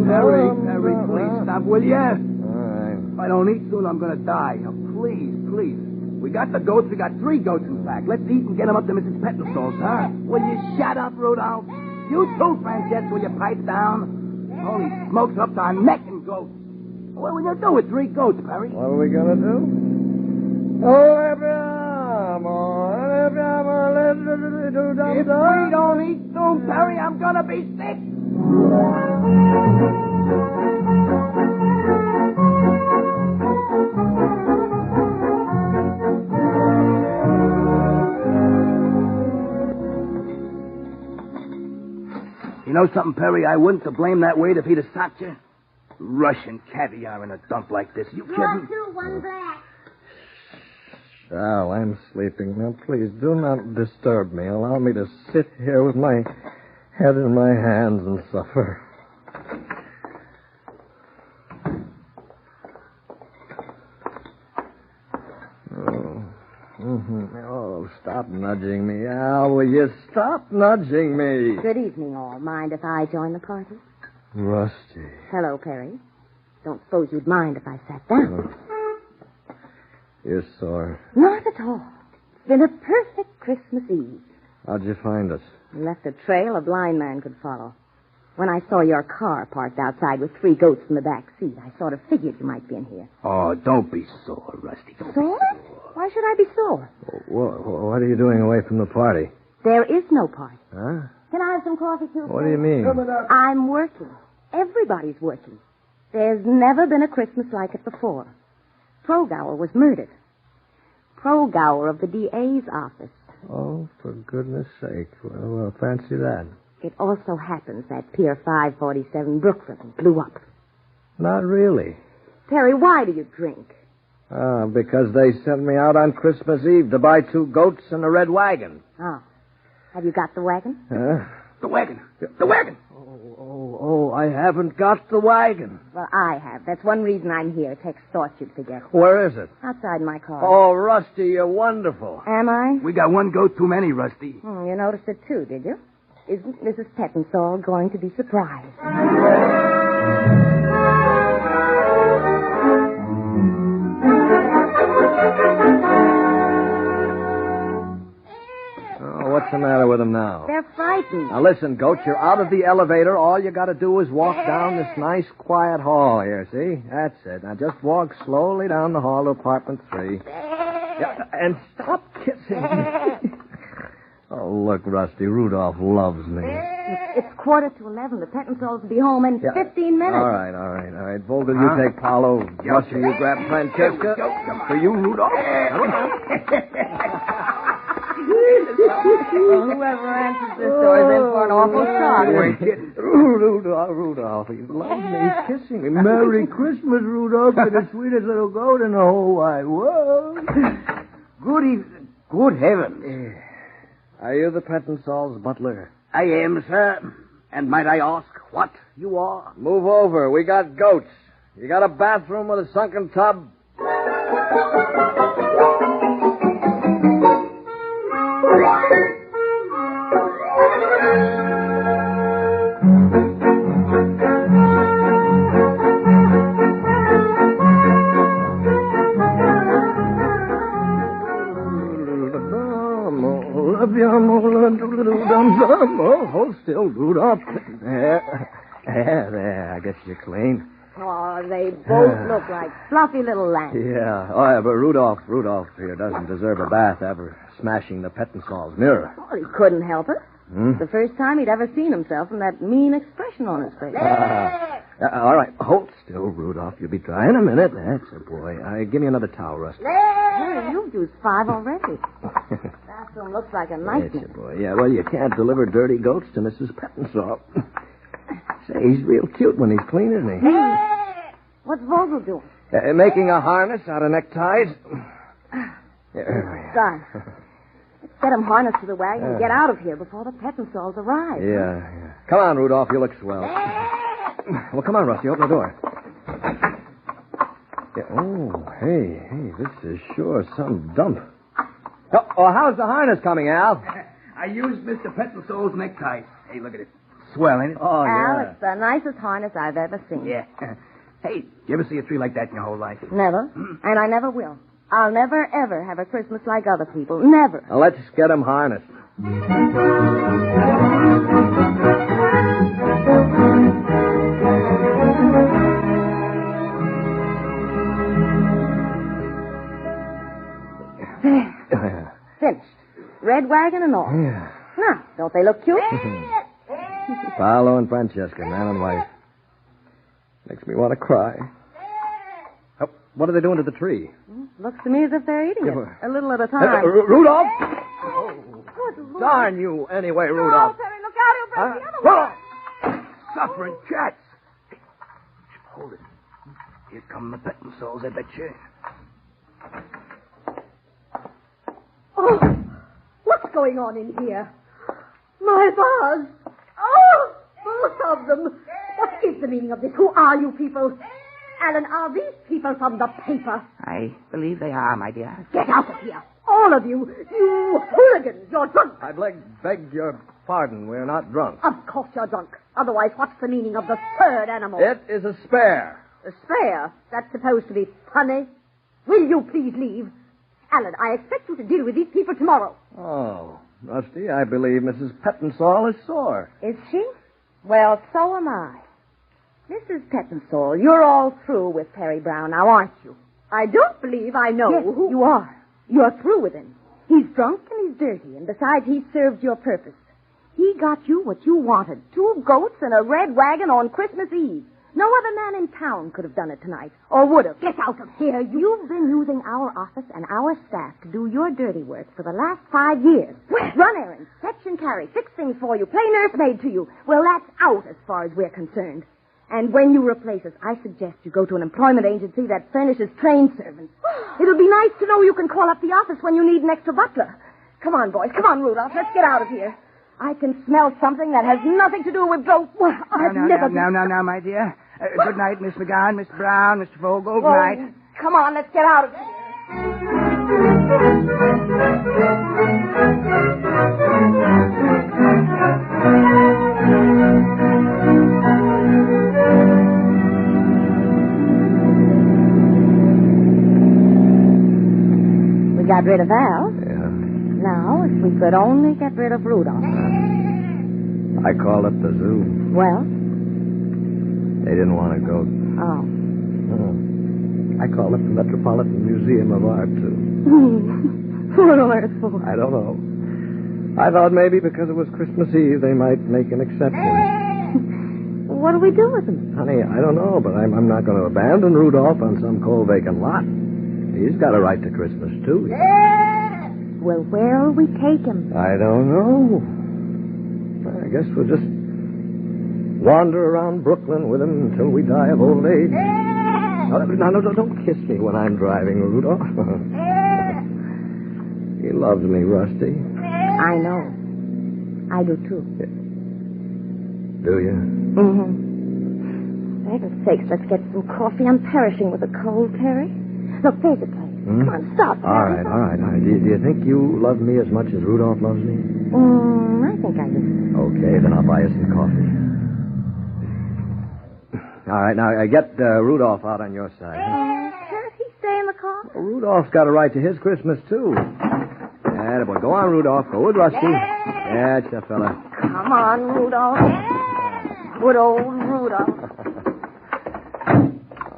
Harry, please stop, will you? If I don't eat soon, I'm going to die. Now, please. We got the goats. We got 3 goats, in fact. Let's eat and get them up to Mrs. Pettensol's, huh? Will you shut up, Rudolph? You too, Francesca. Will you pipe down? Holy smokes, up to our neck in goats. What will you do with 3 goats, Perry? What are we going to do? If we don't eat soon, Perry, I'm going to be sick. You know something, Perry? I wouldn't have blamed that waiter if he'd have stopped you. Russian caviar in a dump like this. You kidding? 1 black. Al, I'm sleeping. Now, please, do not disturb me. Allow me to sit here with my head in my hands and suffer. Oh, stop nudging me, Al. Will you stop nudging me? Good evening, all. Mind if I join the party? Rusty. Hello, Perry. Don't suppose you'd mind if I sat down? You're sore. Not at all. It's been a perfect Christmas Eve. How'd you find us? You left a trail a blind man could follow. When I saw your car parked outside with 3 goats in the back seat, I sort of figured you might be in here. Oh, don't be sore, Rusty. Sore? Why should I be sore? What are you doing away from the party? There is no party. Huh? Can I have some coffee, too? What do you mean? I'm working. Everybody's working. There's never been a Christmas like it before. Progower was murdered. Progower of the DA's office. Oh, for goodness sake. Well, fancy that. It also happens that Pier 547 Brooklyn blew up. Not really. Perry, why do you drink? Because they sent me out on Christmas Eve to buy 2 goats and a red wagon. Oh. Have you got the wagon? Huh? The wagon. The wagon. Oh, I haven't got the wagon. Well, I have. That's one reason I'm here, to extort you to forget. Where is it? Outside my car. Oh, Rusty, you're wonderful. Am I? We got 1 goat too many, Rusty. You noticed it, too, did you? Isn't Mrs. Pettinsall going to be surprised? What's the matter with them now? They're frightened. Now, listen, Goat, you're out of the elevator. All you got to do is walk down this nice, quiet hall here, see? That's it. Now, just walk slowly down the hall to apartment 3. Yeah, and stop kissing me. Oh, look, Rusty, Rudolph loves me. It's 11:15. The Pettinsalls will be home in 15 minutes. All right. Vogel, you take Paolo. Rusty, you grab Francesca. For you, Rudolph. Well, whoever answers this door is in for an awful shock. Rudolph, he loves me. He's kissing me. Merry Christmas, Rudolph. You're the sweetest little goat in the whole wide world. Good heavens. Are you the Pettinsall's butler? I am, sir. And might I ask what you are? Move over. We got goats. You got a bathroom with a sunken tub? Hold still, Rudolph. There. I guess you're clean. Oh, they both look like fluffy little lambs. Yeah, but Rudolph here doesn't deserve a bath after smashing the Pettinsall's mirror. Well, he couldn't help it. The first time he'd ever seen himself and that mean expression on his face. All right, hold still, Rudolph. You'll be dry in a minute. That's a boy. Give me another towel, Rusty. Hey, you've used 5 already. Bathroom looks like a nightmare. That's a boy. Yeah, well, you can't deliver dirty goats to Mrs. Pettinsall. Say, he's real cute when he's clean, isn't he? What's Vogel doing? Making a harness out of neckties. Son, let's get him harnessed to the wagon and get out of here before the Pettinsalls arrive. Yeah. Come on, Rudolph. You look swell. Well, come on, Rusty. Open the door. Oh, hey, this is sure some dump. Oh, how's the harness coming, Al? I used Mr. Pettinsall's necktie. Hey, look at it. Swell, ain't it? Oh, Al, it's the nicest harness I've ever seen. Yeah. Hey, you ever see a tree like that in your whole life? Never. And I never will. I'll never, ever have a Christmas like other people. Never. Now, let's get him harnessed. There. Finished. Red wagon and all. Yeah. Now, don't they look cute? Paolo and Francesca, man and wife. Makes me want to cry. Oh, what are they doing to the tree? Looks to me as if they're eating it. A little at a time. Rudolph! Good Lord. Darn you, anyway, Rudolph. Oh, Perry, look out. He'll break the other one. Suffering cats. Hold it. Here come the Pettinsalls, I bet you. Oh, what's going on in here? My vase. Oh, both of them. What is the meaning of this? Who are you people? Alan, are these people from the paper? I believe they are, my dear. Get out of here. All of you. You hooligans. You're drunk. I beg your pardon. We're not drunk. Of course you're drunk. Otherwise, what's the meaning of the third animal? It is a spare. A spare? That's supposed to be funny. Will you please leave? Alan, I expect you to deal with these people tomorrow. Oh, Rusty, I believe Mrs. Pettinsall is sore. Is she? Well, so am I. Mrs. Pettinsall, you're all through with Perry Brown now, aren't you? I don't believe I know Yes, who... you are. You're through with him. He's drunk and he's dirty, and besides, he served your purpose. He got you what you wanted, 2 goats and a red wagon on Christmas Eve. No other man in town could have done it tonight, or would have. Get out of here, you... You've been using our office and our staff to do your dirty work for the last 5 years. Run errands, fetch and carry, fix things for you, play nursemaid to you. Well, that's out as far as we're concerned. And when you replace us, I suggest you go to an employment agency that furnishes trained servants. It'll be nice to know you can call up the office when you need an extra butler. Come on, boys. Come on, Rudolph. Let's get out of here. I can smell something that has nothing to do with goat. Well, Now, my dear. Good night, Miss McGowan, Mr. Brown, Mr. Vogel. Good night. Come on, let's get out of here. We got rid of Al. Yeah. Now, if we could only get rid of Rudolph. I called up the zoo. Well? They didn't want to go. Oh. I called up the Metropolitan Museum of Art, too. What on earth for? I don't know. I thought maybe because it was Christmas Eve, they might make an exception. What do we do with him? Honey, I don't know, but I'm not going to abandon Rudolph on some cold, vacant lot. He's got a right to Christmas, too. Well, where'll we take him? I don't know. I guess we'll just wander around Brooklyn with him until we die of old age. No, don't kiss me when I'm driving, Rudolph. He loves me, Rusty. I know. I do, too. Do you? Mm-hmm. For heaven's sakes, let's get some coffee. I'm perishing with a cold, Terry. Look, there's a place. Come on, stop. All right. Do you think you love me as much as Rudolph loves me? I think I do. Okay, then I'll buy you some coffee. All right, now, get Rudolph out on your side. Can't he stay in the car? Well, Rudolph's got a right to his Christmas, too. Attaboy. Go on, Rudolph. Go with Rusty. That's the fella. Come on, Rudolph. Good old Rudolph.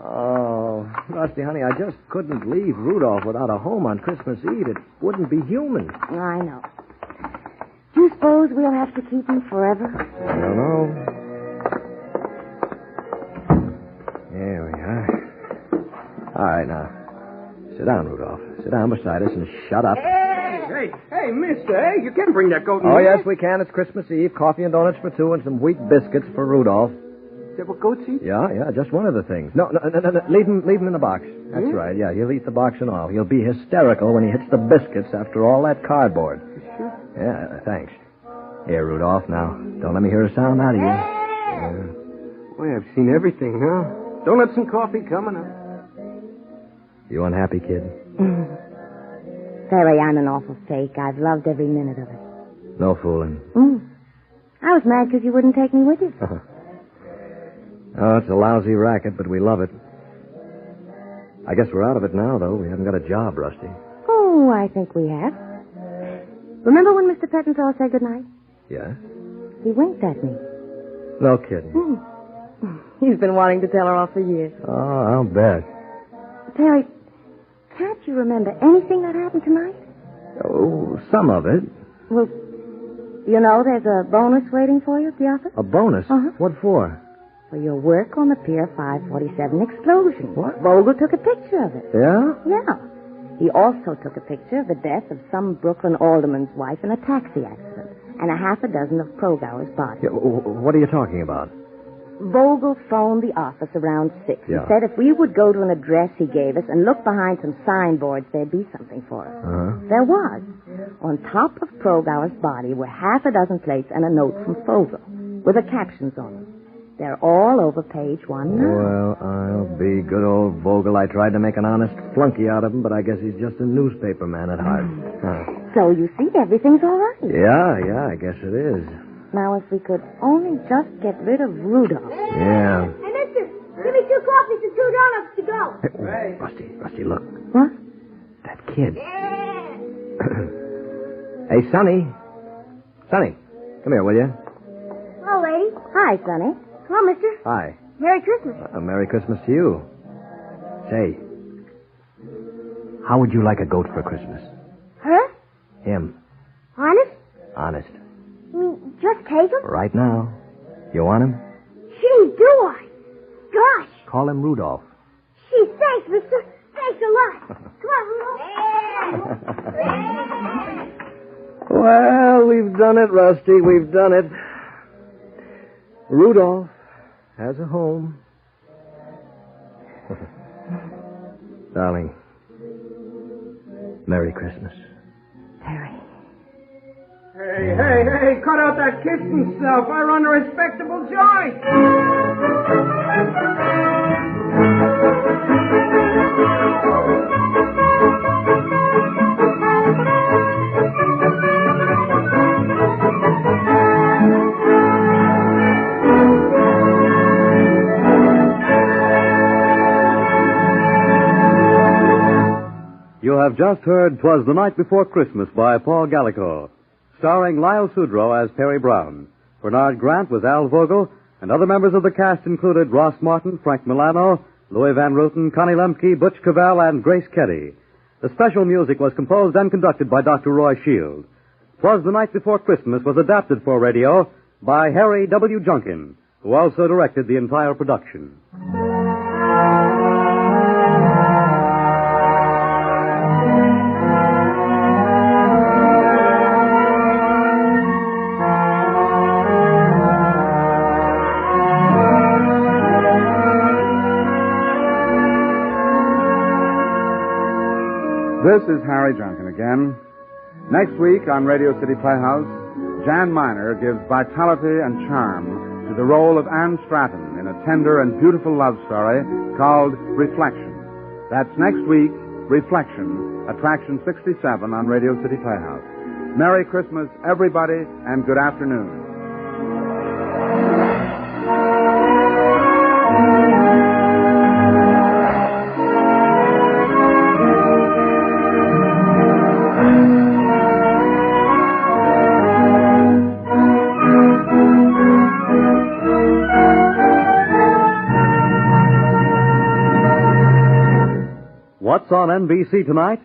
Oh, Rusty, honey, I just couldn't leave Rudolph without a home on Christmas Eve. It wouldn't be human. I know. Do you suppose we'll have to keep him forever? I don't know. There we are. All right, now. Sit down, Rudolph. Sit down beside us and shut up. Hey, mister, hey, you can bring that goat in Oh, here. yes, we can. It's Christmas Eve. Coffee and donuts for 2 and some wheat biscuits for Rudolph. There were goats eat? Yeah, just one of the things. No. Leave him in the box. That's right, yeah. He'll eat the box and all. He'll be hysterical when he hits the biscuits after all that cardboard. You sure? Yeah, thanks. Here, Rudolph, now. Don't let me hear a sound out of you. Boy, I've seen everything, huh? Donuts and coffee coming up. You unhappy, kid? Terry, I'm an awful fake. I've loved every minute of it. No fooling. I was mad because you wouldn't take me with you. Oh, it's a lousy racket, but we love it. I guess we're out of it now, though. We haven't got a job, Rusty. Oh, I think we have. Remember when Mr. Pettinsall said goodnight? Yeah? He winked at me. No kidding. He's been wanting to tell her off for years. Oh, I'll bet. Terry, can't you remember anything that happened tonight? Oh, some of it. Well, you know there's a bonus waiting for you at the office? A bonus? Uh-huh. What for? For your work on the Pier 547 explosion. What? Vogel took a picture of it. Yeah? Yeah. He also took a picture of the death of some Brooklyn alderman's wife in a taxi accident and a half a dozen of Progower's bodies. Yeah, what are you talking about? Vogel phoned the office around 6. Yeah. He said if we would go to an address he gave us and look behind some signboards, there'd be something for us. Uh-huh. There was. On top of Progower's body were half a dozen plates and a note from Vogel with the captions on them. They're all over page 1 now. Well, I'll be good old Vogel. I tried to make an honest flunky out of him, but I guess he's just a newspaper man at heart. So you see, everything's all right. Yeah, I guess it is. Now, if we could only just get rid of Rudolph. Yeah. Hey, mister, give me 2 coffees and 2 donuts to go. Hey, Rusty, look. What? That kid. Hey, Sonny. Sonny, come here, will you? Hello, lady. Hi, Sonny. Hello, mister. Hi. Merry Christmas. Merry Christmas to you. Say, how would you like a goat for Christmas? Huh? Him. Honest? Honest. Just take him? Right now. You want him? Gee, do I? Gosh. Call him Rudolph. Gee, thanks, mister. Thanks a lot. Come on, Rudolph. Well, we've done it, Rusty. We've done it. Rudolph has a home. Darling, Merry Christmas. Hey, cut out that kissing stuff. I run a respectable joint. You have just heard 'Twas the Night Before Christmas by Paul Gallico, starring Lyle Sudrow as Perry Brown. Bernard Grant was Al Vogel, and other members of the cast included Ross Martin, Frank Milano, Louis Van Ruten, Connie Lemke, Butch Cavell, and Grace Keddy. The special music was composed and conducted by Dr. Roy Shield. 'Twas the Night Before Christmas was adapted for radio by Harry W. Junkin, who also directed the entire production. This is Harry Junkin again. Next week on Radio City Playhouse, Jan Miner gives vitality and charm to the role of Anne Stratton in a tender and beautiful love story called Reflection. That's next week, Reflection, Attraction 67 on Radio City Playhouse. Merry Christmas, everybody, and good afternoon. What's on NBC tonight?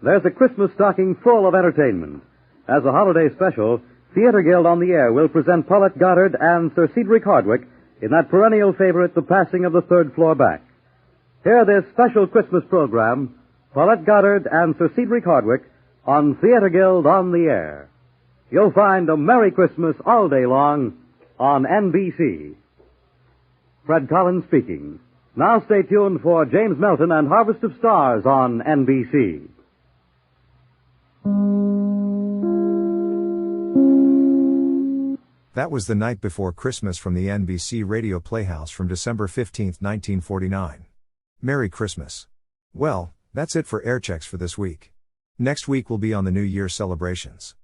There's a Christmas stocking full of entertainment. As a holiday special, Theater Guild on the Air will present Paulette Goddard and Sir Cedric Hardwicke in that perennial favorite, The Passing of the Third Floor Back. Hear this special Christmas program, Paulette Goddard and Sir Cedric Hardwicke on Theater Guild on the Air. You'll find a Merry Christmas all day long on NBC. Fred Collins speaking. Now stay tuned for James Melton and Harvest of Stars on NBC. That was The Night Before Christmas from the NBC Radio Playhouse from December 15, 1949. Merry Christmas. Well, that's it for Airchecks for this week. Next week will be on the New Year celebrations.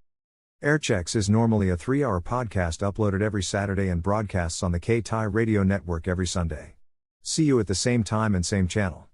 Airchecks is normally a 3-hour podcast uploaded every Saturday and broadcasts on the K-Tai radio network every Sunday. See you at the same time and same channel.